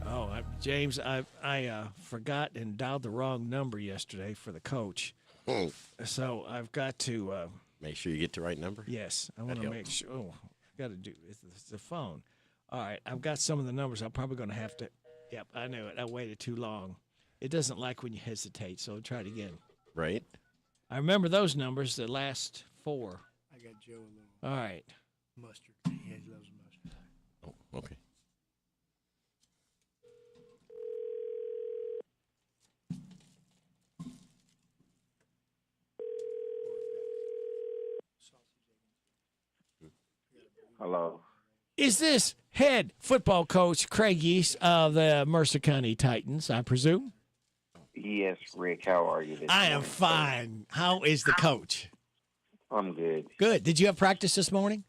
Speaker 9: Oh, James, I forgot and dialed the wrong number yesterday for the coach. So I've got to
Speaker 25: make sure you get the right number.
Speaker 9: Yes, I want to make sure. Oh, I got to do it's the phone. All right, I've got some of the numbers. I'm probably going to have to. Yep, I knew it. I waited too long. It doesn't like when you hesitate, so I'll try it again.
Speaker 25: Right.
Speaker 9: I remember those numbers. The last 4.
Speaker 2: I got Joe a little.
Speaker 9: All right.
Speaker 2: Mustard. He loves mustard.
Speaker 25: Oh, okay.
Speaker 1: Hello.
Speaker 9: Is this head football coach Craig Yeast of the Mercer County Titans, I presume?
Speaker 1: Yes, Rick. How are you?
Speaker 9: I am fine. How is the coach?
Speaker 1: I'm good.
Speaker 9: Good. Did you have practice this morning?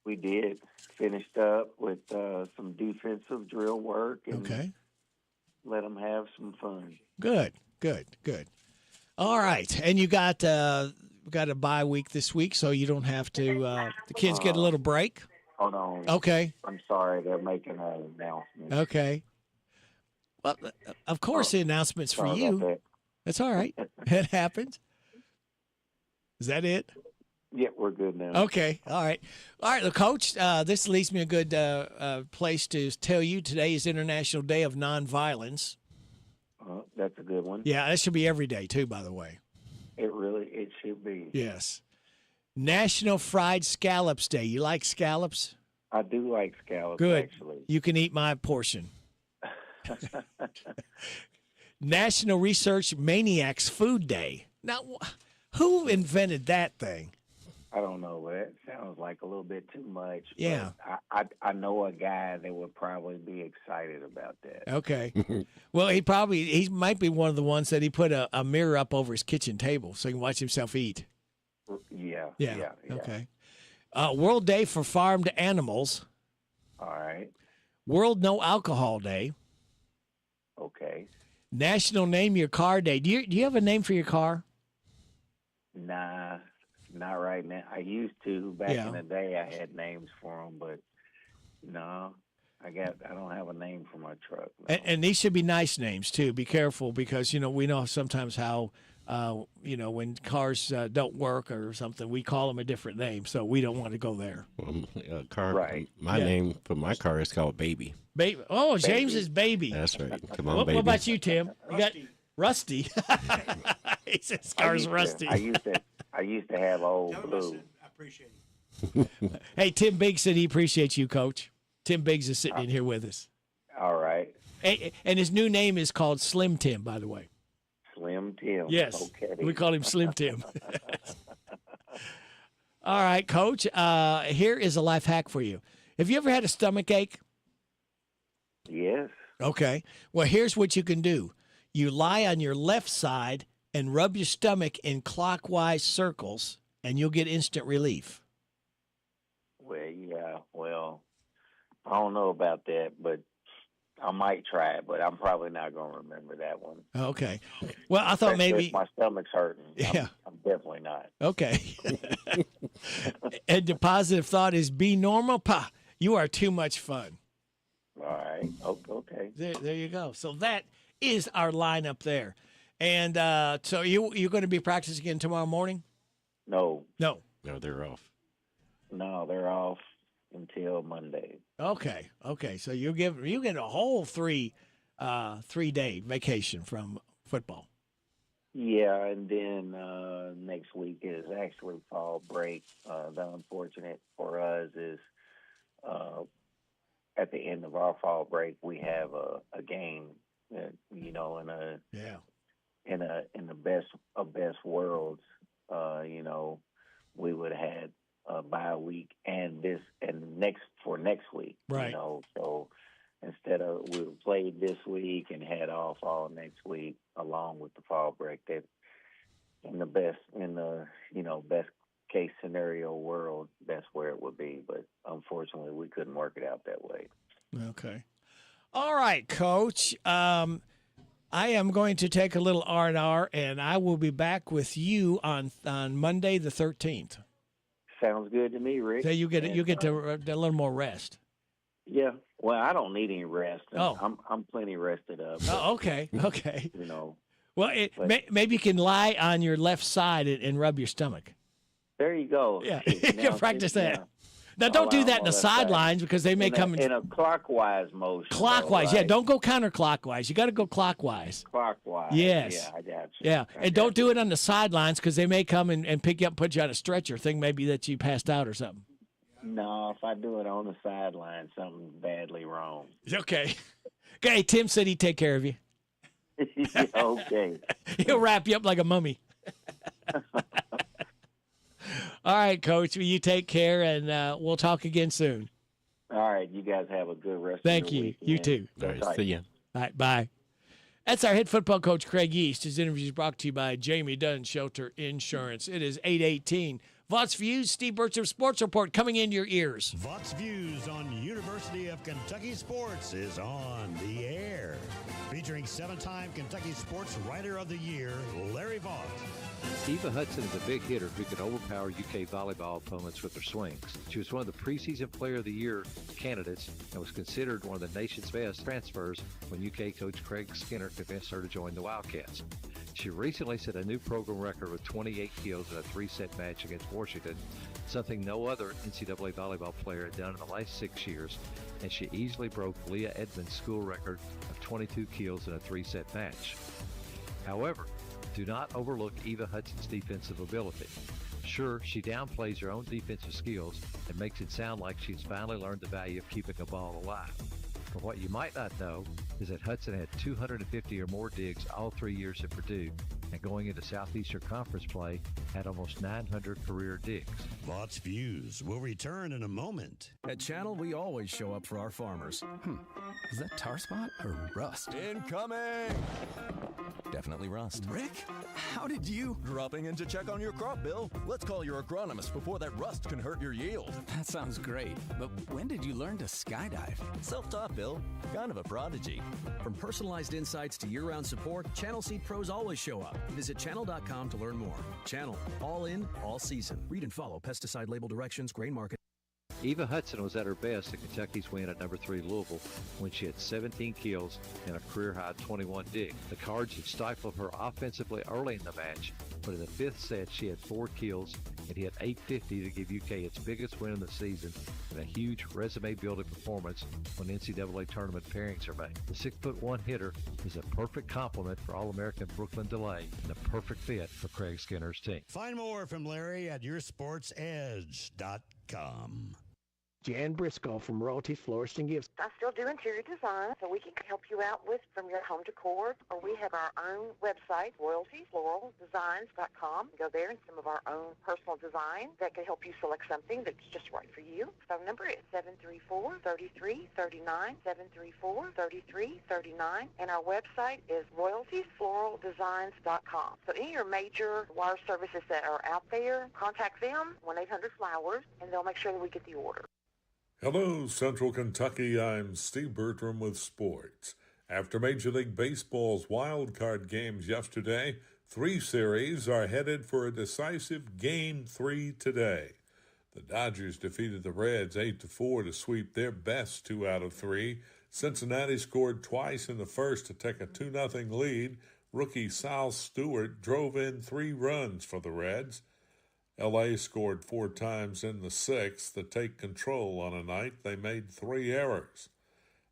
Speaker 1: We did. Finished up with some defensive drill work. And
Speaker 9: okay.
Speaker 1: Let them have some fun.
Speaker 9: Good. All right. And you got a bye week this week, so you don't have to the kids get a little break?
Speaker 1: Hold on.
Speaker 9: Okay.
Speaker 1: I'm sorry. They're making an announcement.
Speaker 9: Okay. Well, of course, the announcement's for
Speaker 1: sorry
Speaker 9: you.
Speaker 1: about that.
Speaker 9: That's all right. It happens. Is that it?
Speaker 1: Yeah, we're good now.
Speaker 9: Okay. All right. Well, Coach, this leaves me a good place to tell you today is International Day of Nonviolence.
Speaker 1: That's a good one.
Speaker 9: Yeah, that should be every day, too, by the way.
Speaker 1: It should be.
Speaker 9: Yes. National Fried Scallops Day. You like scallops?
Speaker 1: I do like scallops,
Speaker 9: Good.
Speaker 1: actually.
Speaker 9: You can eat my portion. National Research Maniacs Food Day. Now, who invented that thing?
Speaker 1: I don't know. That sounds like a little bit too much.
Speaker 9: Yeah.
Speaker 1: But I know a guy that would probably be excited about that.
Speaker 9: Okay. Well, he might be one of the ones that he put a mirror up over his kitchen table so he can watch himself eat.
Speaker 1: Yeah.
Speaker 9: Okay. World Day for Farmed Animals.
Speaker 1: All right.
Speaker 9: World No Alcohol Day.
Speaker 1: Okay.
Speaker 9: National Name Your Car Day. Do you have a name for your car?
Speaker 1: Nah, not right now. I used to back in the day. I had names for them, but no, I don't have a name for my truck. No.
Speaker 9: And these should be nice names too. Be careful because we know sometimes how when cars don't work or something, we call them a different name, so we don't want to go there.
Speaker 1: Right.
Speaker 25: My name for my car is called Baby.
Speaker 9: Baby. Oh, James is Baby.
Speaker 25: That's right. Come on,
Speaker 9: what,
Speaker 25: baby.
Speaker 9: What about you, Tim? You got Rusty. He says car's Rusty.
Speaker 1: I used used to have Old
Speaker 2: Tell him I
Speaker 1: Blue.
Speaker 2: said I appreciate it.
Speaker 9: Hey, Tim Biggs said he appreciates you, Coach. Tim Biggs is sitting in here with us.
Speaker 1: All right.
Speaker 9: Hey, and his new name is called Slim Tim, by the way.
Speaker 1: Slim Tim.
Speaker 9: Yes,
Speaker 1: Okay.
Speaker 9: we call him Slim Tim. All right, Coach. Here is a life hack for you. Have you ever had a stomach ache?
Speaker 1: Yes.
Speaker 9: Okay. Well, here's what you can do. You lie on your left side and rub your stomach in clockwise circles, and you'll get instant relief.
Speaker 1: Well, yeah. Well, I don't know about that, but I might try it, but I'm probably not going to remember that one.
Speaker 9: Okay. Well, I thought
Speaker 1: Especially
Speaker 9: maybe.
Speaker 1: if my stomach's hurting.
Speaker 9: Yeah.
Speaker 1: I'm definitely not.
Speaker 9: Okay. And the positive thought is be normal. Pa, you are too much fun.
Speaker 1: All right. Okay.
Speaker 9: There you go. So that is our lineup there. And so you're going to be practicing again tomorrow morning?
Speaker 1: No.
Speaker 9: No.
Speaker 25: No, they're off.
Speaker 1: No, they're off until Monday.
Speaker 9: Okay. So you get a whole 3-day vacation from football.
Speaker 1: Yeah, and then next week is actually fall break. The unfortunate for us is at the end of our fall break we have a game. In the best of best worlds, we would have had a bye week and next week.
Speaker 9: Right.
Speaker 1: So instead of we played this week and had off all next week along with the fall break, that in the best case scenario world, that's where it would be. But unfortunately, we couldn't work it out that way.
Speaker 9: Okay. All right, Coach. I am going to take a little R&R, and I will be back with you on Monday the 13th.
Speaker 1: Sounds good to me, Rick.
Speaker 9: So you get a little more rest.
Speaker 1: Yeah. Well, I don't need any rest.
Speaker 9: Oh.
Speaker 1: I'm plenty rested up.
Speaker 9: Oh, okay. Well,
Speaker 1: But-
Speaker 9: maybe you can lie on your left side and rub your stomach.
Speaker 1: There you go.
Speaker 9: Yeah, you can practice that.
Speaker 1: Yeah.
Speaker 9: Now, don't do that in the
Speaker 1: left side.
Speaker 9: sidelines because they may come
Speaker 1: in a clockwise motion.
Speaker 9: clockwise.
Speaker 1: though,
Speaker 9: Yeah,
Speaker 1: right?
Speaker 9: don't go counterclockwise. You got to go clockwise.
Speaker 1: Clockwise.
Speaker 9: Yes.
Speaker 1: Yeah, I got you.
Speaker 9: Yeah,
Speaker 1: I
Speaker 9: and
Speaker 1: got
Speaker 9: don't do it on the sidelines because they may come and pick you up and put you on a stretcher. Think maybe that you passed out or something.
Speaker 1: No, if I do it on the sideline, something's badly wrong.
Speaker 9: Okay. Okay, Tim said he'd take care of you.
Speaker 1: Okay.
Speaker 9: He'll wrap you up like a mummy. All right, Coach. Well, you take care, and we'll talk again soon.
Speaker 1: All right. You guys have a good rest
Speaker 9: Thank
Speaker 1: of your
Speaker 9: you.
Speaker 1: weekend.
Speaker 9: You too.
Speaker 25: All right, see ya.
Speaker 9: All right, bye. That's our head football coach, Craig East. His interview is brought to you by Jamie Dunn Shelter Insurance. It is 8:18. Vots Views, Steve Bertram Sports Report coming into your ears.
Speaker 5: Vox Views on University of Kentucky Sports is on the air. Featuring 7-time Kentucky Sports Writer of the Year, Larry Vaught.
Speaker 8: Eva Hudson is a big hitter who can overpower UK volleyball opponents with her swings. She was one of the preseason Player of the Year candidates and was considered one of the nation's best transfers when UK coach Craig Skinner convinced her to join the Wildcats. She recently set a new program record with 28 kills in a 3-set match against Washington, something no other NCAA volleyball player had done in the last 6 years, and she easily broke Leah Edmonds' school record of 22 kills in a 3-set match. However, do not overlook Eva Hudson's defensive ability. Sure, she downplays her own defensive skills and makes it sound like she's finally learned the value of keeping a ball alive. But what you might not know is that Hudson had 250 or more digs all 3 years at Purdue, and going into Southeastern Conference play, had almost 900 career digs.
Speaker 5: Vox Views will return in a moment.
Speaker 10: At Channel, we always show up for our farmers. Is that tar spot or rust? Incoming! Definitely rust. Rick, how did you? Dropping in to check on your crop, Bill. Let's call your agronomist before that rust can hurt your yield. That sounds great, but when did you learn to skydive? Self-taught, Bill. Kind of a prodigy. From personalized insights to year-round support, Channel Seed Pros always show up. Visit channel.com to learn more. Channel, all in, all season. Read and follow pesticide label directions, grain market.
Speaker 8: Eva Hudson was at her best in Kentucky's win at number 3 Louisville when she had 17 kills and a career-high 21 digs. The Cards had stifled her offensively early in the match, but in the 5th set she had 4 kills and hit .850 to give UK its biggest win of the season and a huge resume-building performance when NCAA tournament pairings are made. The 6'1" hitter is a perfect complement for All-American Brooklyn DeLay and a perfect fit for Craig Skinner's team.
Speaker 5: Find more from Larry at yoursportsedge.com.
Speaker 11: Jan Briscoe from Royalties Florist and Gifts.
Speaker 12: I still do interior design, so we can help you out with from your home decor, or we have our own website, royaltiesfloraldesigns.com. Go there and some of our own personal design that can help you select something that's just right for you. Phone number is 734-3339, 734-3339, and our website is royaltiesfloraldesigns.com. So any of your major wire services that are out there, contact them, 1-800-FLOWERS, and they'll make sure that we get the order.
Speaker 13: Hello, Central Kentucky. I'm Steve Bertram with sports. After Major League Baseball's wild card games yesterday, 3 series are headed for a decisive Game 3 today. The Dodgers defeated the Reds 8-4 to sweep their best 2 out of 3. Cincinnati scored twice in the first to take a 2-0 lead. Rookie Sal Stewart drove in 3 runs for the Reds. L.A. scored 4 times in the 6th to take control on a night they made 3 errors.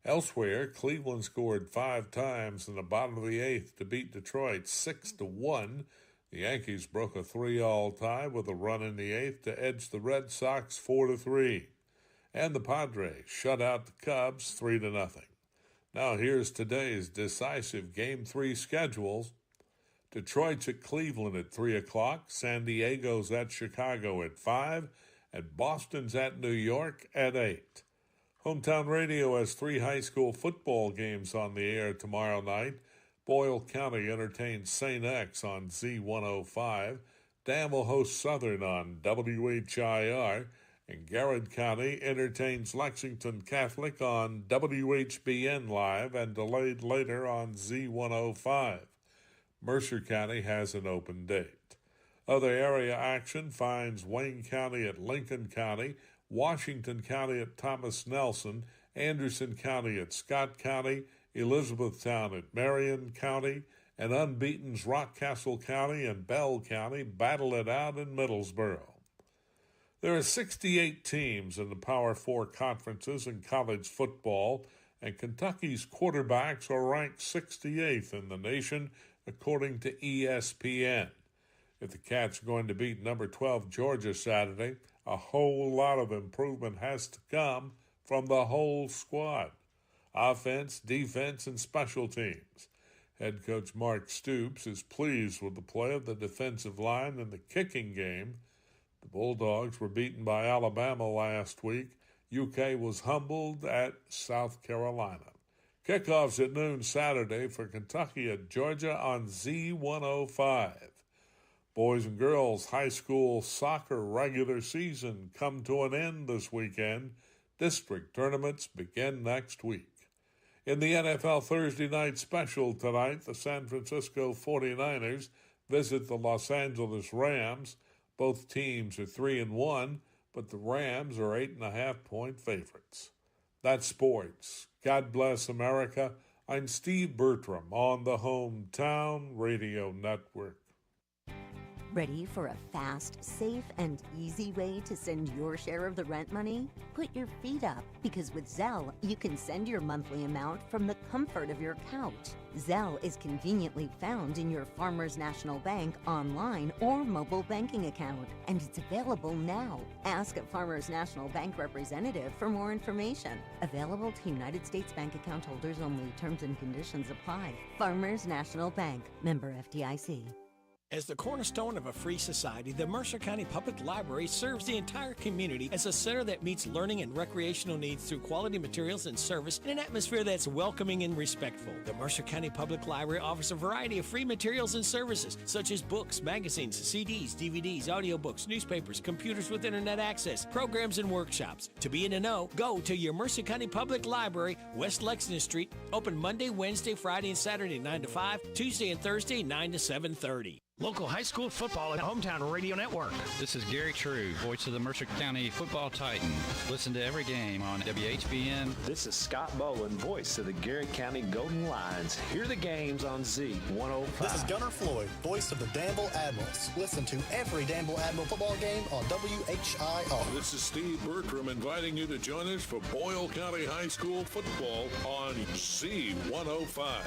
Speaker 13: Elsewhere, Cleveland scored 5 times in the bottom of the 8th to beat Detroit 6-1. The Yankees broke a 3-all tie with a run in the 8th to edge the Red Sox 4-3. And the Padres shut out the Cubs 3-0. Now here's today's decisive Game 3 schedules. Detroit's at Cleveland at 3 o'clock, San Diego's at Chicago at 5, and Boston's at New York at 8. Hometown Radio has 3 high school football games on the air tomorrow night. Boyle County entertains St. X on Z105. Dan will host Southern on WHIR, and Garrett County entertains Lexington Catholic on WHBN Live and delayed later on Z105. Mercer County has an open date. Other area action finds Wayne County at Lincoln County, Washington County at Thomas Nelson, Anderson County at Scott County, Elizabethtown at Marion County, and Unbeaten's Rockcastle County and Bell County battle it out in Middlesboro. There are 68 teams in the Power 4 conferences in college football, and Kentucky's quarterbacks are ranked 68th in the nation, according to ESPN. If the Cats are going to beat number 12 Georgia Saturday, a whole lot of improvement has to come from the whole squad. Offense, defense, and special teams. Head coach Mark Stoops is pleased with the play of the defensive line in the kicking game. The Bulldogs were beaten by Alabama last week. UK was humbled at South Carolina. Kickoffs at noon Saturday for Kentucky at Georgia on Z105. Boys and girls high school soccer regular season come to an end this weekend. District tournaments begin next week. In the NFL Thursday night special tonight, the San Francisco 49ers visit the Los Angeles Rams. Both teams are 3-1, but the Rams are 8.5-point favorites. That's sports. God bless America. I'm Steve Bertram on the Hometown Radio Network.
Speaker 15: Ready for a fast, safe, and easy way to send your share of the rent money? Put your feet up, because with Zelle, you can send your monthly amount from the comfort of your couch. Zelle is conveniently found in your Farmers National Bank online or mobile banking account, and it's available now. Ask a Farmers National Bank representative for more information. Available to United States Bank account holders only. Terms and conditions apply. Farmers National Bank. Member FDIC.
Speaker 9: As the cornerstone of a free society, the Mercer County Public Library serves the entire community as a center that meets learning and recreational needs through quality materials and service in an atmosphere that's welcoming and respectful. The Mercer County Public Library offers a variety of free materials and services, such as books, magazines, CDs, DVDs, audiobooks, newspapers, computers with internet access, programs, and workshops. To be in the know, go to your Mercer County Public Library, West Lexington Street, open Monday, Wednesday, Friday, and Saturday 9 to 5, Tuesday and Thursday 9 to 7:30.
Speaker 3: Local high school football at Hometown Radio Network.
Speaker 6: This is Gary True, voice of the Mercer County Football Titan. Listen to every game on WHBN.
Speaker 14: This is Scott Bowen, voice of the Garrett County Golden Lions. Hear the games on Z105.
Speaker 16: This is Gunnar Floyd, voice of the Danville Admirals. Listen to every Danville Admiral football game on WHIR.
Speaker 13: This is Steve Bertram inviting you to join us for Boyle County High School football on Z105.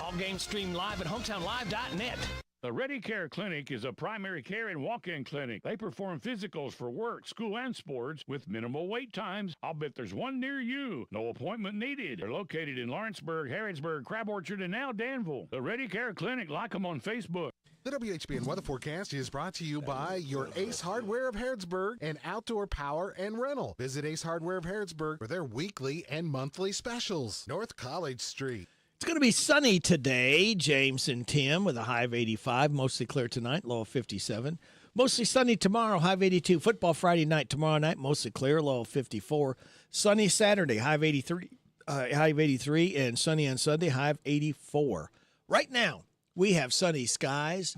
Speaker 3: All games streamed live at hometownlive.net.
Speaker 18: The Ready Care Clinic is a primary care and walk-in clinic. They perform physicals for work, school, and sports with minimal wait times. I'll bet there's one near you. No appointment needed. They're located in Lawrenceburg, Harrodsburg, Crab Orchard, and now Danville. The Ready Care Clinic, like them on Facebook.
Speaker 23: The WHBN weather forecast is brought to you by your Ace Hardware of Harrodsburg and Outdoor Power and Rental. Visit Ace Hardware of Harrodsburg for their weekly and monthly specials. North College Street.
Speaker 9: It's going to be sunny today, James and Tim, with a high of 85. Mostly clear tonight, low of 57. Mostly sunny tomorrow, high of 82. Football Friday night, tomorrow night, mostly clear, low of 54. Sunny Saturday, high of 83. And sunny on Sunday, high of 84. Right now, we have sunny skies,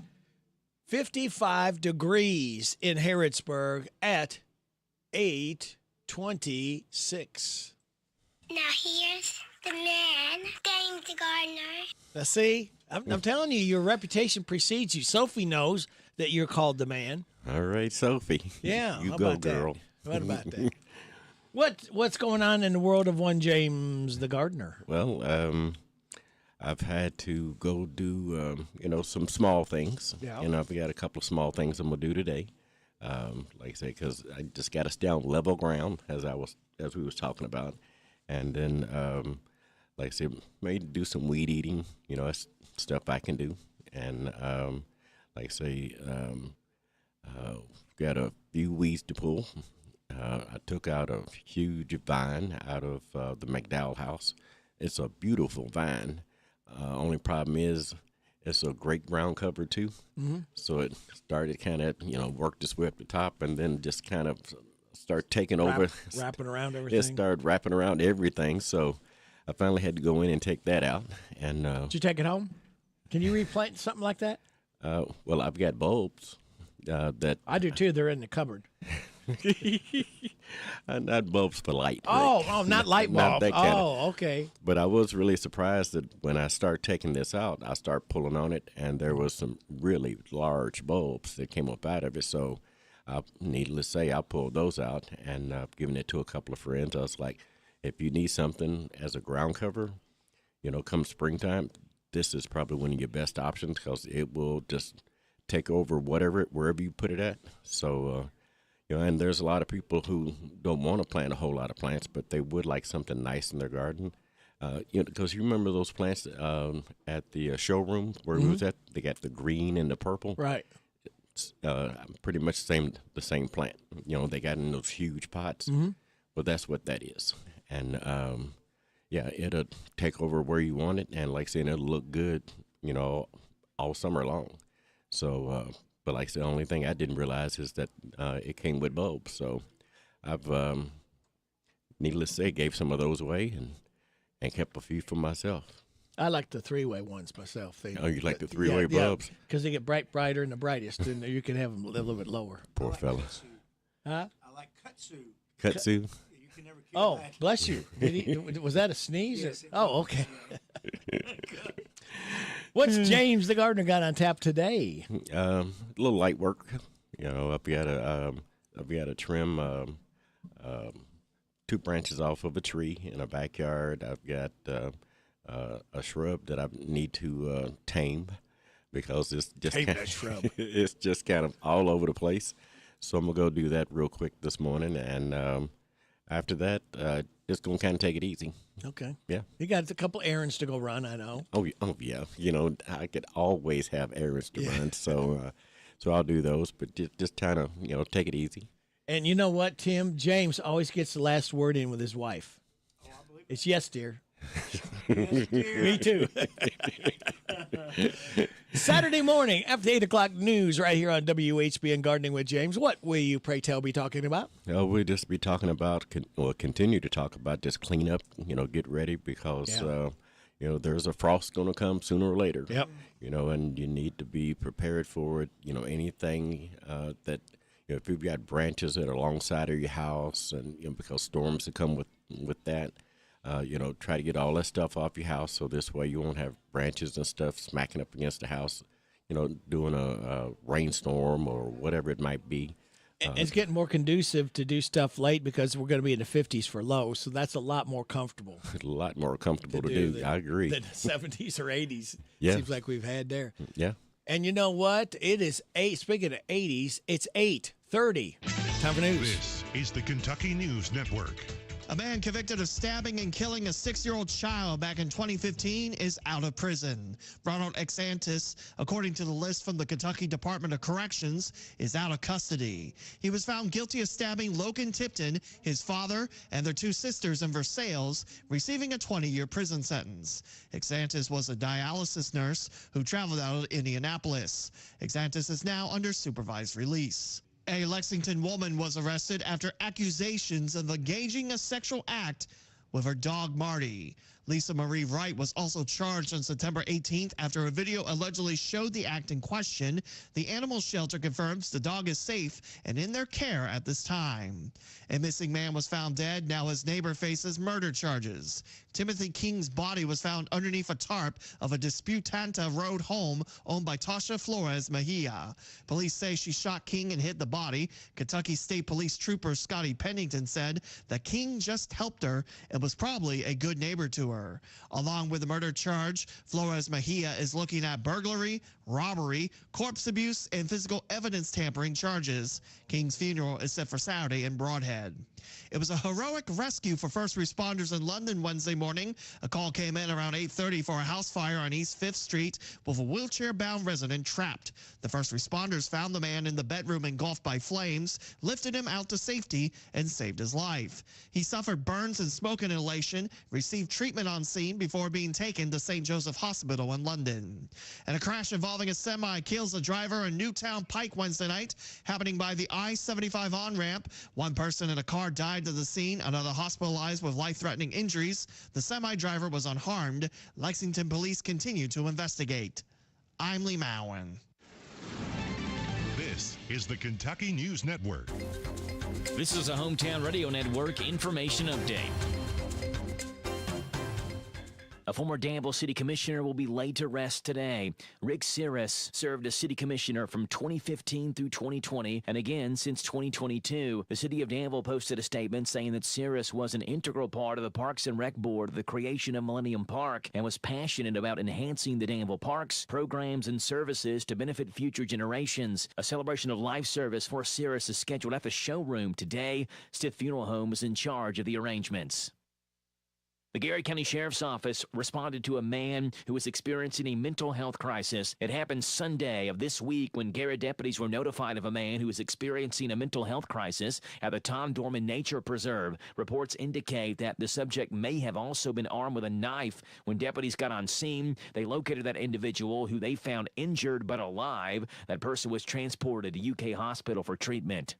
Speaker 9: 55 degrees in Harrodsburg at 8:26.
Speaker 21: Now here's the man, James Gardner.
Speaker 9: Now, see, I'm telling you, your reputation precedes you. Sophie knows that you're called the man.
Speaker 25: All right, Sophie.
Speaker 9: Yeah,
Speaker 25: you
Speaker 9: how
Speaker 25: go,
Speaker 9: about that?
Speaker 25: girl.
Speaker 9: What about that? What's going on in the world of one James the Gardener?
Speaker 25: Well, I've had to go do, some small things.
Speaker 9: Yeah.
Speaker 25: I've got a couple of small things I'm gonna do today. Like I say, because I just got to stay on level ground, as we was talking about, and then, like I said, maybe do some weed eating. That's stuff I can do, and like I say, got a few weeds to pull. I took out a huge vine out of the McDowell house. It's a beautiful vine. Only problem is it's a great ground cover too.
Speaker 9: Mm-hmm.
Speaker 25: So it started kind of, worked its way up the top and then just kind of start taking over.
Speaker 9: Wrapping around everything.
Speaker 25: It started wrapping around everything. So I finally had to go in and take that out. And
Speaker 9: did you take it home? Can you replant something like that?
Speaker 25: Well, I've got bulbs that
Speaker 9: I do too. They're in the cupboard.
Speaker 25: Not bulbs for light.
Speaker 9: Oh, not light bulb.
Speaker 25: Not
Speaker 9: okay.
Speaker 25: But I was really surprised that when I start taking this out, I start pulling on it, and there was some really large bulbs that came up out of it. So, needless to say, I pulled those out and given it to a couple of friends. I was like, if you need something as a ground cover, come springtime, this is probably one of your best options because it will just take over wherever you put it at. So, and there's a lot of people who don't want to plant a whole lot of plants, but they would like something nice in their garden. Because you remember those plants at the showroom where we was at? They got the green and the purple.
Speaker 9: Right.
Speaker 25: It's, pretty much the same plant. They got in those huge pots.
Speaker 9: Mm-hmm.
Speaker 25: Well, that's what that is. And, it'll take over where you want it. And like I said, it'll look good, all summer long. So, but like I said, the only thing I didn't realize is that it came with bulbs. So I've, needless to say, gave some of those away and kept a few for myself.
Speaker 9: I like the three-way ones myself.
Speaker 25: You like the three-way bulbs?
Speaker 9: Because they get brighter and the brightest, and you can have them a little bit lower.
Speaker 25: Poor fella.
Speaker 9: Huh?
Speaker 2: I like kudzu.
Speaker 25: Kudzu?
Speaker 2: You can never kill that.
Speaker 9: Bless you. Was that a sneeze?
Speaker 2: Yes,
Speaker 9: okay. What's James the Gardener got on tap today?
Speaker 25: A little light work. I've got to trim 2 branches off of a tree in a backyard. I've got a shrub that I need to tame because it's just
Speaker 9: that shrub.
Speaker 25: It's just kind of all over the place. So I'm gonna go do that real quick this morning, and after that, just gonna kind of take it easy.
Speaker 9: Okay.
Speaker 25: Yeah.
Speaker 9: You got a couple errands to go run, I know.
Speaker 25: Oh yeah. I could always have errands to run, so I'll do those, but just kind of take it easy.
Speaker 9: And you know what, Tim? James always gets the last word in with his wife.
Speaker 2: Oh, I believe
Speaker 9: it's yes, dear.
Speaker 2: Yes, dear.
Speaker 9: Me too. Saturday morning after 8 o'clock news right here on WHBN Gardening with James. What will you, pray tell, be talking about?
Speaker 25: We'll just be talking about, continue to talk about just clean up, get ready because, there's a frost going to come sooner or later.
Speaker 9: Yep.
Speaker 25: And you need to be prepared for it. Anything that, if you've got branches that are alongside of your house, and because storms that come with that, try to get all that stuff off your house, so this way you won't have branches and stuff smacking up against the house, doing a rainstorm or whatever it might be.
Speaker 9: It's getting more conducive to do stuff late because we're going to be in the 50s for low, so that's a lot more comfortable.
Speaker 25: A lot more comfortable to do. I agree.
Speaker 9: Than the 70s or 80s.
Speaker 25: Yeah.
Speaker 9: Seems like we've had there.
Speaker 25: Yeah.
Speaker 9: And you know what? It is 8. Speaking of 80s, it's 8:30. Time for news.
Speaker 23: This is the Kentucky News Network.
Speaker 7: A man convicted of stabbing and killing a 6-year-old child back in 2015 is out of prison. Ronald Exantis, according to the list from the Kentucky Department of Corrections, is out of custody. He was found guilty of stabbing Logan Tipton, his father, and their 2 sisters in Versailles, receiving a 20-year prison sentence. Exantis was a dialysis nurse who traveled out of Indianapolis. Exantis is now under supervised release. A Lexington woman was arrested after accusations of engaging a sexual act with her dog Marty. Lisa Marie Wright was also charged on September 18th after a video allegedly showed the act in question. The animal shelter confirms the dog is safe and in their care at this time. A missing man was found dead. Now his neighbor faces murder charges. Timothy King's body was found underneath a tarp of a Disputanta Road home owned by Tasha Flores Mejia. Police say she shot King and hid the body. Kentucky State Police Trooper Scotty Pennington said that King just helped her and was probably a good neighbor to her. Along with the murder charge, Flores Mejia is looking at burglary, robbery, corpse abuse, and physical evidence tampering charges. King's funeral is set for Saturday in Broadhead. It was a heroic rescue for first responders in London Wednesday morning. A call came in around 8:30 for a house fire on East 5th Street with a wheelchair-bound resident trapped. The first responders found the man in the bedroom engulfed by flames, lifted him out to safety, and saved his life. He suffered burns and smoke inhalation, received treatment on scene before being taken to St. Joseph Hospital in London. And a crash involving a semi kills a driver on Newtown Pike Wednesday night, happening by the I-75 on-ramp. One person in a car died to the scene, another hospitalized with life-threatening injuries. The semi-driver was unharmed. Lexington police continue to investigate. I'm Lee Mowen.
Speaker 23: This is the Kentucky News Network.
Speaker 17: This is a Hometown Radio Network information update. A former Danville City Commissioner will be laid to rest today. Rick Cirrus served as City Commissioner from 2015 through 2020 and again since 2022. The City of Danville posted a statement saying that Cirrus was an integral part of the Parks and Rec Board of the creation of Millennium Park and was passionate about enhancing the Danville parks, programs, and services to benefit future generations. A celebration of life service for Cirrus is scheduled at the showroom today. Stith Funeral Home is in charge of the arrangements. The Garrett County Sheriff's Office responded to a man who was experiencing a mental health crisis. It happened Sunday of this week when Garrett deputies were notified of a man who was experiencing a mental health crisis at the Tom Dorman Nature Preserve. Reports indicate that the subject may have also been armed with a knife. When deputies got on scene, they located that individual who they found injured but alive. That person was transported to UK Hospital for treatment.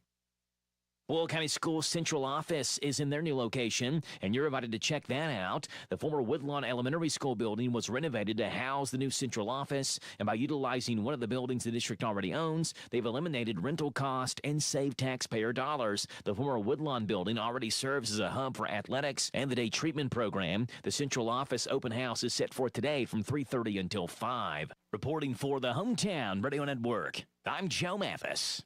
Speaker 17: Will County Schools Central Office is in their new location, and you're invited to check that out. The former Woodlawn Elementary School building was renovated to house the new central office, and by utilizing one of the buildings the district already owns, they've eliminated rental cost and saved taxpayer dollars. The former Woodlawn building already serves as a hub for athletics and the day treatment program. The central office open house is set for today from 3:30 until 5. Reporting for the Hometown Radio Network, I'm Joe Mathis.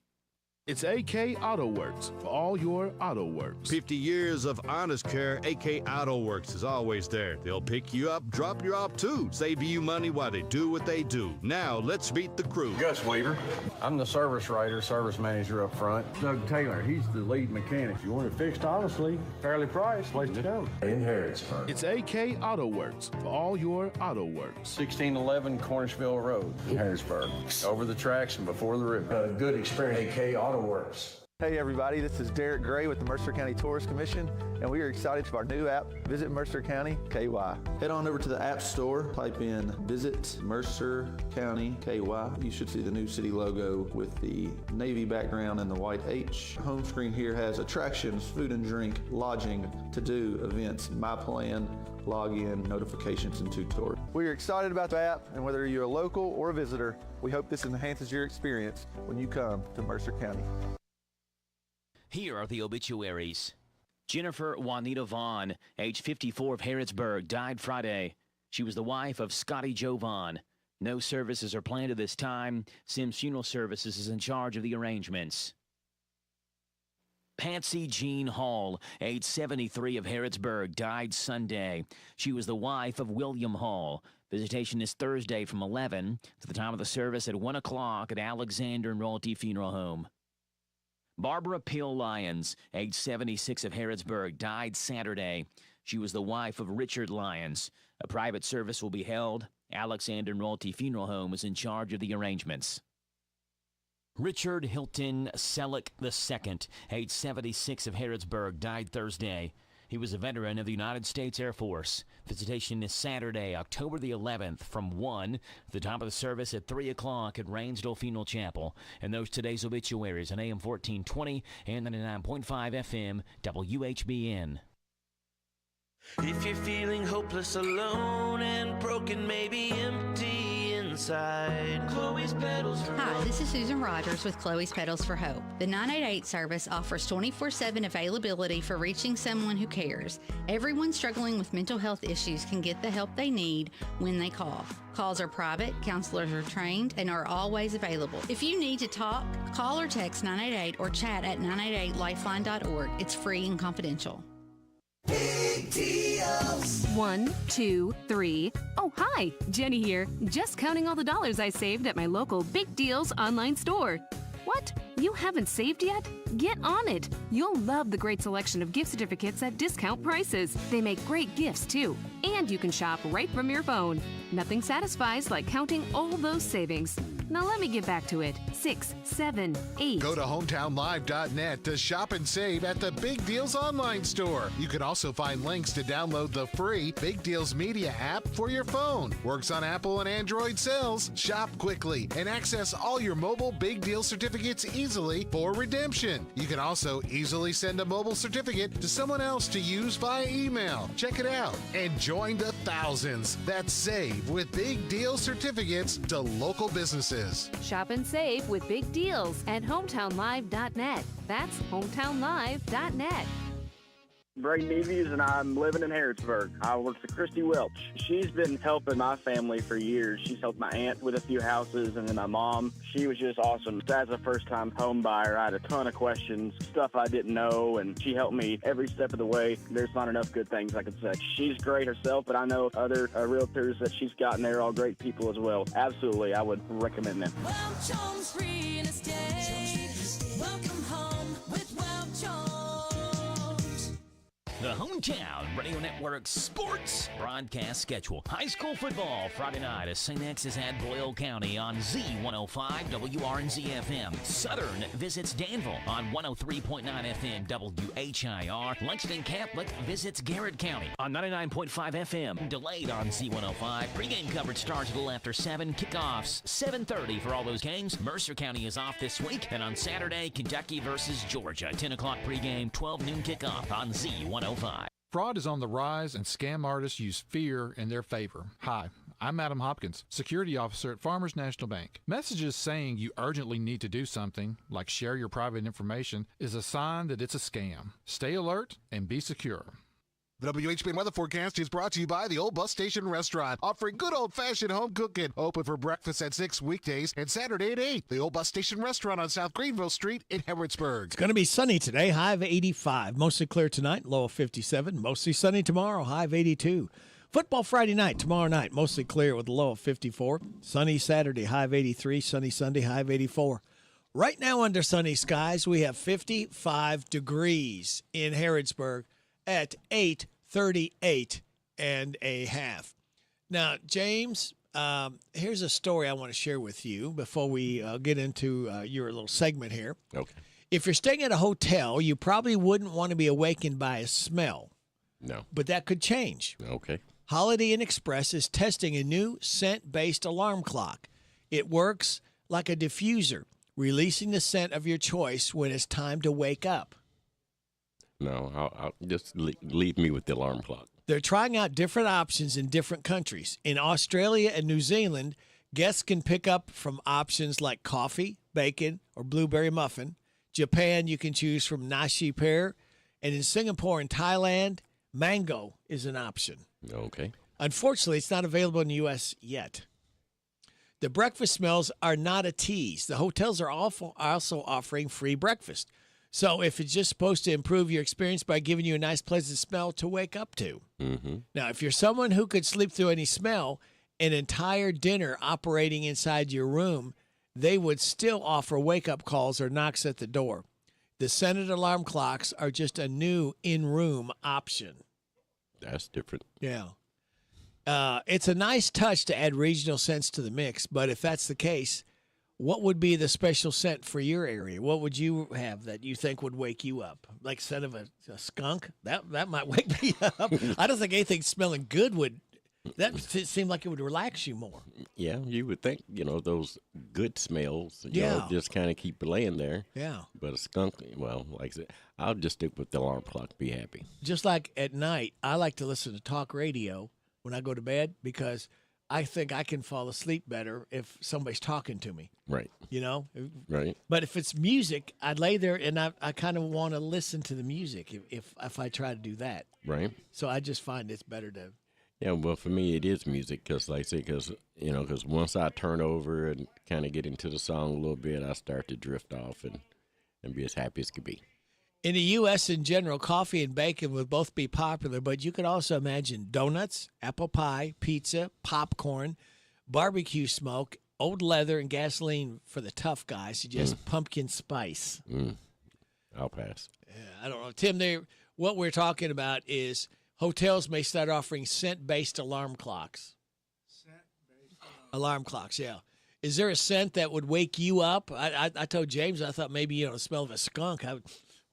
Speaker 19: It's AK Auto Works for all your auto works.
Speaker 20: 50 years of honest care, AK Auto Works is always there. They'll pick you up, drop you off too, save you money while they do what they do. Now, let's meet the crew.
Speaker 22: Gus Weaver. I'm the service writer, service manager up front. Doug Taylor, he's the lead mechanic. If you want it fixed honestly, fairly priced, place to come. In Harrodsburg.
Speaker 19: It's AK Auto Works for all your auto works.
Speaker 22: 1611 Cornishville Road, Harrodsburg. Over the tracks and before the river. A good experience, AK Auto Works.
Speaker 1: Hey everybody, this is Derek Gray with the Mercer County Tourist Commission, and we are excited for our new app, Visit Mercer County KY. Head on over to the App Store, type in Visit Mercer County KY. You should see the new city logo with the navy background and the white H. Home screen here has attractions, food and drink, lodging, to-do, events, my plan, login, notifications, and tutorials. We are excited about the app, and whether you're a local or a visitor, we hope this enhances your experience when you come to Mercer County.
Speaker 17: Here are the obituaries. Jennifer Juanita Vaughn, age 54 of Harrodsburg, died Friday. She was the wife of Scotty Joe Vaughn. No services are planned at this time. Sims Funeral Services is in charge of the arrangements. Patsy Jean Hall, age 73 of Harrodsburg, died Sunday. She was the wife of William Hall. Visitation is Thursday from 11 to the time of the service at 1 o'clock at Alexander and Royalty Funeral Home. Barbara Pill Lyons, age 76 of Harrodsburg, died Saturday. She was the wife of Richard Lyons. A private service will be held. Alexander and Royalty Funeral Home is in charge of the arrangements. Richard Hilton Selleck II, age 76 of Harrodsburg, died Thursday. He was a veteran of the United States Air Force. Visitation is Saturday, October the 11th from 1 to the top of the service at 3 o'clock at Rainsdale Funeral Chapel. And those today's obituaries on AM 1420 and 99.5 FM WHBN.
Speaker 4: If you're feeling hopeless, alone, and broken, maybe empty inside, Chloe's Petals for
Speaker 8: Hi,
Speaker 4: Hope.
Speaker 8: this is Susan Rogers with Chloe's Petals for Hope. The 988 service offers 24/7 availability for reaching someone who cares. Everyone struggling with mental health issues can get the help they need when they call. Calls are private, counselors are trained, and are always available. If you need to talk, call or text 988 or chat at 988lifeline.org. It's free and confidential.
Speaker 10: Big deals. 1, 2, 3. Oh, hi. Jenny here. Just counting all the dollars I saved at my local Big Deals online store. What? You haven't saved yet? Get on it. You'll love the great selection of gift certificates at discount prices. They make great gifts, too. And you can shop right from your phone. Nothing satisfies like counting all those savings. Now let me get back to it. 6, 7, 8.
Speaker 23: Go to hometownlive.net to shop and save at the Big Deals online store. You can also find links to download the free Big Deals Media app for your phone. Works on Apple and Android cells. Shop quickly and access all your mobile Big Deal certificates easily for redemption. You can also easily send a mobile certificate to someone else to use via email. Check it out and join the thousands that save with Big Deal certificates to local businesses.
Speaker 10: Shop and save with Big Deals at hometownlive.net. That's hometownlive.net.
Speaker 24: Braden Nevies, and I'm living in Harrodsburg. I work for Christy Welch. She's been helping my family for years. She's helped my aunt with a few houses, and then my mom. She was just awesome. As a first-time home buyer, I had a ton of questions, stuff I didn't know, and she helped me every step of the way. There's not enough good things I could say. She's great herself, but I know other realtors that she's gotten there, all great people as well. Absolutely, I would recommend them.
Speaker 10: Welch Homes Real Estate. Welcome home with Welch Homes.
Speaker 17: The Hometown Radio Network Sports Broadcast Schedule. High school football Friday night as St. X is at Boyle County on Z105 WRNZ-FM. Southern visits Danville on 103.9 FM WHIR. Lexington Catholic visits Garrett County on 99.5 FM. Delayed on Z105. Pre-game coverage starts a little after 7. Kickoffs 7:30 for all those games. Mercer County is off this week. And on Saturday, Kentucky versus Georgia. 10 o'clock pregame, 12 noon kickoff on Z105.
Speaker 26: Fraud is on the rise, and scam artists use fear in their favor. Hi, I'm Adam Hopkins, security officer at Farmers National Bank. Messages saying you urgently need to do something, like share your private information, is a sign that it's a scam. Stay alert and be secure.
Speaker 23: The WHBN weather forecast is brought to you by the Old Bus Station Restaurant, offering good old-fashioned home cooking. Open for breakfast at 6 weekdays and Saturday at 8. The Old Bus Station Restaurant on South Greenville Street in Harrodsburg.
Speaker 9: It's going to be sunny today, high of 85. Mostly clear tonight, low of 57. Mostly sunny tomorrow, high of 82. Football Friday night, tomorrow night, mostly clear with a low of 54. Sunny Saturday, high of 83. Sunny Sunday, high of 84. Right now under sunny skies, we have 55 degrees in Harrodsburg at 8:38 and a half. Now, James, here's a story I want to share with you before we get into your little segment here.
Speaker 25: Okay.
Speaker 9: If you're staying at a hotel, you probably wouldn't want to be awakened by a smell.
Speaker 25: No.
Speaker 9: But that could change.
Speaker 25: Okay.
Speaker 9: Holiday Inn Express is testing a new scent-based alarm clock. It works like a diffuser, releasing the scent of your choice when it's time to wake up.
Speaker 25: No, I'll just leave me with the alarm clock.
Speaker 9: They're trying out different options in different countries. In Australia and New Zealand, guests can pick up from options like coffee, bacon, or blueberry muffin. Japan, you can choose from nasi pear. And in Singapore and Thailand, mango is an option.
Speaker 25: Okay.
Speaker 9: Unfortunately, it's not available in the U.S. yet. The breakfast smells are not a tease. The hotels are also offering free breakfast. So if it's just supposed to improve your experience by giving you a nice, pleasant smell to wake up to.
Speaker 25: Mm-hmm.
Speaker 9: Now, if you're someone who could sleep through any smell, an entire dinner operating inside your room, they would still offer wake-up calls or knocks at the door. The scented alarm clocks are just a new in-room option.
Speaker 25: That's different.
Speaker 9: Yeah. It's a nice touch to add regional scents to the mix, but if that's the case, what would be the special scent for your area? What would you have that you think would wake you up? Like scent of a skunk? That might wake me up. I don't think anything smelling good would. That seemed like it would relax you more.
Speaker 25: Yeah, you would think, those good smells, just kind of keep laying there.
Speaker 9: Yeah.
Speaker 25: But a skunk, well, like I said, I'll just stick with the alarm clock, be happy.
Speaker 9: Just like at night, I like to listen to talk radio when I go to bed because I think I can fall asleep better if somebody's talking to me.
Speaker 25: Right. Right.
Speaker 9: But if it's music, I'd lay there and I kind of want to listen to the music if I try to do that.
Speaker 25: Right.
Speaker 9: So I just find it's better to.
Speaker 25: Yeah, well, for me, it is music because, like I say, because once I turn over and kind of get into the song a little bit, I start to drift off and be as happy as could be.
Speaker 9: In the U.S. in general, coffee and bacon would both be popular, but you could also imagine donuts, apple pie, pizza, popcorn, barbecue smoke, old leather, and gasoline for the tough guys. Just pumpkin spice.
Speaker 25: I'll pass.
Speaker 9: Yeah, I don't know. Tim, what we're talking about is hotels may start offering scent-based alarm clocks. Alarm clocks, yeah. Is there a scent that would wake you up? I told James I thought maybe the smell of a skunk. I
Speaker 2: was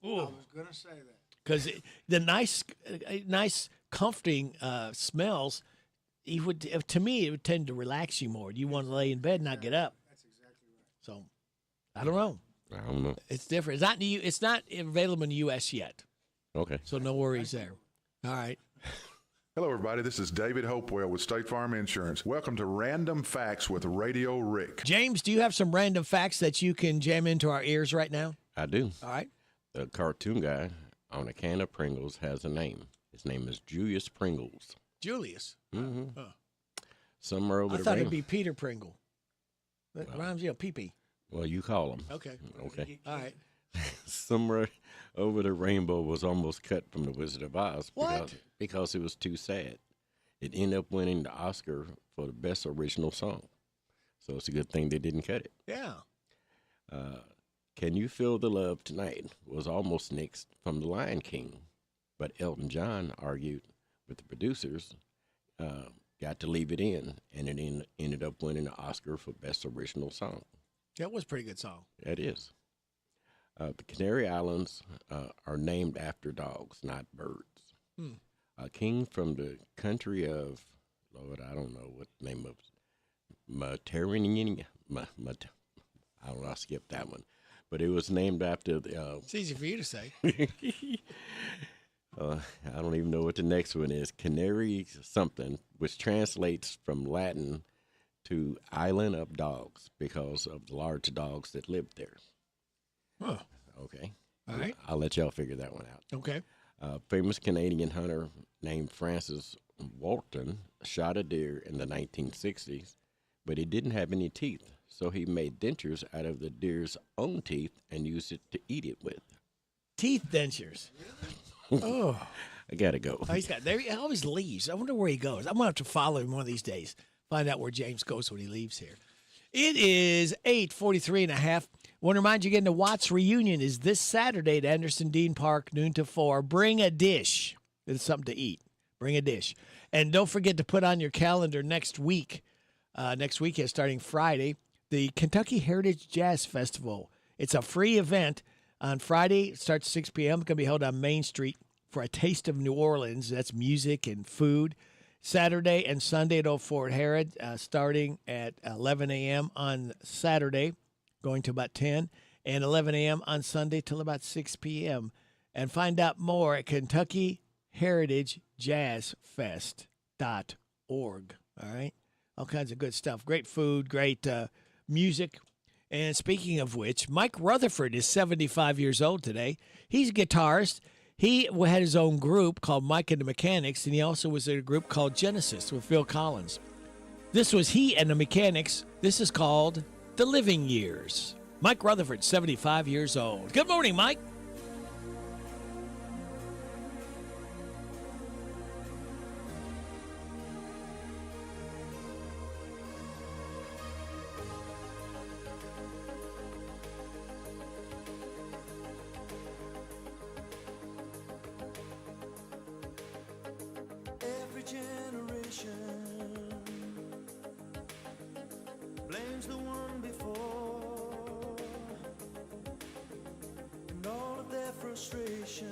Speaker 2: going to say that.
Speaker 9: Because the nice comforting smells, to me, it would tend to relax you more. You want to lay in bed and not get up.
Speaker 2: That's exactly right.
Speaker 9: So, I don't know.
Speaker 25: I don't know.
Speaker 9: It's different. It's not available in the U.S. yet.
Speaker 25: Okay.
Speaker 9: So no worries there. All right.
Speaker 5: Hello, everybody. This is David Hopewell with State Farm Insurance. Welcome to Random Facts with Radio Rick.
Speaker 9: James, do you have some random facts that you can jam into our ears right now?
Speaker 25: I do.
Speaker 9: All right.
Speaker 25: The cartoon guy on a can of Pringles has a name. His name is Julius Pringles.
Speaker 9: Julius?
Speaker 25: Mm-hmm.
Speaker 9: Huh.
Speaker 25: Somewhere over
Speaker 9: I
Speaker 25: the
Speaker 9: thought
Speaker 25: rainbow.
Speaker 9: it'd be Peter Pringle. That rhymes, pee-pee.
Speaker 25: Well, you call him.
Speaker 9: Okay.
Speaker 25: Okay.
Speaker 9: All right.
Speaker 25: Somewhere over the rainbow was almost cut from The Wizard of Oz because it was too sad. It ended up winning the Oscar for the best original song. So it's a good thing they didn't cut it.
Speaker 9: Yeah.
Speaker 25: Can You Feel the Love Tonight was almost nixed from The Lion King, but Elton John argued with the producers, got to leave it in, and it ended up winning the Oscar for best original song.
Speaker 9: That was a pretty good song.
Speaker 25: It is. The Canary Islands are named after dogs, not birds. A king from the country of, Lord, I don't know what the name of Mediterranean. I don't know, I skipped that one. But it was named after the.
Speaker 9: It's easy for you to say.
Speaker 25: I don't even know what the next one is. Canary something, which translates from Latin to island of dogs because of the large dogs that lived there.
Speaker 9: Huh.
Speaker 25: Okay.
Speaker 9: All right.
Speaker 25: I'll let y'all figure that one out.
Speaker 9: Okay.
Speaker 25: Famous Canadian hunter named Francis Walton shot a deer in the 1960s, but he didn't have any teeth, so he made dentures out of the deer's own teeth and used it to eat it with.
Speaker 9: Teeth dentures. Oh.
Speaker 25: I gotta go.
Speaker 9: Oh, he always leaves. I wonder where he goes. I'm gonna have to follow him one of these days. Find out where James goes when he leaves here. It is 8:43.5. Want to remind you again, the Watts reunion is this Saturday at Anderson Dean Park, noon to 4. Bring a dish. It's something to eat. Bring a dish. And don't forget to put on your calendar next week. Next weekend, starting Friday, the Kentucky Heritage Jazz Festival. It's a free event On Friday, it starts at 6 p.m. It's going to be held on Main Street for a taste of New Orleans. That's music and food. Saturday and Sunday at Old Fort Herod, starting at 11 a.m. on Saturday, going to about 10, and 11 a.m. on Sunday till about 6 p.m. And find out more at KentuckyHeritageJazzFest.org. All right? All kinds of good stuff. Great food, great music. And speaking of which, Mike Rutherford is 75 years old today. He's a guitarist. He had his own group called Mike and the Mechanics, and he also was in a group called Genesis with Phil Collins. This was he and the Mechanics. This is called The Living Years. Mike Rutherford, 75 years old. Good morning, Mike.
Speaker 4: Blames the one before, and all of their frustrations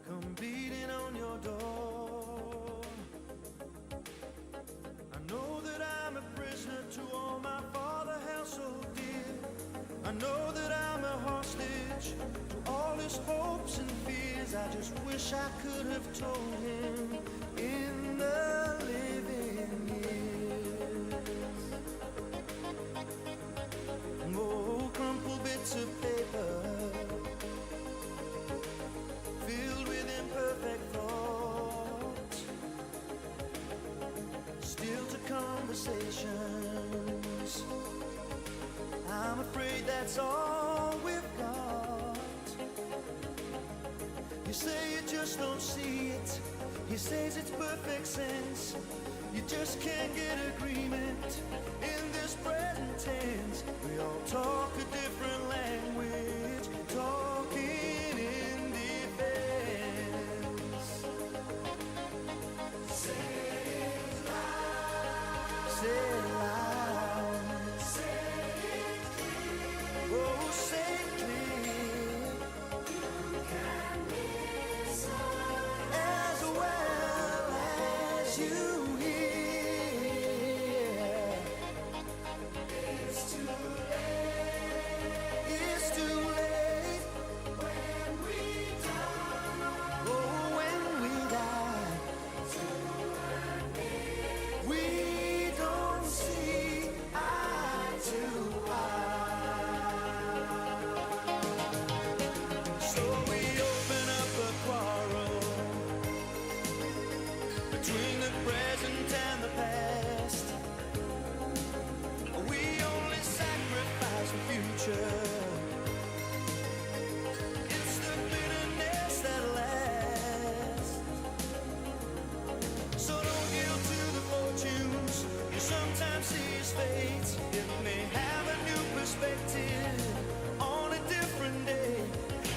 Speaker 4: come beating on your door. I know that I'm a prisoner to all my father held so dear. I know that I'm a hostage to all his hopes and fears. I just wish I could have told him in the living years. Oh, crumpled bits of paper filled with imperfect thoughts, still to conversations. I'm afraid that's all we've got. You say you just don't see it. He says it's perfect sense. You just can't get agreement in this present tense. We all talk a different language, talking in defense. Say it loud. Say it loud. Say it clear. Oh, say it clear. You can listen as well as you hear. It's too late. It's too late when we die. Oh, when we die. We don't see eye to eye. So we open up a quarrel between the present and the past. We only sacrifice the future. It's the bitterness that lasts. So don't yield to the fortunes you sometimes see as fate. It may have a new perspective on a different day.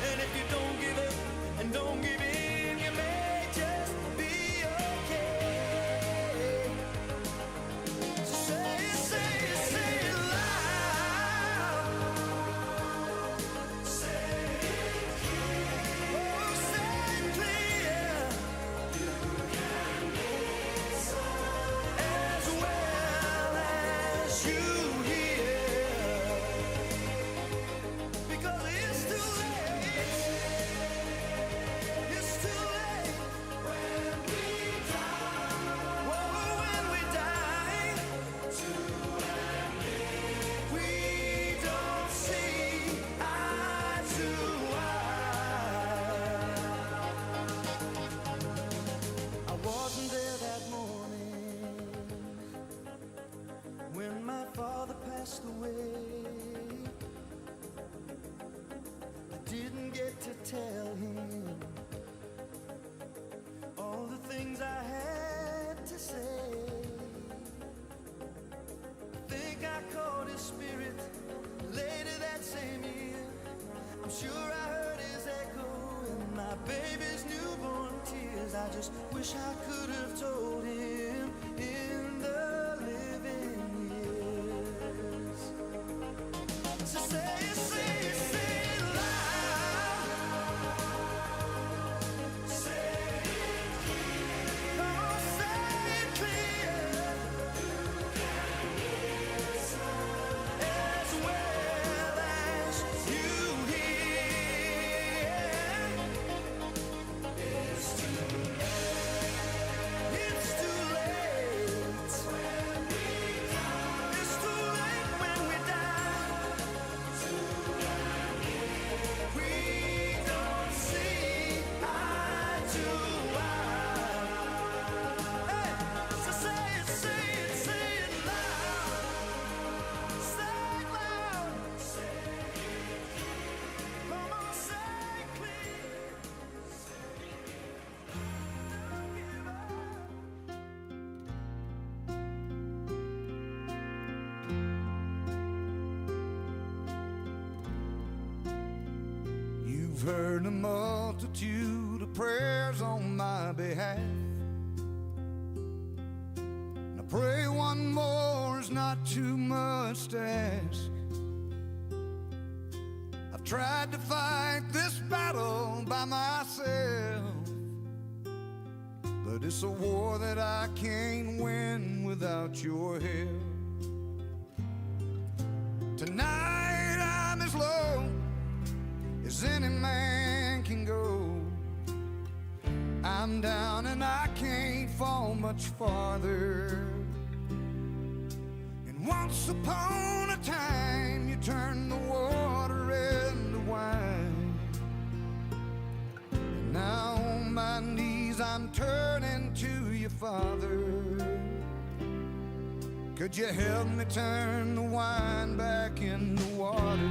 Speaker 4: And if you don't give up and don't give in, you may just be okay. So say it, say it, say it loud. Say it clear. Oh, say it clear. You can listen as well as you hear. Because it's too late. It's too late when we die. Whoa, when we die. We don't see eye to eye. I wasn't there that morning when my father passed away. I didn't get to tell him all the things I had to say. I think I caught his spirit later that same year. I'm sure I heard his echo in my baby's newborn tears. I just wish I could have told him in the living years. So say You've heard a multitude of prayers on my behalf. And I pray one more is not too much to ask. I've tried to fight this battle by myself, but it's a war that I can't win without your help. Tonight I'm as low as any man can go. I'm down and I can't fall much farther. And once upon a time you turned the water into wine. And now on my knees I'm turning to you, Father. Could you help me turn the wine back into water?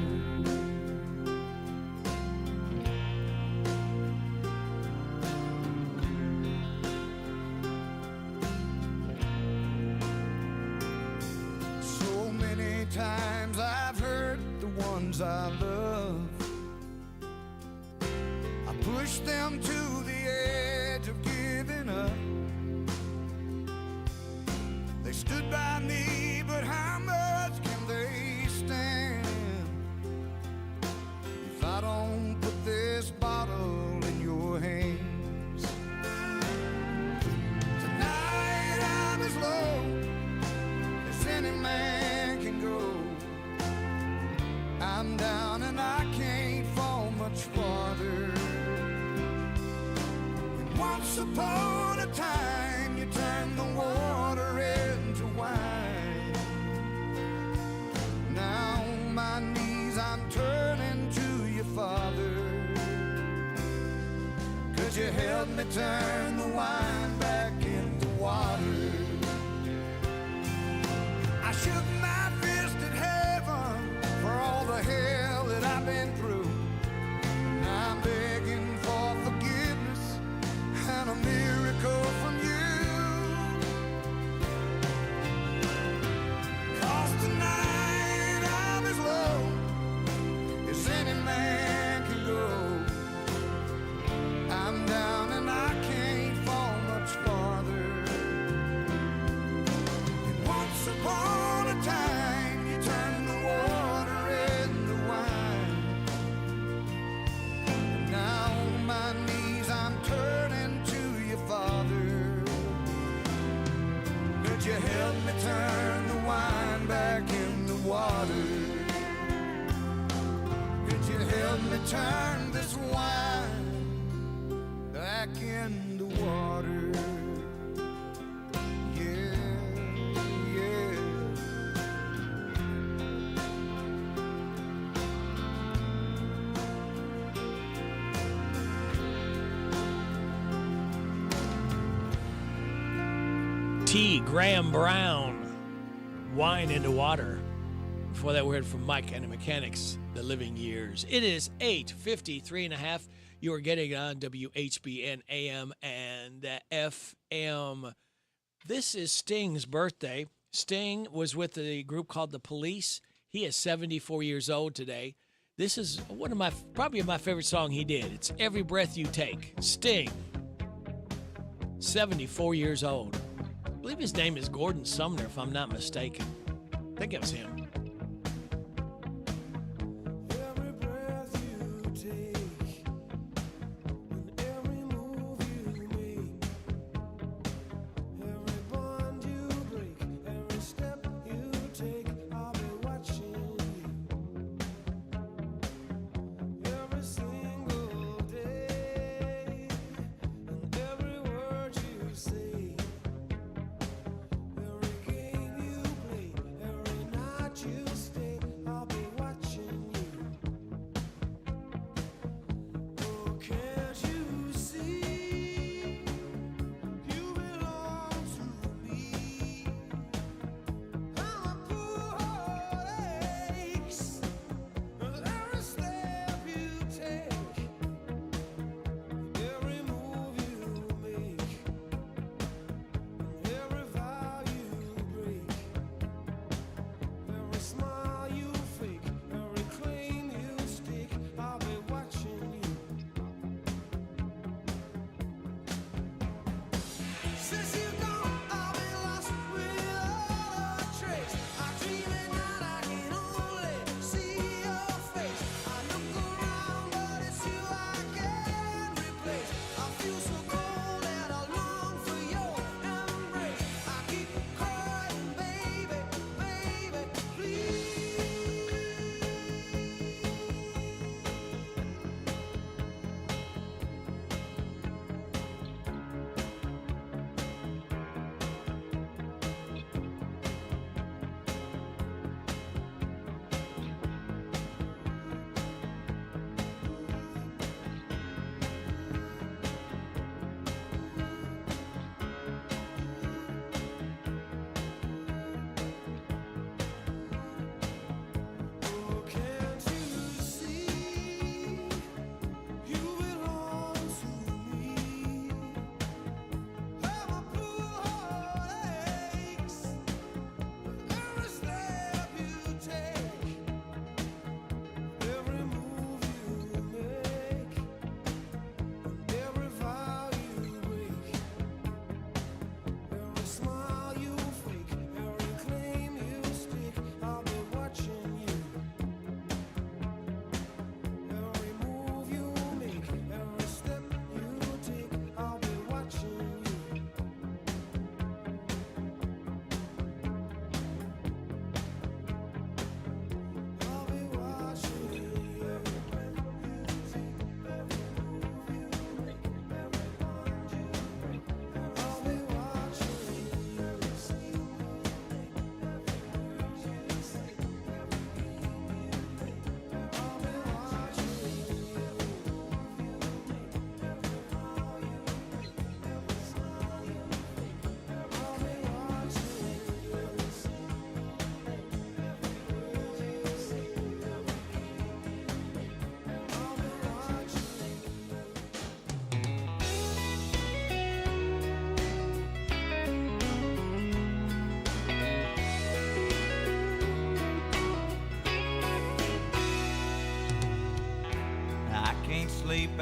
Speaker 4: So many times I've hurt the ones I love. I pushed them to the edge of giving up. They stood by me, but how much can they stand if I don't put this bottle in your hands? Tonight I'm as low as any man can go. I'm down and I can't fall much farther. And once upon a time you turned the water into wine. Now on my knees I'm turning to you, Father. Could you help me turn the wine back into water? I shook my fist at heaven for all the hell that I've been through. Now I'm begging for forgiveness and a miracle from you. 'Cause tonight I'm as low as any man can go. I'm down and I can't fall much farther. And once upon a time you turned the water into wine. And now on my knees I'm turning to you, Father. Could you help me turn the wine back into water? Could you help me turn this wine back into water? Yeah, yeah.
Speaker 9: T. Graham Brown, Wine into Water. Before that, we heard from Mike and the Mechanics, The Living Years. It is 8:53 and a half. You are getting on WHBN AM and FM. This is Sting's birthday. Sting was with a group called The Police. He is 74 years old today. This is one of probably my favorite song he did. It's Every Breath You Take. Sting, 74 years old. I believe his name is Gordon Sumner, if I'm not mistaken. I think it was him.
Speaker 4: Every breath you take, and every move you make, every bond you break, every step you take, I'll be watching you. Every single day, and every word you say, every game you play, every night you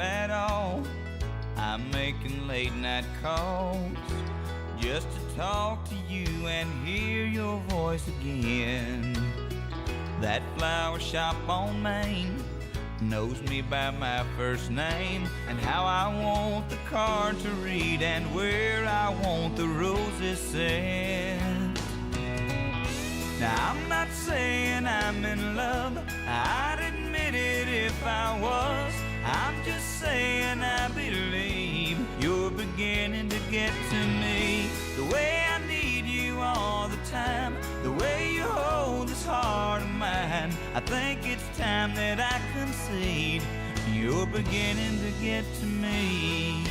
Speaker 6: at all. I'm making late night calls just to talk to you and hear your voice again. That flower shop on Main knows me by my first name, and how I want the card to read and where I want the roses sent. Now I'm not saying I'm in love, I'd admit it if I was. I'm just saying I believe you're beginning to get to me. The way I need you all the time, the way you hold this heart of mine, I think it's time that I concede you're beginning to get to me.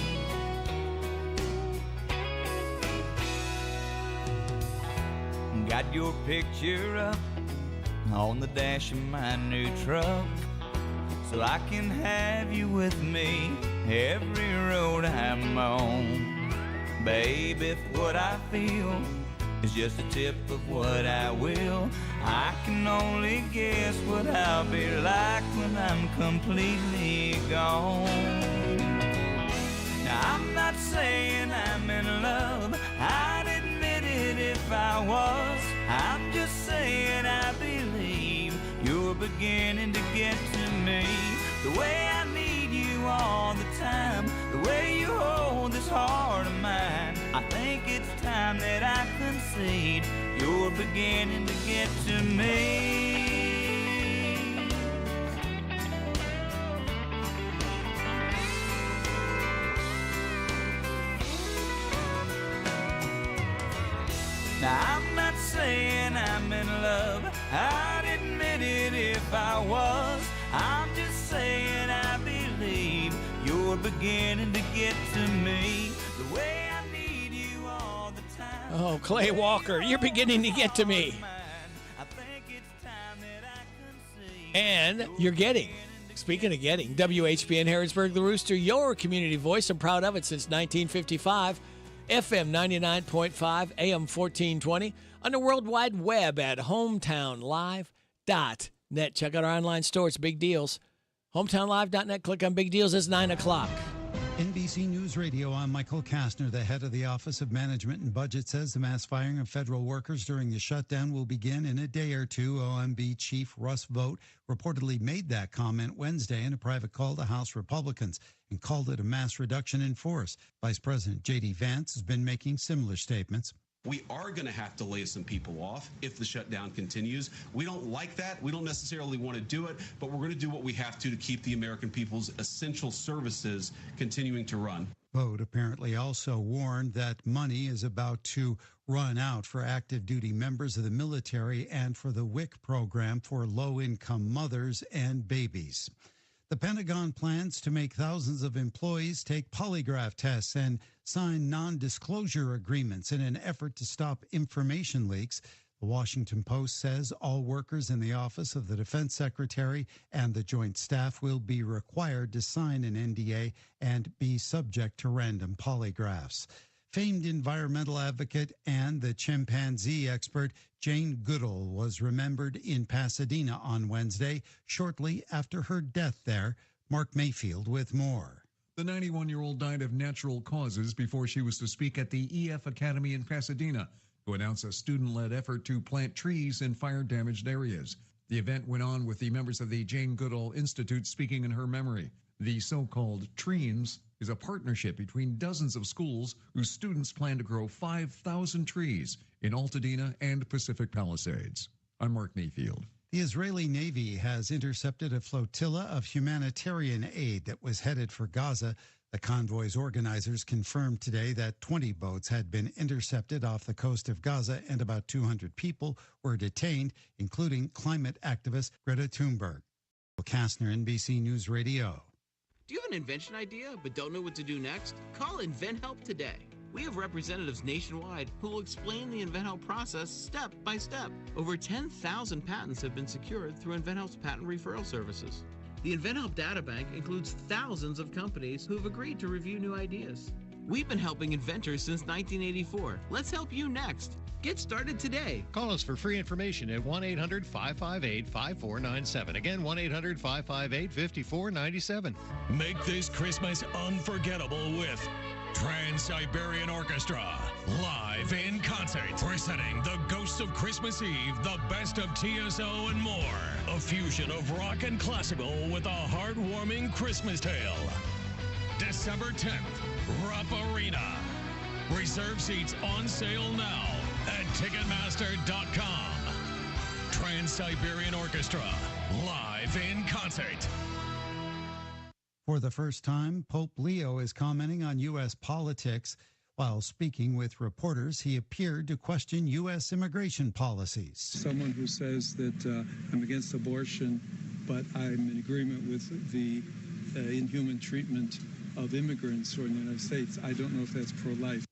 Speaker 6: Got your picture up on the dash of my new truck, so I can have you with me every road I'm on. Babe, if what I feel is just a tip of what I will, I can only guess what I'll be like when I'm completely gone. Now I'm not saying I'm in love, I'd admit it if I was. I'm just saying I believe you're beginning to get to me. The way I need you all the time, the way you hold this heart of mine, I think it's time that I concede you're beginning to get to me. Now I'm not saying I'm in love, I'd admit it if I was. I'm just saying I believe you're beginning to get to me. The way I need you all the time.
Speaker 9: Oh, Clay Walker, you're beginning to get to me. And you're getting, speaking of getting, WHBN Harrodsburg, the Rooster, your community voice. I'm proud of it since 1955. FM 99.5, AM 1420, on the World Wide Web at hometownlive.net. Check out our online store. It's Big Deals. Hometownlive.net. Click on Big Deals. It's 9 o'clock.
Speaker 11: NBC News Radio, I'm Michael Kastner. The head of the Office of Management and Budget says the mass firing of federal workers during the shutdown will begin in a day or two. OMB Chief Russ Vought reportedly made that comment Wednesday in a private call to House Republicans and called it a mass reduction in force. Vice President J.D. Vance has been making similar statements.
Speaker 12: We are going to have to lay some people off if the shutdown continues. We don't like that. We don't necessarily want to do it, but we're going to do what we have to keep the American people's essential services continuing to run.
Speaker 11: Vought apparently also warned that money is about to run out for active duty members of the military and for the WIC program for low-income mothers and babies. The Pentagon plans to make thousands of employees take polygraph tests and sign non-disclosure agreements in an effort to stop information leaks. The Washington Post says all workers in the Office of the Defense Secretary and the Joint Staff will be required to sign an NDA and be subject to random polygraphs. Famed environmental advocate and the chimpanzee expert Jane Goodall was remembered in Pasadena on Wednesday, shortly after her death there. Mark Mayfield with more.
Speaker 14: The 91-year-old died of natural causes before she was to speak at the EF Academy in Pasadena to announce a student-led effort to plant trees in fire-damaged areas. The event went on with the members of the Jane Goodall Institute speaking in her memory. The so-called Trees is a partnership between dozens of schools whose students plan to grow 5,000 trees in Altadena and Pacific Palisades. I'm Mark Mayfield.
Speaker 11: The Israeli Navy has intercepted a flotilla of humanitarian aid that was headed for Gaza. The convoy's organizers confirmed today that 20 boats had been intercepted off the coast of Gaza and about 200 people were detained, including climate activist Greta Thunberg. Kastner, NBC News Radio.
Speaker 15: Do you have an invention idea but don't know what to do next? Call InventHelp today. We have representatives nationwide who will explain the InventHelp process step by step. Over 10,000 patents have been secured through InventHelp's patent referral services. The InventHelp data bank includes thousands of companies who have agreed to review new ideas. We've been helping inventors since 1984. Let's help you next. Get started today.
Speaker 3: Call us for free information at 1-800-558-5497. Again, 1-800-558-5497.
Speaker 7: Make this Christmas unforgettable with Trans-Siberian Orchestra, live in concert, presenting The Ghosts of Christmas Eve, the best of TSO and more. A fusion of rock and classical with a heartwarming Christmas tale. December 10th, Rupp Arena. Reserve seats on sale now at Ticketmaster.com. Trans-Siberian Orchestra, live in concert.
Speaker 11: For the first time, Pope Leo is commenting on U.S. politics. While speaking with reporters, he appeared to question U.S. immigration policies.
Speaker 13: Someone who says that I'm against abortion, but I'm in agreement with the inhuman treatment of immigrants who are in the United States, I don't know if that's pro-life.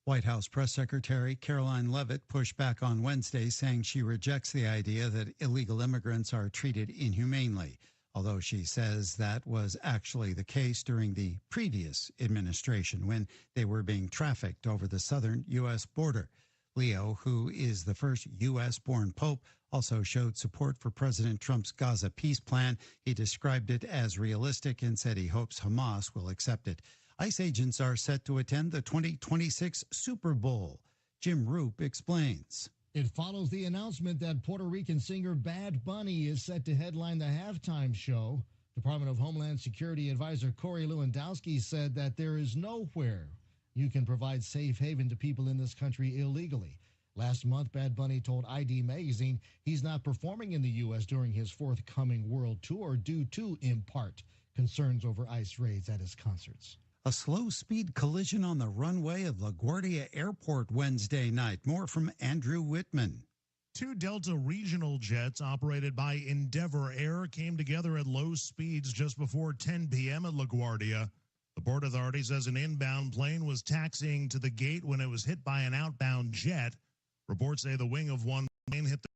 Speaker 11: White House Press Secretary Caroline Leavitt pushed back on Wednesday, saying she rejects the idea that illegal immigrants are treated inhumanely, although she says that was actually the case during the previous administration when they were being trafficked over the southern U.S. border. Leo, who is the first U.S.-born pope, also showed support for President Trump's Gaza peace plan. He described it as realistic and said he hopes Hamas will accept it. ICE agents are set to attend the 2026 Super Bowl. Jim Roop explains.
Speaker 16: It follows the announcement that Puerto Rican singer Bad Bunny is set to headline the halftime show. Department of Homeland Security Advisor Corey Lewandowski said that there is nowhere you can provide safe haven to people in this country illegally. Last month, Bad Bunny told ID Magazine he's not performing in the U.S. during his forthcoming world tour due to, in part, concerns over ICE raids at his concerts.
Speaker 11: A slow-speed collision on the runway of LaGuardia Airport Wednesday night. More from Andrew Whitman.
Speaker 18: Two Delta regional jets operated by Endeavor Air came together at low speeds just before 10 p.m. at LaGuardia. The Port Authority says an inbound plane was taxiing to the gate when it was hit by an outbound jet. Reports say the wing of one plane hit the...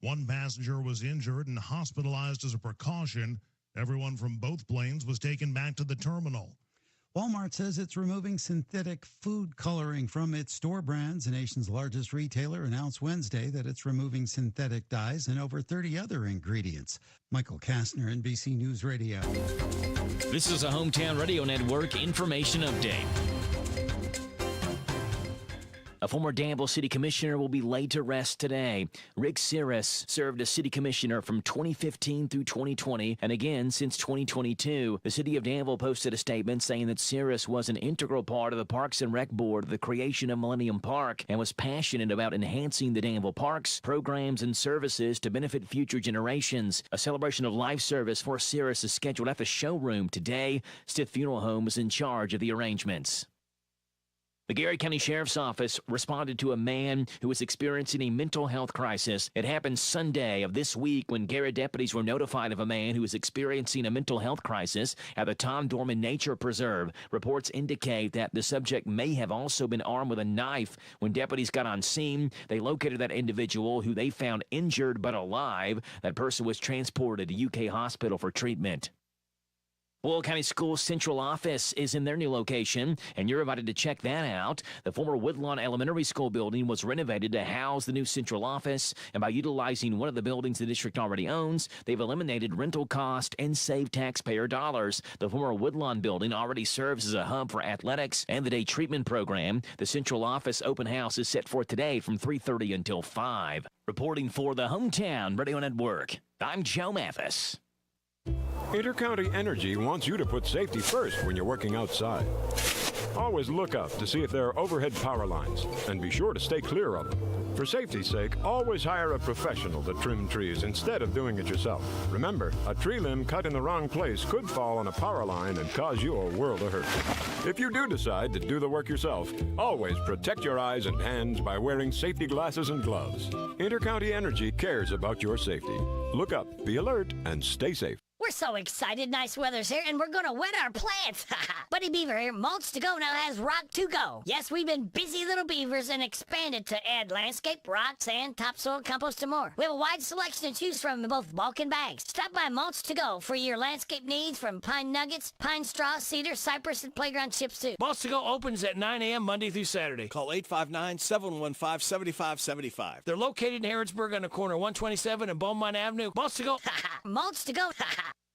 Speaker 18: One passenger was injured and hospitalized as a precaution. Everyone from both planes was taken back to the terminal.
Speaker 11: Walmart says it's removing synthetic food coloring from its store brands. The nation's largest retailer announced Wednesday that it's removing synthetic dyes and over 30 other ingredients. Michael Kastner, NBC News Radio.
Speaker 17: This is a Hometown Radio Network information update. A former Danville City Commissioner will be laid to rest today. Rick Cirrus served as City Commissioner from 2015 through 2020, and again since 2022. The City of Danville posted a statement saying that Cirrus was an integral part of the Parks and Rec Board of the creation of Millennium Park and was passionate about enhancing the Danville parks, programs, and services to benefit future generations. A celebration of life service for Cirrus is scheduled at the showroom today. Stith Funeral Home is in charge of the arrangements. The Gary County Sheriff's Office responded to a man who was experiencing a mental health crisis. It happened Sunday of this week when Gary deputies were notified of a man who was experiencing a mental health crisis at the Tom Dorman Nature Preserve. Reports indicate that the subject may have also been armed with a knife. When deputies got on scene, they located that individual who they found injured but alive. That person was transported to UK Hospital for treatment. Boyle County Schools Central Office is in their new location, and you're invited to check that out. The former Woodlawn Elementary School building was renovated to house the new central office, and by utilizing one of the buildings the district already owns, they've eliminated rental cost and saved taxpayer dollars. The former Woodlawn building already serves as a hub for athletics and the day treatment program. The central office open house is set for today from 3:30 until 5. Reporting for the Hometown Radio Network, I'm Joe Mathis.
Speaker 21: Intercounty Energy wants you to put safety first when you're working outside. Always look up to see if there are overhead power lines, and be sure to stay clear of them. For safety's sake, always hire a professional to trim trees instead of doing it yourself. Remember, a tree limb cut in the wrong place could fall on a power line and cause you a world of hurt. If you do decide to do the work yourself, always protect your eyes and hands by wearing safety glasses and gloves. Intercounty Energy cares about your safety. Look up, be alert, and stay safe.
Speaker 27: We're
Speaker 1: We're so excited. Nice weather's here, and we're gonna wet our plants. Buddy Beaver here. Mulch to Go now has Rock to Go. Yes, we've been busy little beavers and expanded to add landscape, rock, sand, topsoil, compost, and more. We have a wide selection to choose from in both bulk and bags. Stop by Mulch to Go for your landscape needs from pine nuggets, pine straw, cedar, cypress, and playground chips too.
Speaker 9: Mulch to Go opens at 9 a.m. Monday through Saturday. Call 859-715-7575. They're located in Harrodsburg on the corner of 127 and Beaumont Avenue. Mulch to Go.
Speaker 1: Mulch to Go.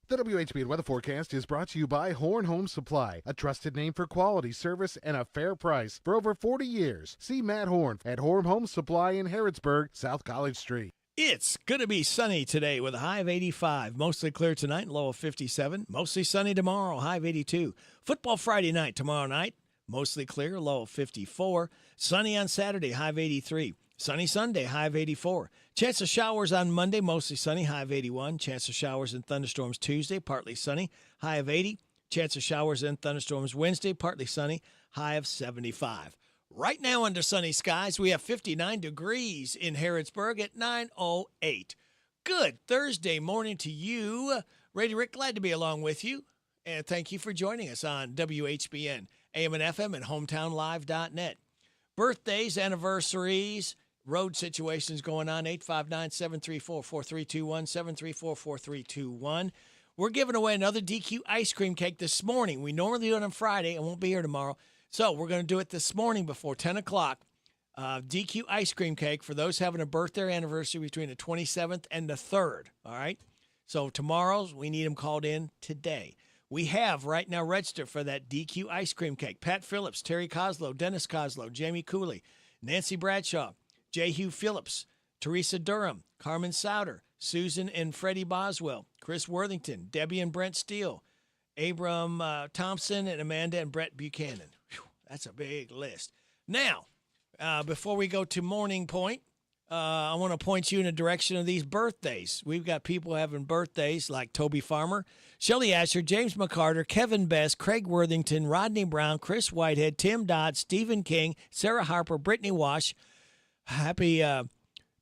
Speaker 23: The WHBN weather forecast is brought to you by Horn Home Supply, a trusted name for quality service and a fair price for over 40 years. See Matt Horn at Horn Home Supply in Harrodsburg, South College Street.
Speaker 9: It's going to be sunny today with a high of 85. Mostly clear tonight and low of 57. Mostly sunny tomorrow, high of 82. Football Friday night tomorrow night. Mostly clear, low of 54. Sunny on Saturday, high of 83. Sunny Sunday, high of 84. Chance of showers on Monday, mostly sunny, high of 81. Chance of showers and thunderstorms Tuesday, partly sunny, high of 80. Chance of showers and thunderstorms Wednesday, partly sunny, high of 75. Right now under sunny skies, we have 59 degrees in Harrodsburg at 9:08. Good Thursday morning to you. Radio Rick, glad to be along with you. And thank you for joining us on WHBN, AM and FM, and HometownLive.net. Birthdays, anniversaries, road situations going on, 859-734-4321, 734-4321. We're giving away another DQ ice cream cake this morning. We normally do it on Friday. I won't be here tomorrow. So we're going to do it this morning before 10 o'clock. DQ ice cream cake for those having a birthday or anniversary between the 27th and the 3rd. All right? So tomorrow's, we need them called in today. We have right now registered for that DQ ice cream cake. Pat Phillips, Terry Coslow, Dennis Coslow, Jamie Cooley, Nancy Bradshaw, J. Hugh Phillips, Teresa Durham, Carmen Souter, Susan and Freddie Boswell, Chris Worthington, Debbie and Brent Steele, Abram Thompson, and Amanda and Brett Buchanan. Whew, that's a big list. Now, before we go to Morning Point, I want to point you in the direction of these birthdays. We've got people having birthdays like Toby Farmer, Shelley Asher, James McCarter, Kevin Best, Craig Worthington, Rodney Brown, Chris Whitehead, Tim Dodd, Stephen King, Sarah Harper, Brittany Wash. Happy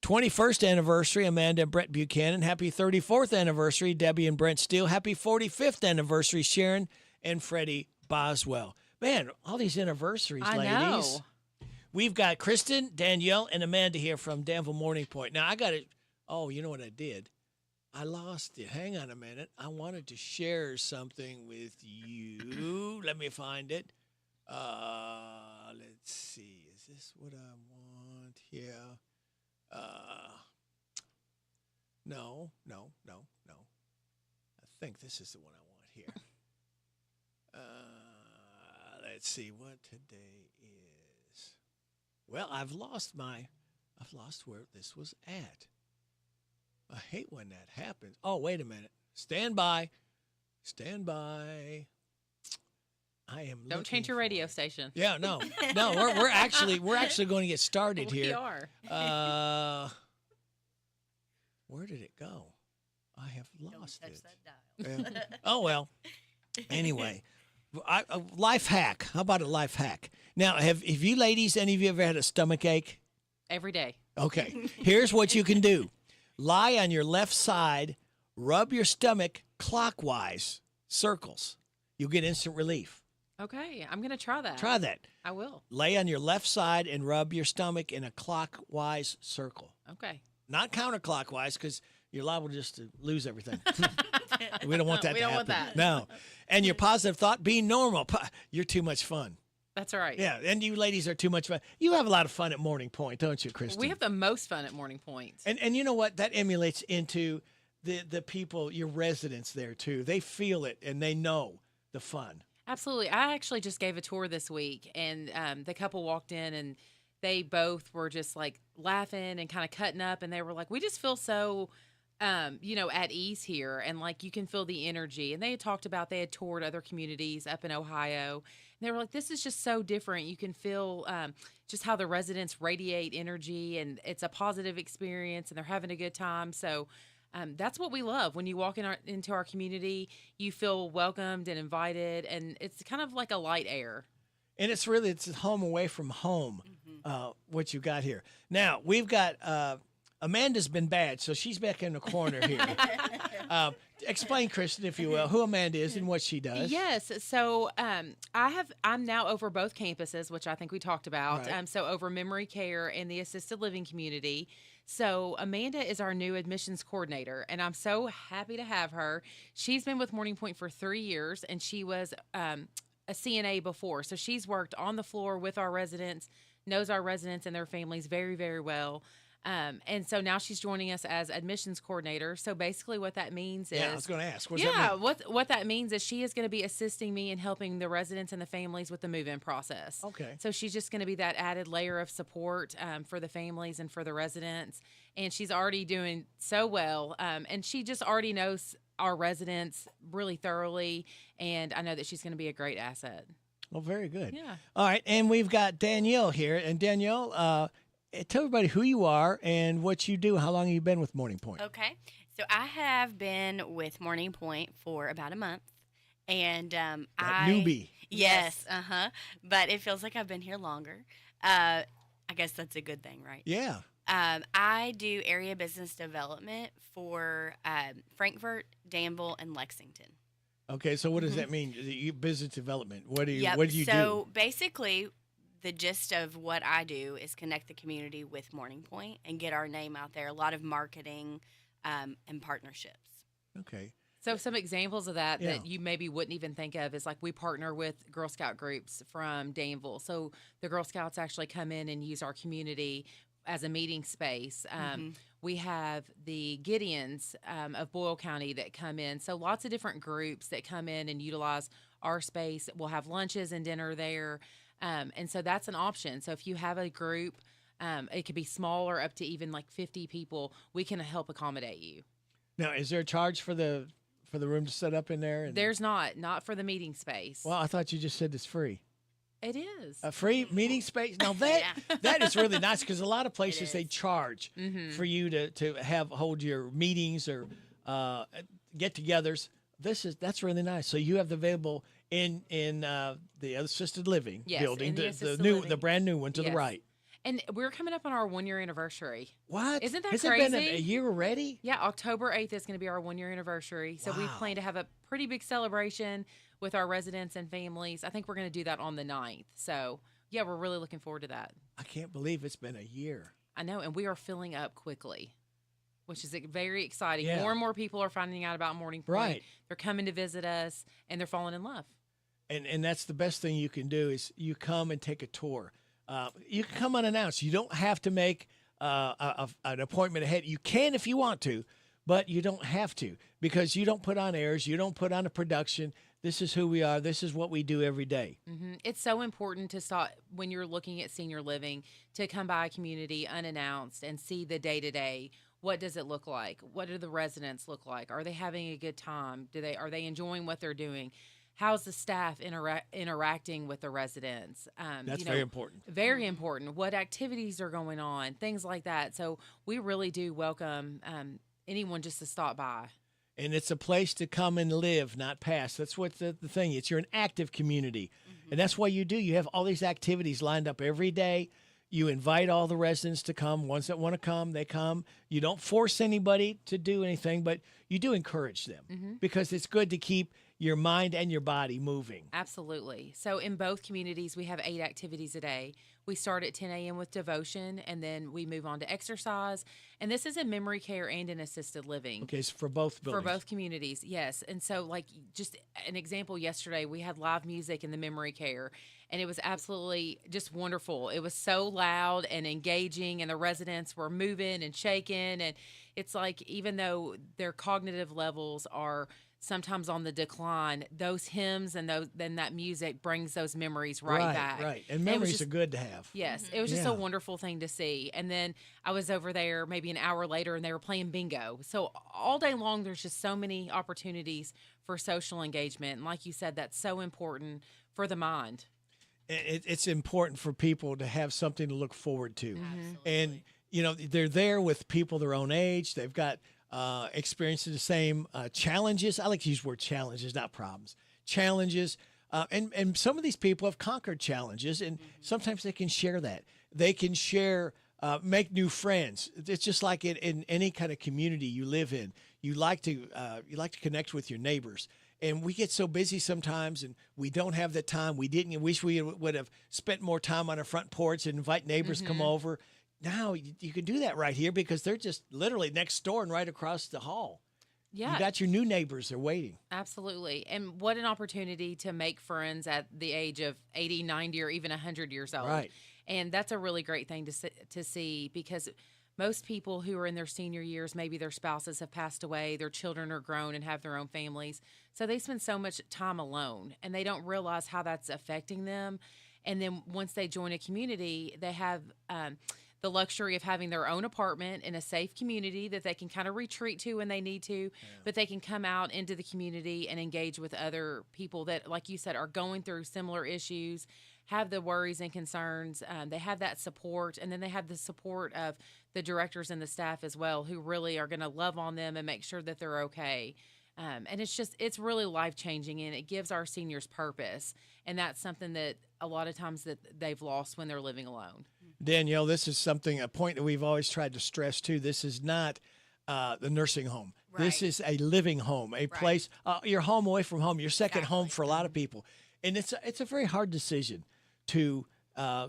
Speaker 9: 21st anniversary, Amanda and Brett Buchanan. Happy 34th anniversary, Debbie and Brent Steele. Happy 45th anniversary, Sharon and Freddie Boswell. Man, all these anniversaries, ladies.
Speaker 8: Know.
Speaker 9: We've got Kristen, Danielle, and Amanda here from Danville Morning Point. Now, I got to, oh, you know what I did? I lost it. Hang on a minute. I wanted to share something with you. Let me find it. Let's see. Is this what I want here? No. I think this is the one I want here. Let's see what today is. Well, I've lost where this was at. I hate when that happens. Oh, wait a minute. Stand by. I am.
Speaker 8: Don't change your radio station.
Speaker 9: Yeah, no. We're actually going to get started here.
Speaker 8: We are.
Speaker 9: Where did it go? I have lost it.
Speaker 1: That dial.
Speaker 9: Yeah. Oh well. Anyway, life hack. How about a life hack? Now, have you ladies, any of you ever had a stomach ache?
Speaker 8: Every day.
Speaker 9: Okay. Here's what you can do: lie on your left side, rub your stomach clockwise, circles. You'll get instant relief.
Speaker 8: Okay, I'm going to try that.
Speaker 9: Try that.
Speaker 8: I will.
Speaker 9: Lay on your left side and rub your stomach in a clockwise circle.
Speaker 8: Okay.
Speaker 9: Not counterclockwise, because you're liable just to lose everything. We don't want that
Speaker 8: We
Speaker 9: to
Speaker 8: don't
Speaker 9: happen.
Speaker 8: want that.
Speaker 9: No. And your positive thought, be normal. You're too much fun.
Speaker 8: That's right.
Speaker 9: Yeah, and you ladies are too much fun. You have a lot of fun at Morning Point, don't you, Kristen?
Speaker 8: We have the most fun at Morning Point.
Speaker 9: And you know what? That emulates into the people, your residents there, too. They feel it, and they know the fun.
Speaker 8: Absolutely. I actually just gave a tour this week, and the couple walked in, and they both were just like laughing and kind of cutting up, and they were like, we just feel so, at ease here, and like you can feel the energy. And they had talked about they had toured other communities up in Ohio, and they were like, this is just so different. You can feel just how the residents radiate energy, and it's a positive experience, and they're having a good time. So that's what we love. When you walk into our community, you feel welcomed and invited, and it's kind of like a light air.
Speaker 9: And it's home away from home, what you got here. Now, we've got Amanda's been bad, so she's back in the corner here. Explain, Kristen, if you will, who Amanda is and what she does.
Speaker 8: Yes. So I'm now over both campuses, which I think we talked about.
Speaker 9: Right.
Speaker 8: So over memory care and the assisted living community. So Amanda is our new admissions coordinator, and I'm so happy to have her. She's been with Morning Point for 3 years, and she was a CNA before. So she's worked on the floor with our residents, knows our residents and their families very, very well. And so now she's joining us as admissions coordinator. So basically what that means is...
Speaker 9: Yeah, I was going to ask. What does that mean?
Speaker 8: What that means is she is going to be assisting me in helping the residents and the families with the move-in process.
Speaker 9: Okay.
Speaker 8: So she's just going to be that added layer of support for the families and for the residents. And she's already doing so well. And she just already knows our residents really thoroughly. And I know that she's going to be a great asset.
Speaker 9: Well, very good.
Speaker 8: Yeah.
Speaker 9: All right, and we've got Danielle here. And Danielle, tell everybody who you are and what you do. How long have you been with Morning Point?
Speaker 10: Okay. So I have been with Morning Point for about a month. And
Speaker 9: newbie.
Speaker 10: Yes. But it feels like I've been here longer. I guess that's a good thing, right?
Speaker 9: Yeah.
Speaker 10: I do area business development for Frankfort, Danville, and Lexington.
Speaker 9: Okay, so what does that mean? Business development. What do you
Speaker 10: Yep.
Speaker 9: What do you do?
Speaker 10: So basically, the gist of what I do is connect the community with Morning Point and get our name out there. A lot of marketing and partnerships.
Speaker 9: Okay.
Speaker 8: So some examples of that
Speaker 9: Yeah.
Speaker 8: that you maybe wouldn't even think of is like we partner with Girl Scout groups from Danville. So the Girl Scouts actually come in and use our community as a meeting space. We have the Gideons of Boyle County that come in. So lots of different groups that come in and utilize our space. We'll have lunches and dinner there. And so that's an option. So if you have a group, it could be smaller, up to even like 50 people, we can help accommodate you.
Speaker 9: Now, is there a charge for the room to set up in there?
Speaker 8: There's not for the meeting space.
Speaker 9: Well, I thought you just said it's free.
Speaker 8: It is.
Speaker 9: A free meeting space. Now that is really nice because a lot of places they charge for you to hold your meetings or get-togethers. That's really nice. So you have the available in the assisted living building,
Speaker 8: in the
Speaker 9: the
Speaker 8: assisted
Speaker 9: new
Speaker 8: living.
Speaker 9: the brand new one to the
Speaker 8: Yes.
Speaker 9: right.
Speaker 8: And we're coming up on our 1 year anniversary.
Speaker 9: What?
Speaker 8: Isn't that
Speaker 9: Has
Speaker 8: crazy?
Speaker 9: it been a year already?
Speaker 8: Yeah, October 8th is going to be our 1 year anniversary. So we plan to have a pretty big celebration with our residents and families. I think we're going to do that on the 9th. So yeah, we're really looking forward to that.
Speaker 9: I can't believe it's been a year.
Speaker 8: I know, and we are filling up quickly, which is very exciting.
Speaker 9: Yeah.
Speaker 8: More and more people are finding out about Morning Point.
Speaker 9: Right.
Speaker 8: They're coming to visit us, and they're falling in love.
Speaker 9: And that's the best thing you can do is you come and take a tour. You can come unannounced. You don't have to make an appointment ahead. You can if you want to, but you don't have to because you don't put on airs. You don't put on a production. This is who we are. This is what we do every day.
Speaker 8: It's so important to start when you're looking at senior living to come by a community unannounced and see the day-to-day. What does it look like? What do the residents look like? Are they having a good time? Are they enjoying what they're doing? How's the staff interacting with the residents?
Speaker 9: That's very important.
Speaker 8: Very important. What activities are going on? Things like that. So we really do welcome anyone just to stop by.
Speaker 9: And it's a place to come and live, not pass. That's what the thing is. You're an active community. And that's what you do. You have all these activities lined up every day. You invite all the residents to come. Ones that want to come, they come. You don't force anybody to do anything, but you do encourage them because it's good to keep your mind and your body moving.
Speaker 8: Absolutely. So in both communities, we have 8 activities a day. We start at 10 a.m. with devotion, and then we move on to exercise. And this is in memory care and in assisted living.
Speaker 9: Okay, so for both buildings.
Speaker 8: For both communities, yes. And so, like, just an example, yesterday we had live music in the memory care, and it was absolutely just wonderful. It was so loud and engaging, and the residents were moving and shaking. And it's like, even though their cognitive levels are sometimes on the decline, those hymns and that music brings those memories right back.
Speaker 9: Right, and memories are good to have.
Speaker 8: Yes, it was just a wonderful thing to see. And then I was over there maybe an hour later, and they were playing bingo. So all day long, there's just so many opportunities for social engagement. And like you said, that's so important for the mind.
Speaker 9: It's important for people to have something to look forward to. And, you know, they're there with people their own age. They've got experiencing the same challenges. I like to use the word challenges, not problems. Challenges. And some of these people have conquered challenges, and sometimes they can share that. They can share make new friends. It's just like in any kind of community you live in. You like to connect with your neighbors. And we get so busy sometimes, and we don't have the time. We didn't. Wish we would have spent more time on our front porch and invite neighbors to come over. Now you can do that right here because they're just literally next door and right across the hall.
Speaker 8: Yeah.
Speaker 9: You got your new neighbors. They're waiting.
Speaker 8: Absolutely. And what an opportunity to make friends at the age of 80, 90, or even 100 years old.
Speaker 9: Right.
Speaker 8: And that's a really great thing to see because most people who are in their senior years, maybe their spouses have passed away, their children are grown and have their own families. So they spend so much time alone and they don't realize how that's affecting them. And then once they join a community, they have the luxury of having their own apartment in a safe community that they can kind of retreat to when they need to, but they can come out into the community and engage with other people that, like you said, are going through similar issues, have the worries and concerns. They have that support, and then they have the support of the directors and the staff as well, who really are going to love on them and make sure that they're okay. And it's really life-changing, and it gives our seniors purpose. And that's something that a lot of times that they've lost when they're living alone.
Speaker 9: Danielle, this is a point that we've always tried to stress too. This is not the nursing home. Right. This is a living home, a place, your home away from home, your second home for a lot of people. And it's a very hard decision to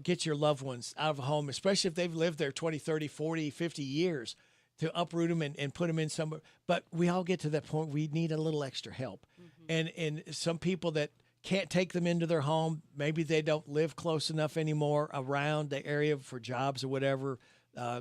Speaker 9: get your loved ones out of a home, especially if they've lived there 20, 30, 40, 50 years, to uproot them and put them in somewhere. But we all get to that point. We need a little extra help. And some people that can't take them into their home, maybe they don't live close enough anymore around the area for jobs or whatever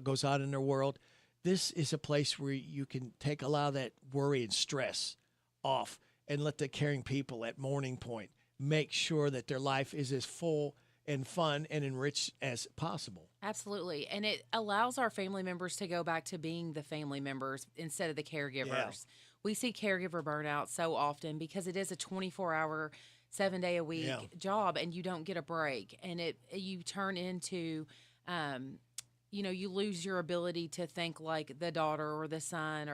Speaker 9: goes on in their world. This is a place where you can take a lot of that worry and stress off and let the caring people at Morning Point make sure that their life is as full and fun and enriched as possible.
Speaker 8: Absolutely. And it allows our family members to go back to being the family members instead of the caregivers. Yeah. We see caregiver burnout so often because it is a 24-hour, 7-day-a-week job, and you don't get a break. And you turn into, you lose your ability to think like the daughter or the son,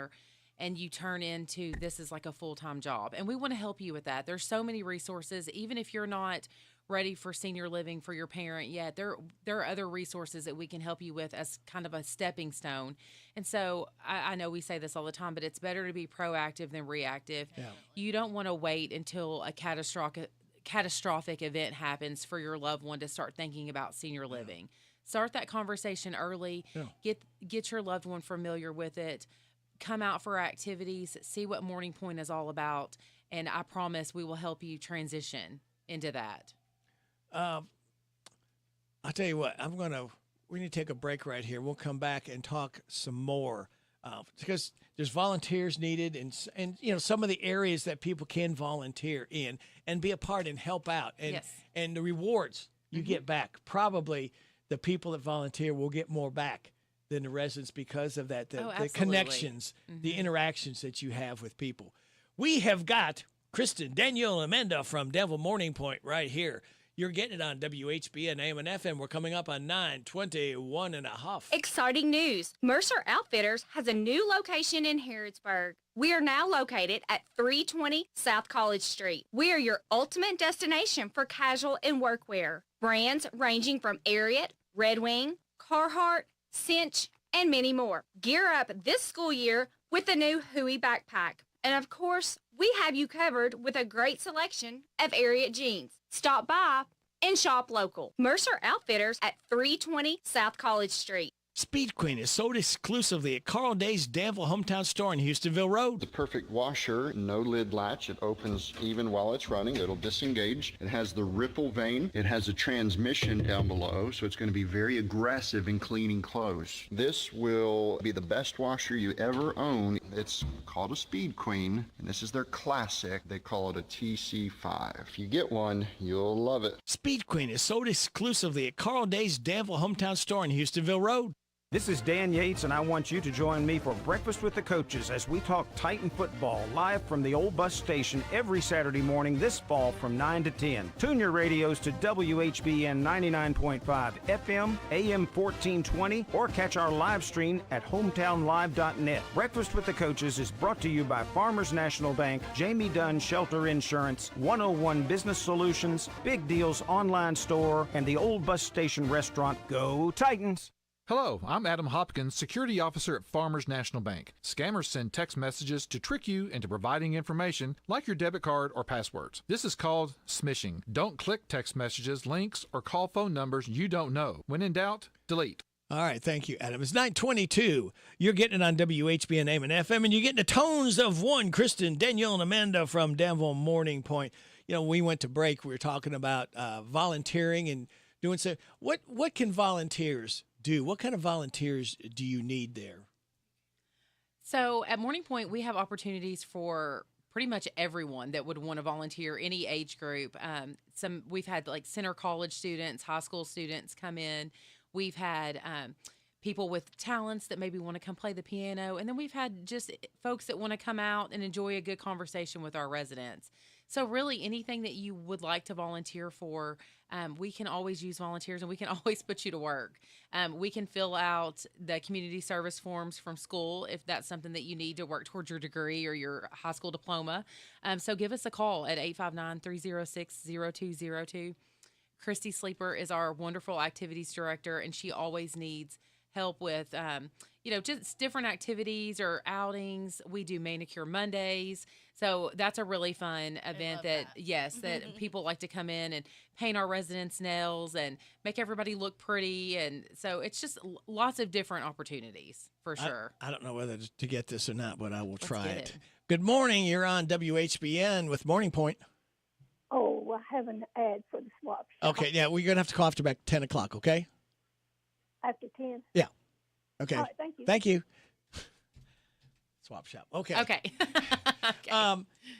Speaker 8: and you turn into this is like a full-time job. And we want to help you with that. There's so many resources, even if you're not ready for senior living for your parent yet, there are other resources that we can help you with as kind of a stepping stone. And so I know we say this all the time, but it's better to be proactive than reactive. Yeah. You don't want to wait until a catastrophic event happens for your loved one to start thinking about senior living. Start that conversation early. Yeah. Get your loved one familiar with it. Come out for activities. See what Morning Point is all about. And I promise we will help you transition into that.
Speaker 9: I'll tell you what, we need to take a break right here. We'll come back and talk some more because there's volunteers needed and some of the areas that people can volunteer in and be a part and help out. And the rewards you get back, probably the people that volunteer will get more back than the residents because of that, the connections, the interactions that you have with people. We have got Kristen, Danielle, and Amanda from Denver Morning Point right here. You're getting it on WHBN AM and FM. We're coming up on 921 and a half.
Speaker 2: Exciting news. Mercer Outfitters has a new location in Harrodsburg. We are now located at 320 South College Street. We are your ultimate destination for casual and workwear. Brands ranging from Ariat, Red Wing, Carhartt, Cinch, and many more. Gear up this school year with the new Huey backpack. And of course, we have you covered with a great selection of Ariat jeans. Stop by and shop local. Mercer Outfitters at 320 South College Street.
Speaker 9: Speed Queen is sold exclusively at Carl Day's Danville Hometown Store in Houstonville Road.
Speaker 19: The perfect washer, no lid latch. It opens even while it's running. It'll disengage. It has the ripple vane. It has a transmission down below, so it's going to be very aggressive in cleaning clothes. This will be the best washer you ever own. It's called a Speed Queen, and this is their classic. They call it a TC5. If you get one, you'll love it.
Speaker 9: Speed Queen is sold exclusively at Carl Day's Danville Hometown Store in Houstonville Road.
Speaker 20: This is Dan Yates, and I want you to join me for Breakfast with the Coaches as we talk Titan football live from the old bus station every Saturday morning this fall from 9 to 10. Tune your radios to WHBN 99.5 FM, AM 1420, or catch our live stream at hometownlive.net. Breakfast with the Coaches is brought to you by Farmers National Bank, Jamie Dunn Shelter Insurance, 101 Business Solutions, Big Deals Online Store, and the old bus station restaurant. Go Titans!
Speaker 4: Hello, I'm Adam Hopkins, security officer at Farmers National Bank. Scammers send text messages to trick you into providing information like your debit card or passwords. This is called smishing. Don't click text messages, links, or call phone numbers you don't know. When in doubt, delete.
Speaker 9: All right, thank you, Adam. It's 9:22. You're getting it on WHBN AM and FM, and you're getting the tones of one, Kristen, Danielle, and Amanda from Danville Morning Point. You know, we went to break. We were talking about volunteering and doing so. What can volunteers do? What kind of volunteers do you need there?
Speaker 8: So at Morning Point, we have opportunities for pretty much everyone that would want to volunteer, any age group. We've had like center college students, high school students come in. We've had people with talents that maybe want to come play the piano. And then we've had just folks that want to come out and enjoy a good conversation with our residents. So really anything that you would like to volunteer for, we can always use volunteers and we can always put you to work. We can fill out the community service forms from school if that's something that you need to work towards your degree or your high school diploma. So give us a call at 859-306-0202. Christy Sleeper is our wonderful activities director, and she always needs help with, just different activities or outings. We do Manicure Mondays. So that's a really fun event that people like to come in and paint our residents' nails and make everybody look pretty. And so it's just lots of different opportunities for sure.
Speaker 9: I don't know whether to get this or not, but I will try it. Good morning. You're on WHBN with Morning Point.
Speaker 5: Oh, I have an ad for the swap shop.
Speaker 9: Okay, yeah, we're going to have to call after about 10 o'clock, okay?
Speaker 5: After 10?
Speaker 9: Yeah. Okay.
Speaker 5: All right, thank you.
Speaker 9: Thank you. Swap shop. Okay.
Speaker 8: Okay.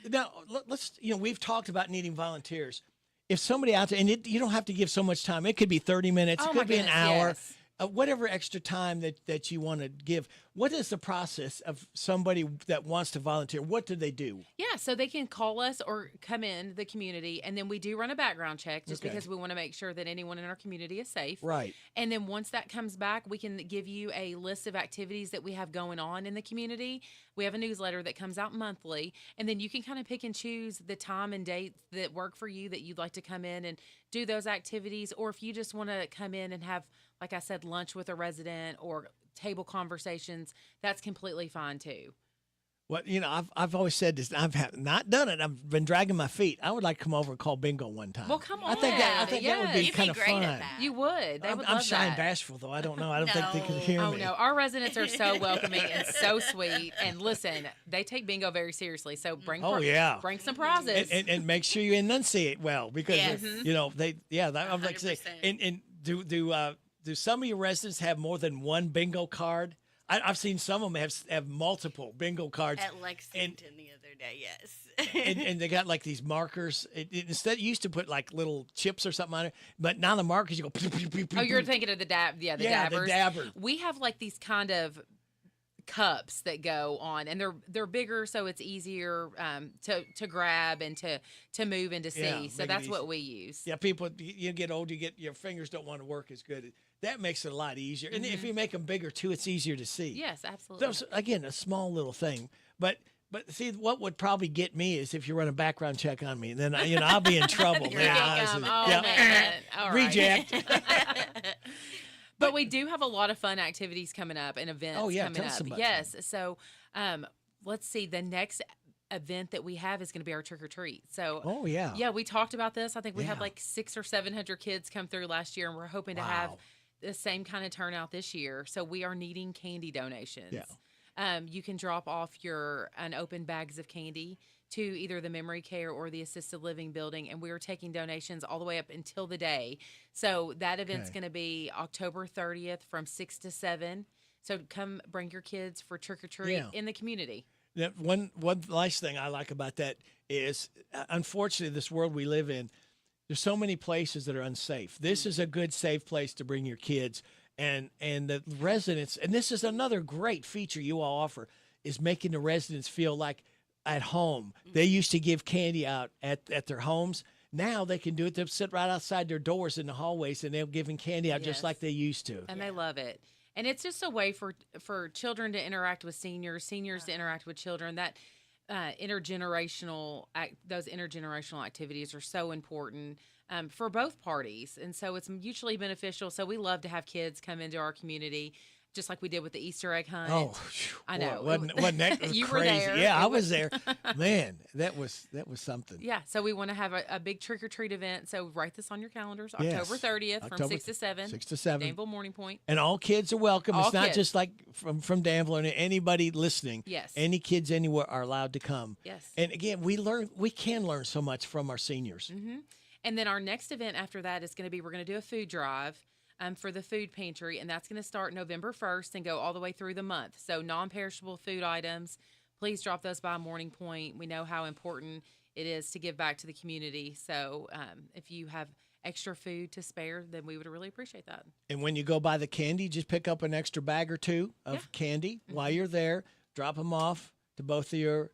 Speaker 9: Now, let's, we've talked about needing volunteers. If somebody out there, and you don't have to give so much time. It could be 30 minutes. It could be an hour.
Speaker 8: Yes.
Speaker 9: Whatever extra time that you want to give. What is the process of somebody that wants to volunteer? What do they do?
Speaker 8: Yeah, so they can call us or come in the community, and then we do run a background check just because we want to make sure that anyone in our community is safe.
Speaker 9: Right.
Speaker 8: And then once that comes back, we can give you a list of activities that we have going on in the community. We have a newsletter that comes out monthly, and then you can kind of pick and choose the time and dates that work for you that you'd like to come in and do those activities, or if you just want to come in and have, like I said, lunch with a resident or table conversations, that's completely fine too.
Speaker 9: Well, I've always said this. I've not done it. I've been dragging my feet. I would like to come over and call bingo one time.
Speaker 8: Well, come on.
Speaker 9: I think that would be kind of fun.
Speaker 8: You would. They would
Speaker 9: I'm
Speaker 8: love
Speaker 9: shy and
Speaker 8: that.
Speaker 9: bashful, though. I don't know. I don't think they can hear me.
Speaker 8: Oh, no. Our residents are so welcoming and so sweet. And listen, they take bingo very seriously. So bring some prizes.
Speaker 9: And make sure you enunciate well because, I'm like saying,
Speaker 10: 100%.
Speaker 9: and do some of your residents have more than one bingo card? I've seen some of them have multiple bingo cards.
Speaker 10: At Lexington the other day, yes.
Speaker 9: and they got like these markers. Instead, you used to put like little chips or something on it, but now the markers you go.
Speaker 8: Oh, you're thinking of the dabbers.
Speaker 9: The dabber.
Speaker 8: We have like these kind of cups that go on, and they're bigger, so it's easier to grab and to move and to see. So that's what we use.
Speaker 9: Yeah, people, you get old, your fingers don't want to work as good. That makes it a lot easier. And if you make them bigger too, it's easier to see.
Speaker 8: Yes, absolutely.
Speaker 9: So, again, a small little thing, but see, what would probably get me is if you run a background check on me, then I'll be in trouble. Reject.
Speaker 8: But we do have a lot of fun activities coming up and events coming up. Yes. So let's see. The next event that we have is going to be our trick or treat. So yeah, we talked about this. I think we had like 600 or 700 kids come through last year, and we're hoping to have the same kind of turnout this year. So we are needing candy donations. Yeah. You can drop off your unopened bags of candy to either the memory care or the assisted living building, and we are taking donations all the way up until the day. So that event's going to be October 30th from 6 to 7. So come bring your kids for trick or treat in the community.
Speaker 9: One last thing I like about that is, unfortunately, this world we live in, there's so many places that are unsafe. This is a good, safe place to bring your kids. And the residents, and this is another great feature you all offer, is making the residents feel like at home. They used to give candy out at their homes. Now they can do it. They'll sit right outside their doors in the hallways, and they're giving candy out just like they used to.
Speaker 8: And they love it. And it's just a way for children to interact with seniors to interact with children. That those intergenerational activities are so important. for both parties. And so it's mutually beneficial. So we love to have kids come into our community, just like we did with the Easter egg hunt.
Speaker 9: Oh,
Speaker 8: I know.
Speaker 9: Wasn't that
Speaker 8: You
Speaker 9: crazy?
Speaker 8: were there.
Speaker 9: Yeah, I was there. Man, that was something.
Speaker 8: Yeah, so we want to have a big trick-or-treat event. So write this on your calendars,
Speaker 9: Yes.
Speaker 8: October 30th from 6 to 7.
Speaker 9: 6 to 7.
Speaker 8: Danville Morning Point.
Speaker 9: And all kids are welcome.
Speaker 8: All
Speaker 9: It's not
Speaker 8: kids.
Speaker 9: just like from Danville and anybody listening.
Speaker 8: Yes.
Speaker 9: Any kids anywhere are allowed to come.
Speaker 8: Yes.
Speaker 9: And again, we can learn so much from our seniors.
Speaker 8: Mm-hmm. And then our next event after that is going to be, we're going to do a food drive for the food pantry, and that's going to start November 1st and go all the way through the month. So non-perishable food items, please drop those by Morning Point. We know how important it is to give back to the community. So if you have extra food to spare, then we would really appreciate that.
Speaker 9: And when you go buy the candy, just pick up an extra bag or two of candy while you're there. Drop them off to both of your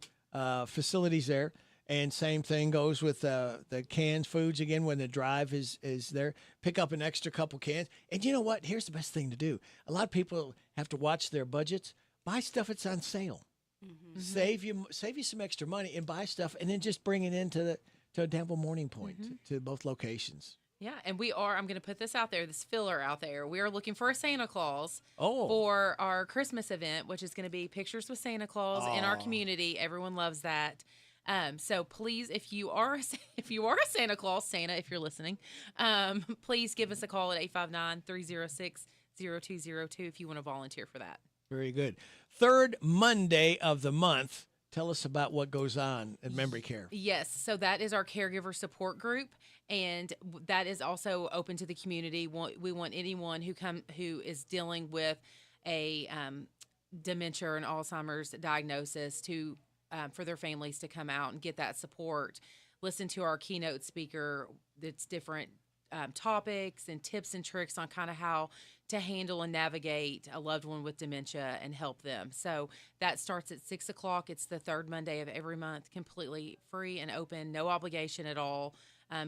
Speaker 9: facilities there. And same thing goes with the canned foods. Again, when the drive is there, pick up an extra couple cans. And you know what? Here's the best thing to do. A lot of people have to watch their budgets. Buy stuff that's on sale.
Speaker 8: Mm-hmm.
Speaker 9: Save you some extra money and buy stuff, and then just bring it into Danville Morning Point to both locations.
Speaker 8: Yeah, and I'm going to put this out there, this filler out there. We are looking for a Santa Claus
Speaker 9: Oh.
Speaker 8: for our Christmas event, which is going to be pictures with Santa Claus in our
Speaker 9: Aw.
Speaker 8: community. Everyone loves that. So please, if you are a Santa Claus, Santa, if you're listening, please give us a call at 859-306-0202 if you want to volunteer for that.
Speaker 9: Very good. Third Monday of the month. Tell us about what goes on at Memory Care.
Speaker 8: Yes, so that is our caregiver support group, and that is also open to the community. We want anyone who is dealing with a dementia or an Alzheimer's diagnosis for their families to come out and get that support. Listen to our keynote speaker. It's different topics and tips and tricks on kind of how to handle and navigate a loved one with dementia and help them. So that starts at 6 o'clock. It's the third Monday of every month, completely free and open, no obligation at all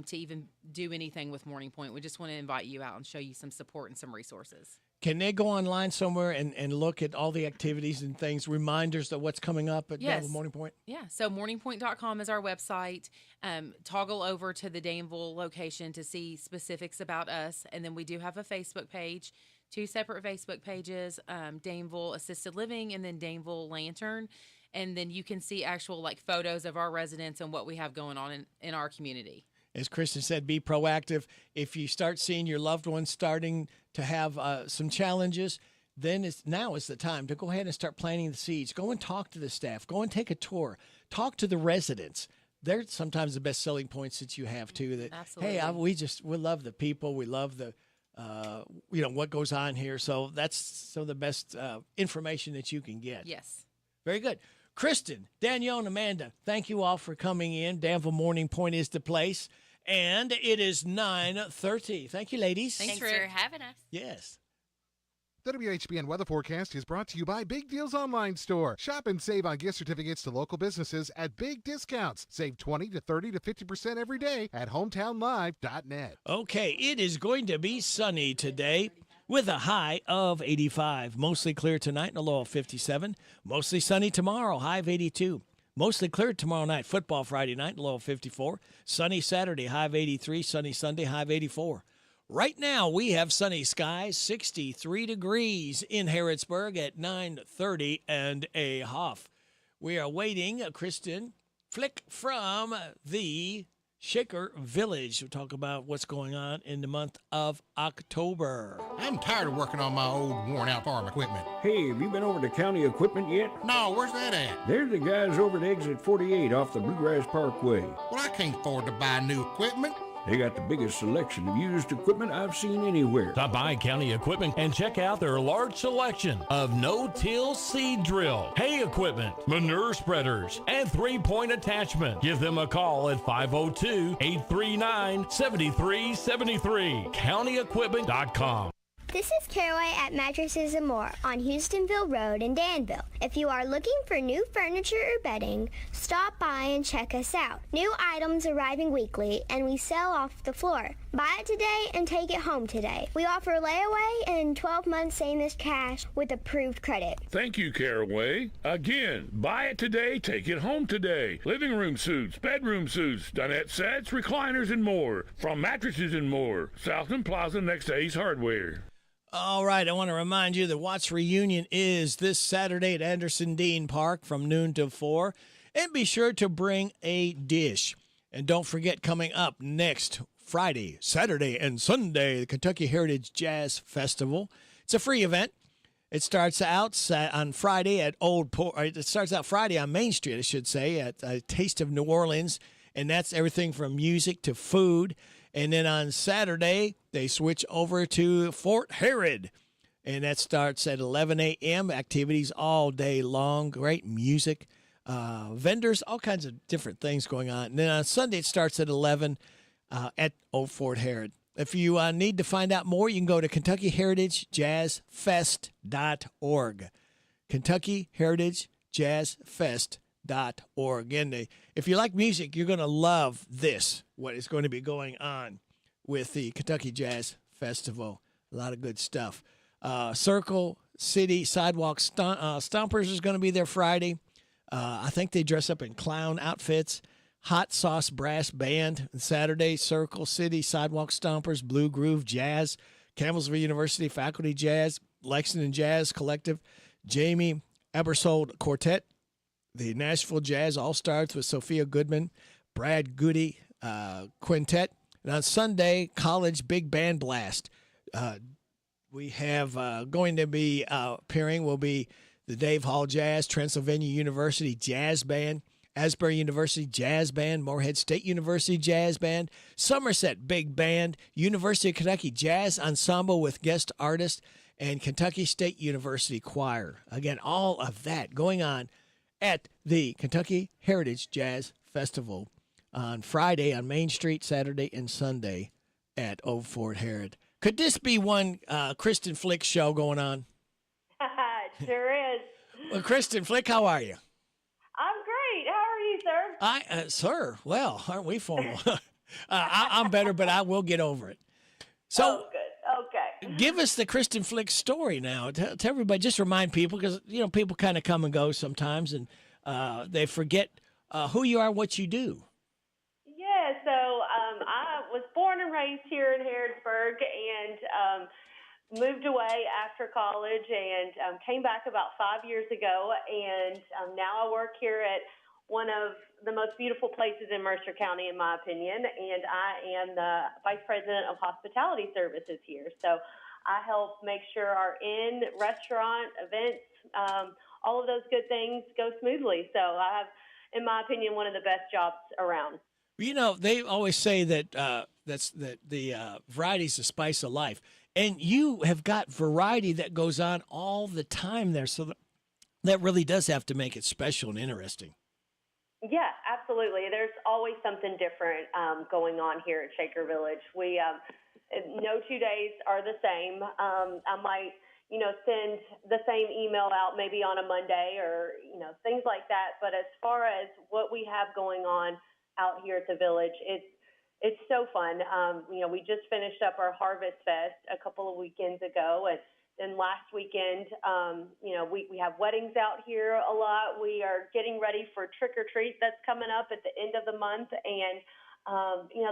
Speaker 8: to even do anything with Morning Point. We just want to invite you out and show you some support and some resources.
Speaker 9: Can they go online somewhere and look at all the activities and things, reminders of what's coming up at Danville Morning Point?
Speaker 8: Yeah, so morningpoint.com is our website. Toggle over to the Danville location to see specifics about us. And then we do have a Facebook page, 2 separate Facebook pages, Danville Assisted Living and then Danville Lantern. And then you can see actual photos of our residents and what we have going on in our community.
Speaker 9: As Kristen said, be proactive. If you start seeing your loved ones starting to have some challenges, then now is the time to go ahead and start planting the seeds. Go and talk to the staff. Go and take a tour. Talk to the residents. They're sometimes the best selling points that you have too. That
Speaker 8: Absolutely.
Speaker 9: Hey, we love the people. We love the what goes on here. So that's some of the best information that you can get.
Speaker 8: Yes.
Speaker 9: Very good. Kristen, Danielle, and Amanda, thank you all for coming in. Danville Morning Point is the place. And it is 9:30. Thank you, ladies.
Speaker 10: Thanks for having us.
Speaker 9: Yes.
Speaker 23: The WHBN weather forecast is brought to you by Big Deals Online Store. Shop and save on gift certificates to local businesses at big discounts. Save 20 to 30 to 50% every day at hometownlive.net.
Speaker 9: Okay, it is going to be sunny today with a high of 85. Mostly clear tonight and a low of 57. Mostly sunny tomorrow, high of 82. Mostly clear tomorrow night. Football Friday night, low of 54. Sunny Saturday, high of 83. Sunny Sunday, high of 84. Right now, we have sunny skies, 63 degrees in Harrodsburg at 9:30 and a half. We are waiting, Kristen Flick from the Shaker Village. We'll talk about what's going on in the month of October.
Speaker 6: I'm tired of working on my old worn-out farm equipment.
Speaker 12: Hey, have you been over to County Equipment yet?
Speaker 6: No, where's that at?
Speaker 12: They're the guys over at Exit 48 off the Bluegrass Parkway.
Speaker 6: Well, I can't afford to buy new equipment.
Speaker 12: They got the biggest selection of used equipment I've seen anywhere.
Speaker 22: Stop by County Equipment and check out their large selection of no-till seed drill, hay equipment, manure spreaders, and 3-point attachment. Give them a call at 502-839-7373. CountyEquipment.com.
Speaker 24: This is Caraway at Mattresses and More on Houstonville Road in Danville. If you are looking for new furniture or bedding, stop by and check us out. New items arriving weekly, and we sell off the floor. Buy it today and take it home today. We offer layaway and 12 months same as cash with approved credit.
Speaker 12: Thank you, Caraway. Again, buy it today, take it home today. Living room suits, bedroom suits, dinette sets, recliners, and more. From Mattresses and More. Southland Plaza next to Ace Hardware.
Speaker 9: All right, I want to remind you that Watts Reunion is this Saturday at Anderson Dean Park from noon to 4. And be sure to bring a dish. And don't forget, coming up next Friday, Saturday, and Sunday, the Kentucky Heritage Jazz Festival. It's a free event. It starts out on Friday at It starts out Friday on Main Street, I should say, at Taste of New Orleans, and that's everything from music to food. And then on Saturday, they switch over to Fort Herod, and that starts at 11 a.m. Activities all day long. Great music, vendors, all kinds of different things going on. And then on Sunday, it starts at 11 at Old Fort Herod. If you need to find out more, you can go to KentuckyHeritageJazzFest.org. KentuckyHeritageJazzFest.org. And if you like music, you're going to love this, what is going to be going on with the Kentucky Jazz Festival. A lot of good stuff. Circle City Sidewalk Stompers is going to be there Friday. I think they dress up in clown outfits. Hot Sauce Brass Band Saturday, Circle City Sidewalk Stompers, Blue Groove Jazz, Campbellsville University Faculty Jazz, Lexington Jazz Collective, Jamie Ebersold Quartet, the Nashville Jazz All-Stars with Sophia Goodman, Brad Goody Quintet, and on Sunday, College Big Band Blast. We have going to be appearing will be the Dave Hall Jazz, Transylvania University Jazz Band, Asbury University Jazz Band, Morehead State University Jazz Band, Somerset Big Band, University of Kentucky Jazz Ensemble with guest artist, and Kentucky State University Choir. Again, all of that going on at the Kentucky Heritage Jazz Festival on Friday on Main Street, Saturday and Sunday at Old Fort Herod. Could this be one Kristen Flick show going on?
Speaker 3: It sure is.
Speaker 9: Well, Kristen Flick, how are you?
Speaker 3: I'm great. How are you, sir?
Speaker 9: Sir, well, aren't we formal? I'm better, but I will get over it. So,
Speaker 3: oh, good. Okay.
Speaker 9: Give us the Kristen Flick story now. Tell everybody, just remind people, because, people kind of come and go sometimes, and they forget who you are, what you do.
Speaker 3: Yeah, so I was born and raised here in Harrodsburg and moved away after college and came back about 5 years ago. And now I work here at one of the most beautiful places in Mercer County, in my opinion. And I am the Vice President of Hospitality Services here. So I help make sure our inn, restaurant, events, all of those good things go smoothly. So I have, in my opinion, one of the best jobs around.
Speaker 9: They always say that the variety is the spice of life. And you have got variety that goes on all the time there. So that really does have to make it special and interesting.
Speaker 3: Yeah, absolutely. There's always something different going on here at Shaker Village. We no 2 days are the same. I might, send the same email out maybe on a Monday or, things like that. But as far as what we have going on out here at the village, it's so fun. We just finished up our Harvest Fest a couple of weekends ago, and then last weekend, we have weddings out here a lot. We are getting ready for Trick or Treat that's coming up at the end of the month, and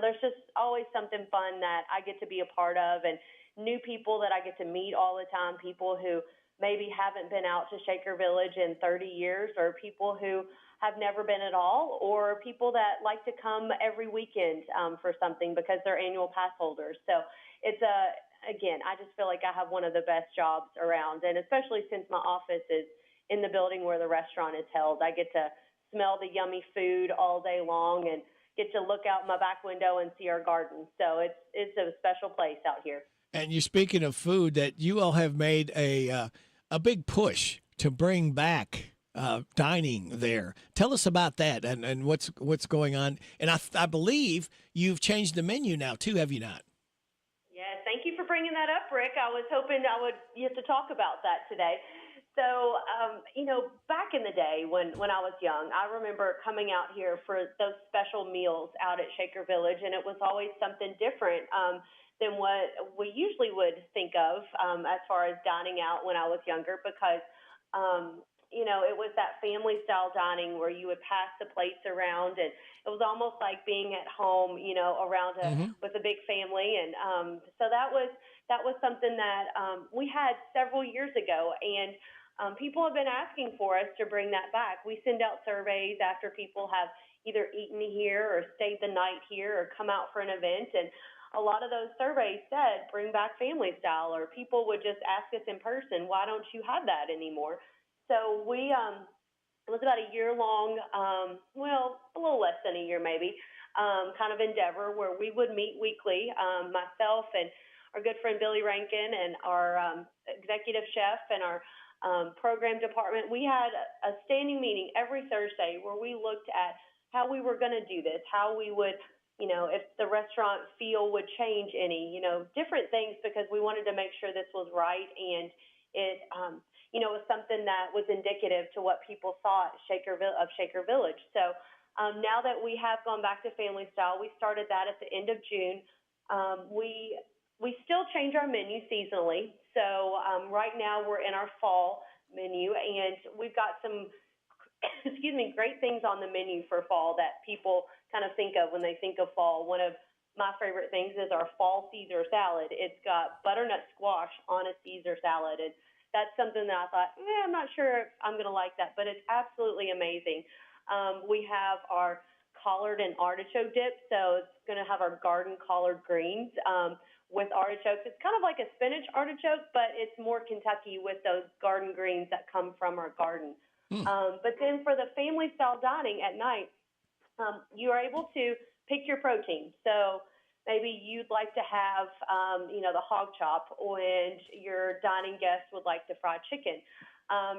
Speaker 3: there's just always something fun that I get to be a part of, and new people that I get to meet all the time, people who maybe haven't been out to Shaker Village in 30 years, or people who have never been at all, or people that like to come every weekend for something because they're annual pass holders. So it's again, I just feel like I have one of the best jobs around, and especially since my office is in the building where the restaurant is held, I get to smell the yummy food all day long and get to look out my back window and see our garden. So it's a special place out here.
Speaker 9: And you're speaking of food, that you all have made a big push to bring back dining there. Tell us about that and what's going on. And I believe you've changed the menu now too, have you not?
Speaker 3: Yes, thank you for bringing that up, Rick. I was hoping I would get to talk about that today. So, back in the day when I was young, I remember coming out here for those special meals out at Shaker Village, and it was always something different than what we usually would think of as far as dining out when I was younger, because, it was that family style dining where you would pass the plates around, and it was almost like being at home, around with a big family. And so that was something that we had several years ago, and people have been asking for us to bring that back. We send out surveys after people have either eaten here or stayed the night here or come out for an event. And a lot of those surveys said, bring back family style, or people would just ask us in person, why don't you have that anymore? So it was about a year-long, a little less than a year maybe, kind of endeavor where we would meet weekly, myself and our good friend Billy Rankin and our executive chef and our program department. We had a standing meeting every Thursday where we looked at how we were going to do this, how we would, if the restaurant feel would change any, different things, because we wanted to make sure this was right, and it, was something that was indicative to what people thought of Shaker Village. So now that we have gone back to family style, we started that at the end of June. We still change our menu seasonally. So right now we're in our fall menu, and we've got some, great things on the menu for fall that people kind of think of when they think of fall. One of my favorite things is our fall Caesar salad. It's got butternut squash on a Caesar salad, and that's something that I thought, I'm not sure if I'm going to like that, but it's absolutely amazing. We have our collard and artichoke dip, so it's going to have our garden collard greens with artichokes. It's kind of like a spinach artichoke, but it's more Kentucky with those garden greens that come from our garden. But then for the family style dining at night, you are able to pick your protein. So maybe you'd like to have, the hog chop, and your dining guest would like the fried chicken.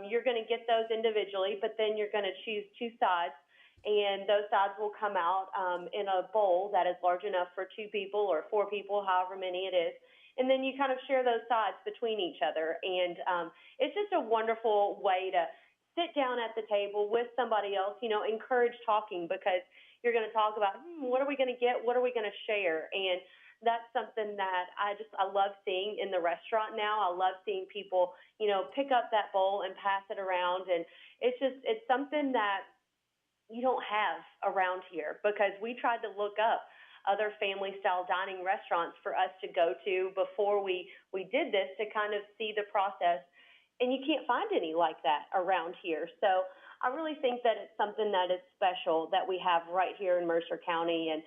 Speaker 3: You're going to get those individually, but then you're going to choose two sides, and those sides will come out in a bowl that is large enough for 2 people or 4 people, however many it is. And then you kind of share those sides between each other. And it's just a wonderful way to sit down at the table with somebody else, encourage talking, because you're going to talk about, what are we going to get? What are we going to share? And that's something that I love seeing in the restaurant now. I love seeing people, pick up that bowl and pass it around. And it's something that you don't have around here, because we tried to look up other family style dining restaurants for us to go to before we did this, to kind of see the process. And you can't find any like that around here. So I really think that it's something that is special that we have right here in Mercer County. And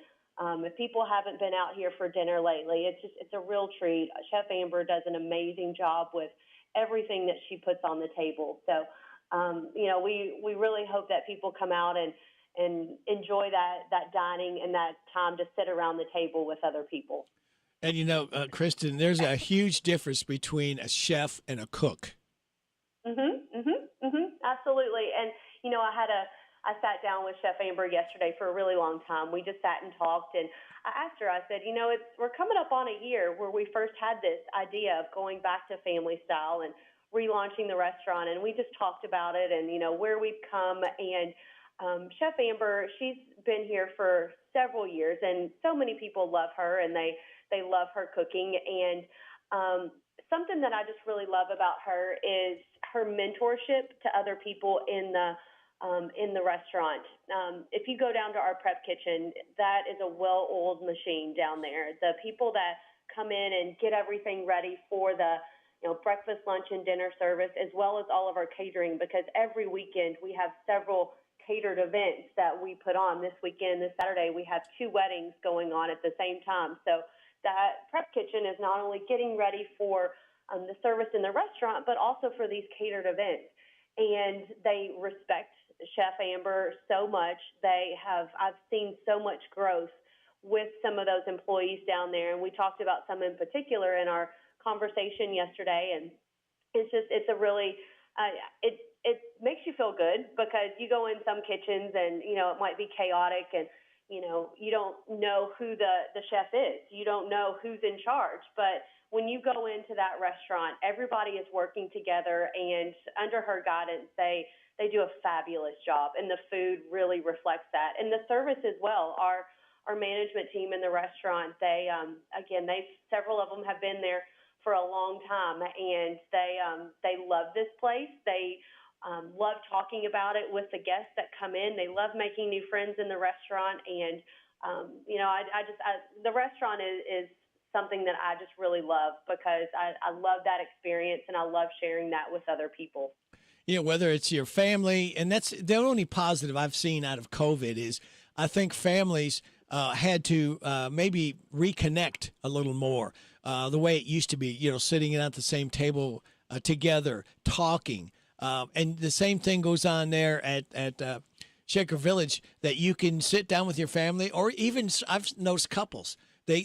Speaker 3: if people haven't been out here for dinner lately, it's a real treat. Chef Amber does an amazing job with everything that she puts on the table. So, we really hope that people come out and enjoy that dining and that time to sit around the table with other people.
Speaker 9: And Kristen, there's a huge difference between a chef and a cook.
Speaker 3: Absolutely. And, I sat down with Chef Amber yesterday for a really long time. We just sat and talked, and I asked her, I said, we're coming up on a year where we first had this idea of going back to family style and relaunching the restaurant. And we just talked about it and, where we've come. And Chef Amber, she's been here for several years, and so many people love her, and they love her cooking. And something that I just really love about her is her mentorship to other people in the restaurant. If you go down to our prep kitchen, that is a well-oiled machine down there. The people that come in and get everything ready for the breakfast, lunch, and dinner service, as well as all of our catering, because every weekend we have several catered events that we put on. This weekend, this Saturday, we have 2 weddings going on at the same time. So that prep kitchen is not only getting ready for the service in the restaurant, but also for these catered events. And they respect Chef Amber so much. I've seen so much growth with some of those employees down there. And we talked about some in particular in our conversation yesterday. And it's a really, it makes you feel good, because you go in some kitchens and, it might be chaotic, and you don't know who the chef is. You don't know who's in charge. But when you go into that restaurant, everybody is working together, and under her guidance, they do a fabulous job, and the food really reflects that. And the service as well. Our management team in the restaurant, several of them have been there for a long time, and they love this place. They love talking about it with the guests that come in. They love making new friends in the restaurant, and the restaurant is something that I just really love because I love that experience, and I love sharing that with other people.
Speaker 9: Whether it's your family, and that's the only positive I've seen out of COVID is I think families had to maybe reconnect a little more the way it used to be, sitting at the same table together, talking. And the same thing goes on there at Shaker Village, that you can sit down with your family, or even I've noticed couples. They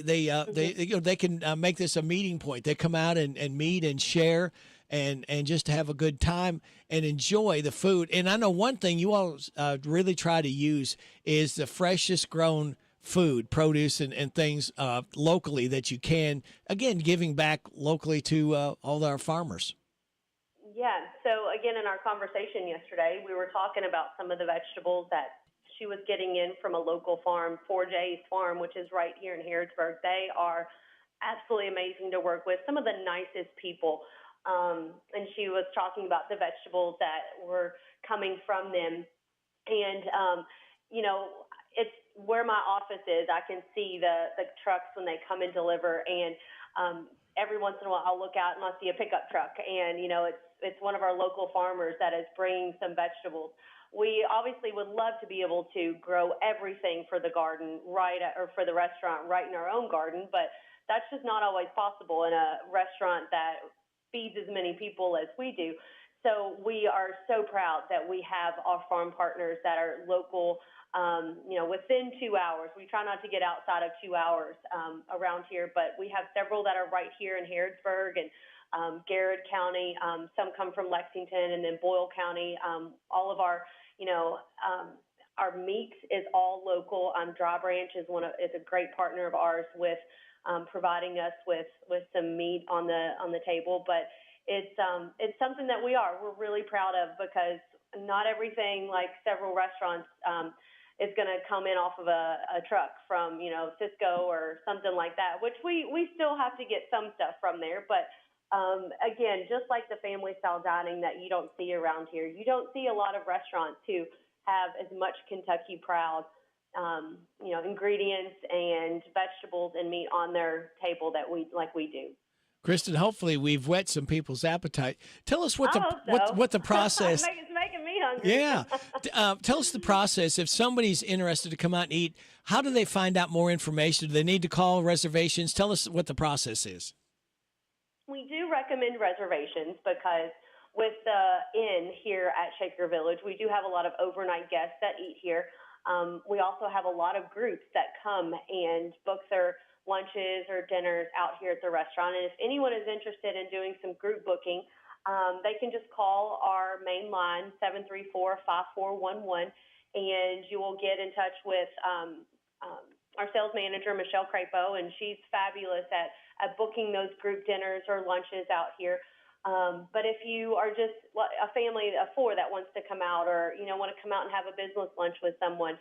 Speaker 9: can make this a meeting point. They come out and meet and share and just have a good time and enjoy the food. And I know one thing you all really try to use is the freshest grown food, produce and things locally that you can, again, giving back locally to all our farmers.
Speaker 3: Yeah. So again, in our conversation yesterday, we were talking about some of the vegetables that she was getting in from a local farm, 4J's Farm, which is right here in Harrodsburg. They are absolutely amazing to work with, some of the nicest people. And she was talking about the vegetables that were coming from them. And, it's where my office is. I can see the trucks when they come and deliver. And every once in a while I'll look out and I'll see a pickup truck. And, it's one of our local farmers that is bringing some vegetables. We obviously would love to be able to grow everything for the garden or for the restaurant right in our own garden, but that's just not always possible in a restaurant that feeds as many people as we do. So we are so proud that we have our farm partners that are local, within 2 hours. We try not to get outside of 2 hours around here, but we have several that are right here in Harrodsburg and Garrett County. Some come from Lexington and then Boyle County. All of our meat is all local. Dry Branch is a great partner of ours with providing us with some meat on the table. But it's something that we're really proud of, because not everything, like several restaurants, is going to come in off of a truck from Cisco or something like that. Which we still have to get some stuff from there, but. Again, just like the family style dining that you don't see around here, you don't see a lot of restaurants who have as much Kentucky proud, ingredients and vegetables and meat on their table that we do.
Speaker 9: Kristen, hopefully we've whet some people's appetite. Tell us what the process.
Speaker 3: It's making me hungry.
Speaker 9: Yeah. Tell us the process. If somebody's interested to come out and eat, how do they find out more information? Do they need to call reservations? Tell us what the process is.
Speaker 3: We do recommend reservations because with the inn here at Shaker Village, we do have a lot of overnight guests that eat here. We also have a lot of groups that come and book their lunches or dinners out here at the restaurant. And if anyone is interested in doing some group booking, they can just call our main line, 734-5411, and you will get in touch with our sales manager, Michelle Crapo, and she's fabulous at booking those group dinners or lunches out here. But if you are just a family of four that wants to come out or, want to come out and have a business lunch with someone,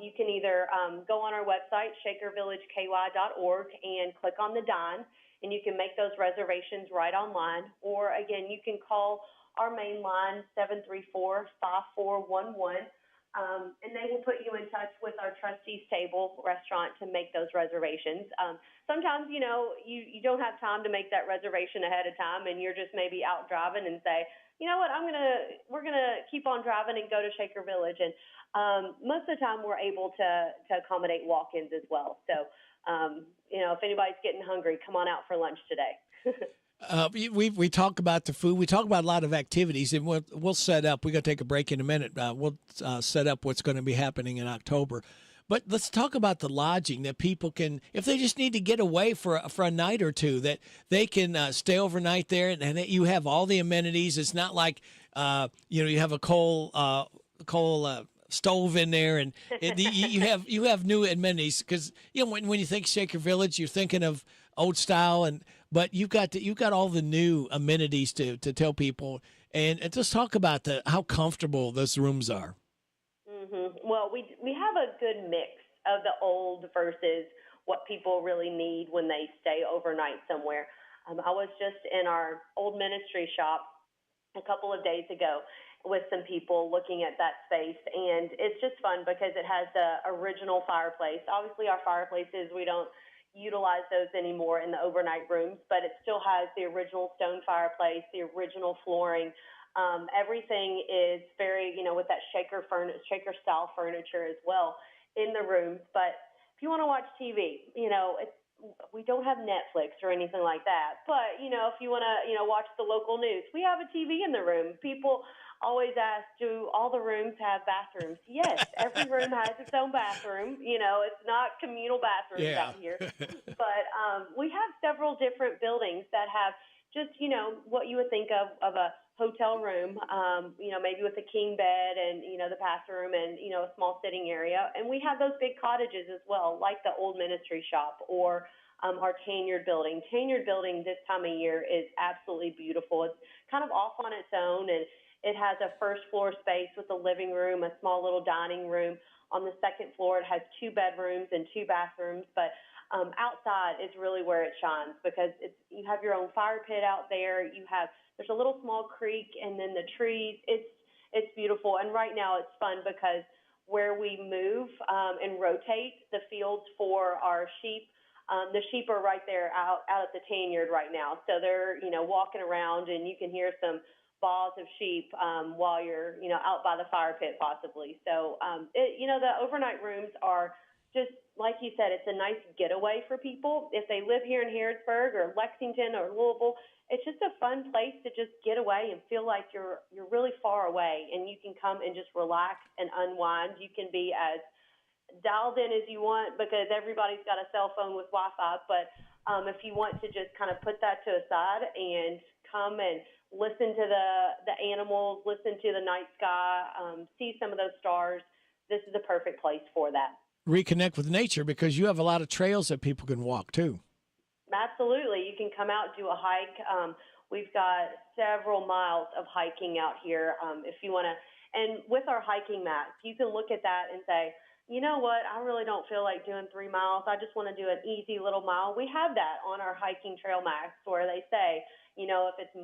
Speaker 3: you can either go on our website, shakervillageky.org, and click on the dine, and you can make those reservations right online. Or, again, you can call our main line, 734-5411, and they will put you in touch with our Trustees Table restaurant to make those reservations. Sometimes, you don't have time to make that reservation ahead of time, and you're just maybe out driving and say, you know what, we're gonna keep on driving and go to Shaker Village. And most of the time, we're able to accommodate walk-ins as well. So, if anybody's getting hungry, come on out for lunch today.
Speaker 9: We talk about the food. We talk about a lot of activities, and we'll set up. We're going to take a break in a minute. We'll set up what's going to be happening in October. But let's talk about the lodging that people can, if they just need to get away for a night or two, that they can stay overnight there, and you have all the amenities. It's not like you have a coal stove in there, and you have new amenities because when you think Shaker Village, you're thinking of old style, but you've got all the new amenities to tell people, and just talk about how comfortable those rooms are.
Speaker 3: Well, we have a good mix of the old versus what people really need when they stay overnight somewhere. I was just in our old ministry shop a couple of days ago with some people looking at that space, and it's just fun because it has the original fireplace. Obviously, our fireplaces, we don't utilize those anymore in the overnight rooms, but it still has the original stone fireplace, the original flooring. Everything is very, with that shaker style furniture as well in the rooms. But if you want to watch TV, we don't have Netflix or anything like that. But, if you want to, watch the local news, we have a TV in the room. People always ask, do all the rooms have bathrooms? Yes, every room has its own bathroom. It's not communal bathrooms out here. But we have several different buildings that have just, what you would think of a hotel room, maybe with a king bed and, the bathroom and, a small sitting area. And we have those big cottages as well, like the old ministry shop or our Tanyard building. Tanyard building this time of year is absolutely beautiful. It's kind of off on its own, and it has a first floor space with a living room, a small little dining room. On the second floor, it has 2 bedrooms and 2 bathrooms, but outside is really where it shines because you have your own fire pit out there. There's a little small creek, and then the trees. It's beautiful. And right now it's fun because where we move and rotate the fields for our sheep, the sheep are right there out at the Tanyard right now. So they're, walking around, and you can hear some baws of sheep while you're, out by the fire pit possibly. So, the overnight rooms are just, like you said, it's a nice getaway for people. If they live here in Harrodsburg or Lexington or Louisville, it's just a fun place to just get away and feel like you're really far away, and you can come and just relax and unwind. You can be as dialed in as you want because everybody's got a cell phone with Wi-Fi, but if you want to just kind of put that to a side and come and listen to the animals, listen to the night sky, see some of those stars, this is the perfect place for that.
Speaker 9: Reconnect with nature because you have a lot of trails that people can walk too.
Speaker 3: Absolutely. You can come out and do a hike. We've got several miles of hiking out here if you want to. And with our hiking mats, you can look at that and say, you know what, I really don't feel like doing 3 miles. I just want to do an easy little mile. We have that on our hiking trail mats where they say, if it's, a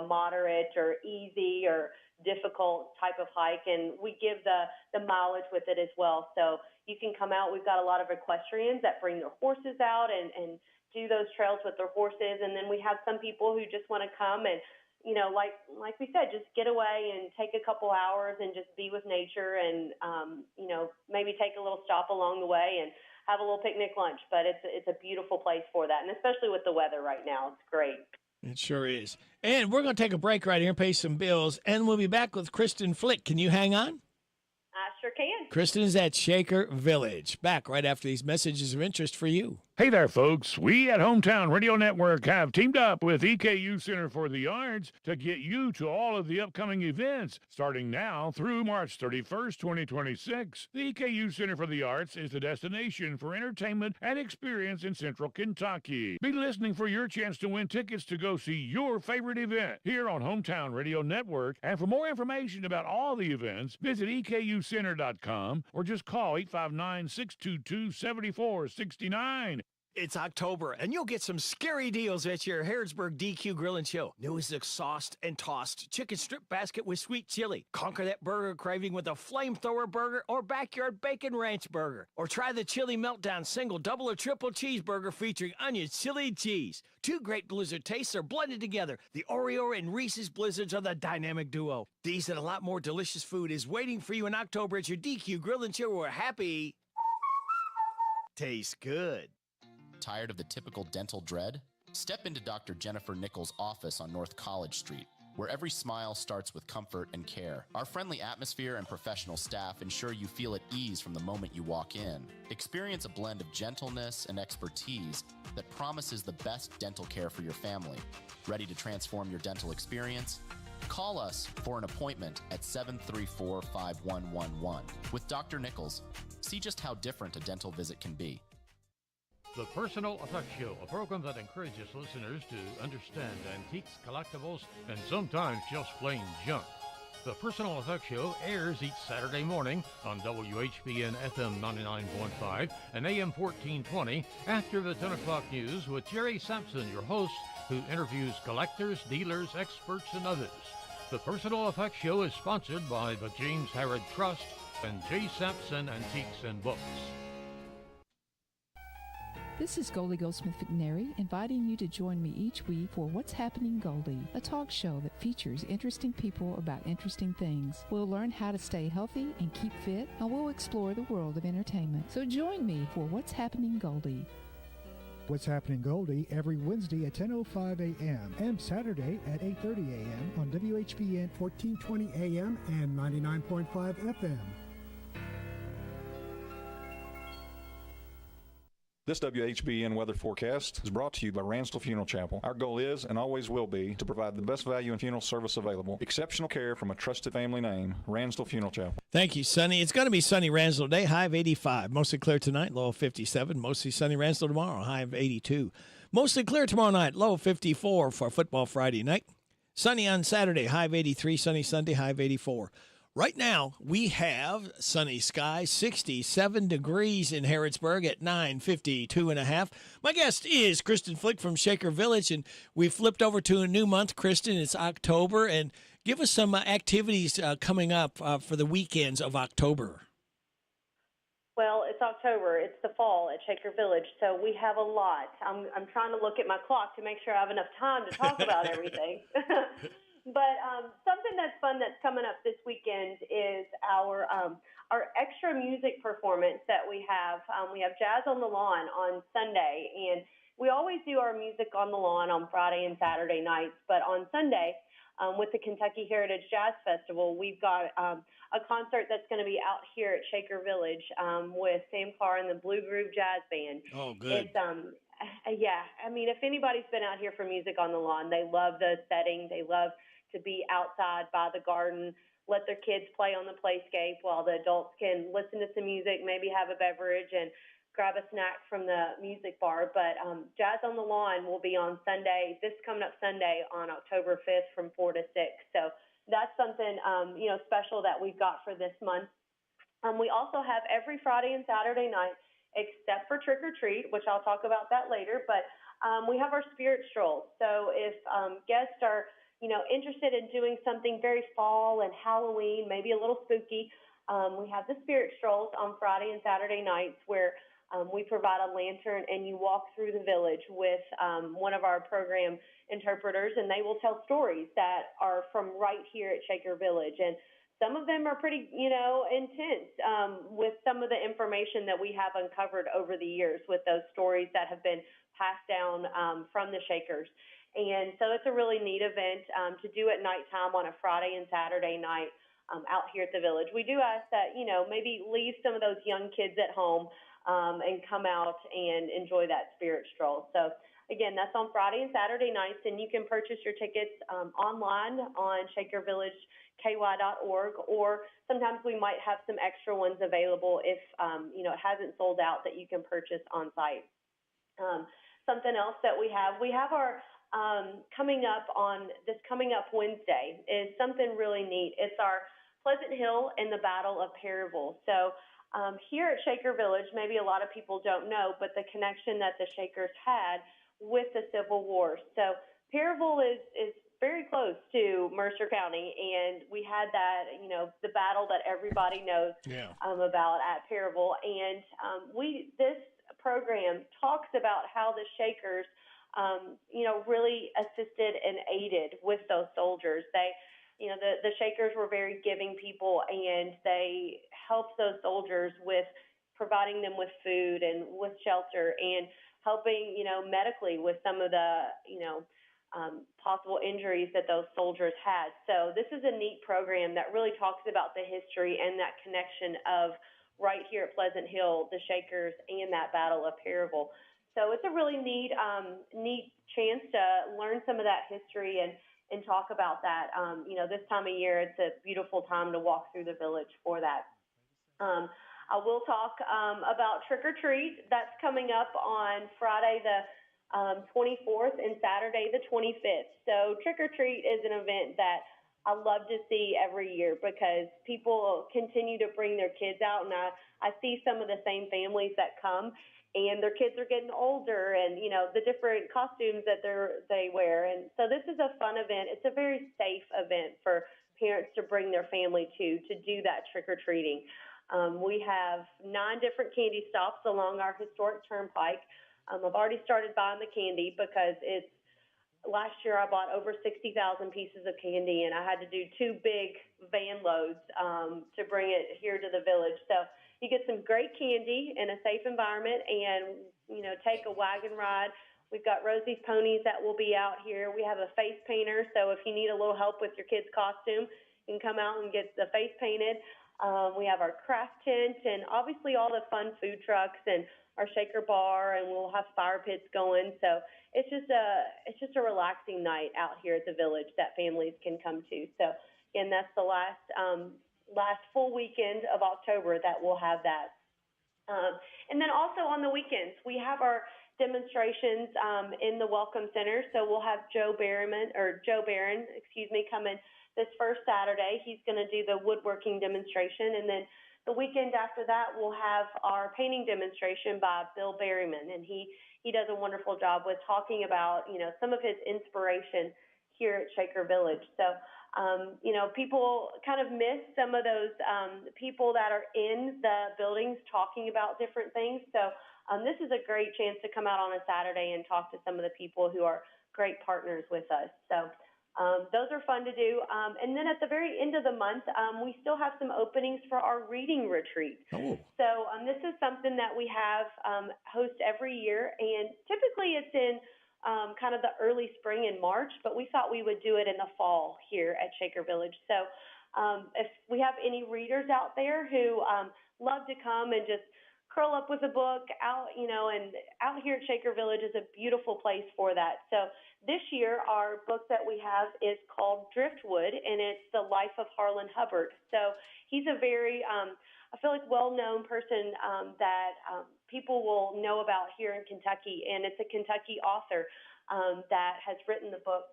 Speaker 3: moderate or easy or difficult type of hike, and we give the mileage with it as well. So you can come out. We've got a lot of equestrians that bring their horses out and do those trails with their horses. And then we have some people who just want to come and, like we said, just get away and take a couple hours and just be with nature and, maybe take a little stop along the way and have a little picnic lunch. But it's a beautiful place for that. And especially with the weather right now, it's great.
Speaker 9: It sure is. And we're going to take a break right here and pay some bills. And we'll be back with Kristen Flick. Can you hang on?
Speaker 3: I sure can.
Speaker 9: Kristen is at Shaker Village. Back right after these messages of interest for you.
Speaker 12: Hey there, folks. We at Hometown Radio Network have teamed up with EKU Center for the Arts to get you to all of the upcoming events starting now through March 31st, 2026. The EKU Center for the Arts is the destination for entertainment and experience in Central Kentucky. Be listening for your chance to win tickets to go see your favorite event here on Hometown Radio Network. And for more information about all the events, visit EKUcenter.com or just call 859-622-7469.
Speaker 9: It's October, and you'll get some scary deals at your Harrodsburg DQ Grill and Chill. New is the sauced and tossed chicken strip basket with sweet chili. Conquer that burger craving with a flamethrower burger or backyard bacon ranch burger. Or try the chili meltdown single, double, or triple cheeseburger featuring onion, chili, cheese. 2 great blizzard tastes are blended together. The Oreo and Reese's Blizzards are the dynamic duo. These and a lot more delicious food is waiting for you in October at your DQ Grill and Chill, where happy tastes good.
Speaker 7: Tired of the typical dental dread? Step into Dr. Jennifer Nichols' office on North College Street, where every smile starts with comfort and care. Our friendly atmosphere and professional staff ensure you feel at ease from the moment you walk in. Experience a blend of gentleness and expertise that promises the best dental care for your family. Ready to transform your dental experience? Call us for an appointment at 734-5111 with Dr. Nichols. See just how different a dental visit can be.
Speaker 22: The Personal Effects Show, a program that encourages listeners to understand antiques, collectibles, and sometimes just plain junk. The Personal Effects Show airs each Saturday morning on WHBN FM 99.5 and AM 1420 after the 10 o'clock news with Jerry Sampson, your host, who interviews collectors, dealers, experts, and others. The Personal Effects Show is sponsored by the James Harrod Trust and J. Sampson Antiques and Books.
Speaker 13: This is Goldie Goldsmith McNary, inviting you to join me each week for What's Happening Goldie, a talk show that features interesting people about interesting things. We'll learn how to stay healthy and keep fit, and we'll explore the world of entertainment. So join me for What's Happening Goldie.
Speaker 14: What's Happening Goldie every Wednesday at 10:05 a.m. and Saturday at 8:30 a.m. on WHBN 1420 a.m. and 99.5 FM.
Speaker 15: This WHBN weather forecast is brought to you by Ransdell Funeral Chapel. Our goal is and always will be to provide the best value in funeral service available. Exceptional care from a trusted family name, Ransdell Funeral Chapel.
Speaker 9: Thank you, Sonny. It's going to be sunny Ransdell today, high of 85. Mostly clear tonight, low of 57. Mostly sunny Ransdell tomorrow, high of 82. Mostly clear tomorrow night, low of 54 for football Friday night. Sunny on Saturday, high of 83. Sunny Sunday, high of 84. Right now, we have sunny skies, 67 degrees in Harrodsburg at 9:52.5. My guest is Kristen Flick from Shaker Village, and we flipped over to a new month, Kristen. It's October, and give us some activities coming up for the weekends of October.
Speaker 3: Well, it's October. It's the fall at Shaker Village, so we have a lot. I'm trying to look at my clock to make sure I have enough time to talk about everything. But something that's fun that's coming up this weekend is our extra music performance that we have. We have Jazz on the Lawn on Sunday, and we always do our music on the lawn on Friday and Saturday nights. But on Sunday, with the Kentucky Heritage Jazz Festival, we've got a concert that's going to be out here at Shaker Village with Sam Carr and the Blue Groove Jazz Band.
Speaker 9: Oh, good.
Speaker 3: It's yeah. I mean, if anybody's been out here for music on the lawn, they love the setting. They love to be outside by the garden, let their kids play on the playscape while the adults can listen to some music, maybe have a beverage and grab a snack from the music bar. But Jazz on the Lawn will be on Sunday, this coming up Sunday on October 5th from 4 to 6. So that's something, special that we've got for this month. We also have every Friday and Saturday night, except for Trick or Treat, which I'll talk about that later, but we have our spirit strolls. So if guests are interested in doing something very fall and Halloween, maybe a little spooky, we have the spirit strolls on Friday and Saturday nights where we provide a lantern and you walk through the village with one of our program interpreters, and they will tell stories that are from right here at Shaker Village. And some of them are pretty, intense with some of the information that we have uncovered over the years with those stories that have been passed down from the Shakers. And so it's a really neat event to do at nighttime on a Friday and Saturday night out here at the village. We do ask that, maybe leave some of those young kids at home and come out and enjoy that spirit stroll. So, again, that's on Friday and Saturday nights, and you can purchase your tickets online on shakervillageky.org, or sometimes we might have some extra ones available if, it hasn't sold out that you can purchase on site. Something else that we have our coming up Wednesday is something really neat. It's our Pleasant Hill and the Battle of Perryville. So here at Shaker Village, maybe a lot of people don't know, but the connection that the Shakers had with the Civil War. So Perryville is very close to Mercer County, and we had that, the battle that everybody knows about at Perryville. And this program talks about how the Shakers really assisted and aided with those soldiers. They, the Shakers were very giving people, and they helped those soldiers with providing them with food and with shelter and helping, medically with some of the, possible injuries that those soldiers had. So this is a neat program that really talks about the history and that connection of right here at Pleasant Hill, the Shakers and that Battle of Perryville. So it's a really neat chance to learn some of that history and and talk about that. This time of year, it's a beautiful time to walk through the village for that. I will talk about Trick or Treat. That's coming up on Friday the 24th and Saturday the 25th. So Trick or Treat is an event that I love to see every year because people continue to bring their kids out, and I see some of the same families that come, and their kids are getting older, and the different costumes that they wear, and so this is a fun event. It's a very safe event for parents to bring their family to do that trick or treating. We have 9 different candy stops along our historic turnpike. I've already started buying the candy because last year I bought over 60,000 pieces of candy, and I had to do 2 big van loads to bring it here to the village. So you get some great candy in a safe environment and, take a wagon ride. We've got Rosie's Ponies that will be out here. We have a face painter, so if you need a little help with your kid's costume, you can come out and get the face painted. We have our craft tent and obviously all the fun food trucks and our shaker bar, and we'll have fire pits going. So it's just a relaxing night out here at the village that families can come to. So again, that's the last full weekend of October that we'll have that. And then also on the weekends, we have our demonstrations in the Welcome Center. So we'll have Joe Barron, coming this first Saturday. He's going to do the woodworking demonstration, and then the weekend after that, we'll have our painting demonstration by Bill Berryman, and he does a wonderful job with talking about, some of his inspiration here at Shaker Village. So, people kind of miss some of those people that are in the buildings talking about different things. So this is a great chance to come out on a Saturday and talk to some of the people who are great partners with us. So those are fun to do. And then at the very end of the month, we still have some openings for our reading retreat.
Speaker 9: Oh.
Speaker 3: So this is something that we have host every year, and typically it's in kind of the early spring in March, but we thought we would do it in the fall here at Shaker Village. So if we have any readers out there who love to come and just curl up with a book out, and out here at Shaker Village is a beautiful place for that. So this year, our book that we have is called Driftwood, and it's the life of Harlan Hubbard. So he's a very, I feel like, well-known person that people will know about here in Kentucky, and it's a Kentucky author that has written the book.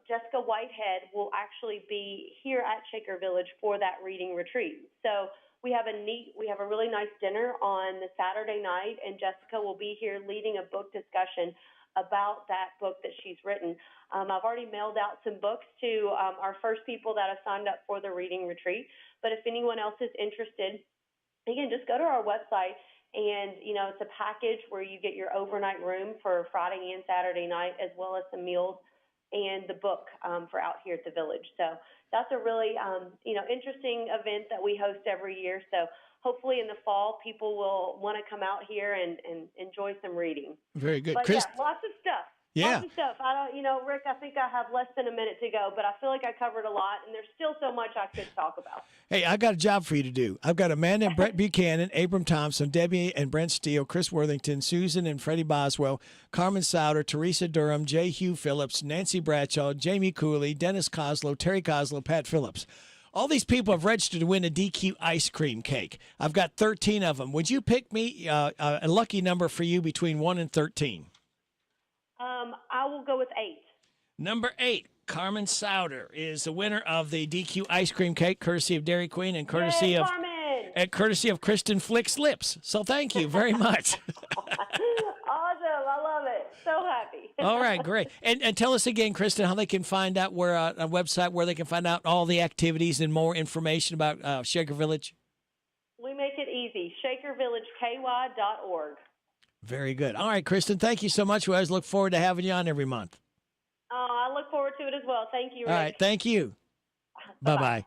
Speaker 3: Jessica Whitehead will actually be here at Shaker Village for that reading retreat. So we have a really nice dinner on the Saturday night, and Jessica will be here leading a book discussion about that book that she's written. I've already mailed out some books to our first people that have signed up for the reading retreat. But if anyone else is interested, again, just go to our website, and it's a package where you get your overnight room for Friday and Saturday night, as well as some meals and the book for out here at the village. So that's a really interesting event that we host every year. So hopefully in the fall, people will want to come out here and enjoy some reading.
Speaker 9: Very good.
Speaker 3: But
Speaker 9: Chris,
Speaker 3: yeah, lots of stuff.
Speaker 9: Yeah.
Speaker 3: Lots of stuff. Rick, I think I have less than a minute to go, but I feel like I covered a lot, and there's still so much I could talk about.
Speaker 9: Hey, I got a job for you to do. I've got Amanda and Brett Buchanan, Abram Thompson, Debbie and Brent Steele, Chris Worthington, Susan and Freddie Boswell, Carmen Souter, Teresa Durham, J. Hugh Phillips, Nancy Bradshaw, Jamie Cooley, Dennis Coslow, Terry Coslow, Pat Phillips. All these people have registered to win a DQ ice cream cake. I've got 13 of them. Would you pick me a lucky number for you between 1 and 13?
Speaker 3: I will go with 8.
Speaker 9: Number 8, Carmen Souter is the winner of the DQ ice cream cake, courtesy of Dairy Queen and courtesy of Kristen Flick's Lips. So thank you very much.
Speaker 3: Awesome. I love it. So happy.
Speaker 9: All right, great. And tell us again, Kristen, how they can find out where a website where they can find out all the activities and more information about Shaker Village.
Speaker 3: We make it easy. ShakerVillageKY.org.
Speaker 9: Very good. All right, Kristen, thank you so much. We always look forward to having you on every month.
Speaker 3: I look forward to it as well. Thank you, Rick.
Speaker 9: All right, thank you. Bye-bye.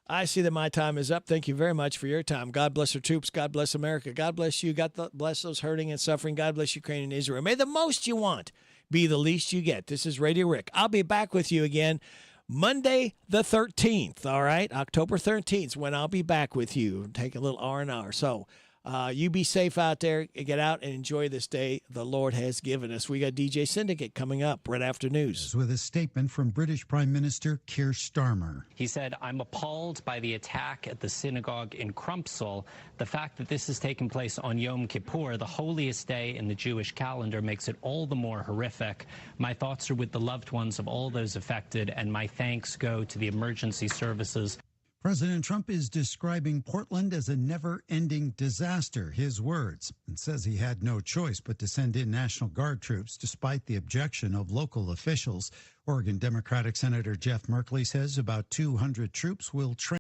Speaker 9: I see that my time is up. Thank you very much for your time. God bless our troops. God bless America. God bless you. God bless those hurting and suffering. God bless Ukraine and Israel. May the most you want be the least you get. This is Radio Rick. I'll be back with you again Monday the 13th, all right? October 13th is when I'll be back with you. Take a little R&R. So You be safe out there. Get out and enjoy this day the Lord has given us. We got DJ Syndicate coming up right after news.
Speaker 11: With a statement from British Prime Minister Keir Starmer.
Speaker 16: He said, I'm appalled by the attack at the synagogue in Crumpsall. The fact that this has taken place on Yom Kippur, the holiest day in the Jewish calendar, makes it all the more horrific. My thoughts are with the loved ones of all those affected, and my thanks go to the emergency services.
Speaker 11: President Trump is describing Portland as a never-ending disaster, his words, and says he had no choice but to send in National Guard troops despite the objection of local officials. Oregon Democratic Senator Jeff Merkley says about 200 troops will train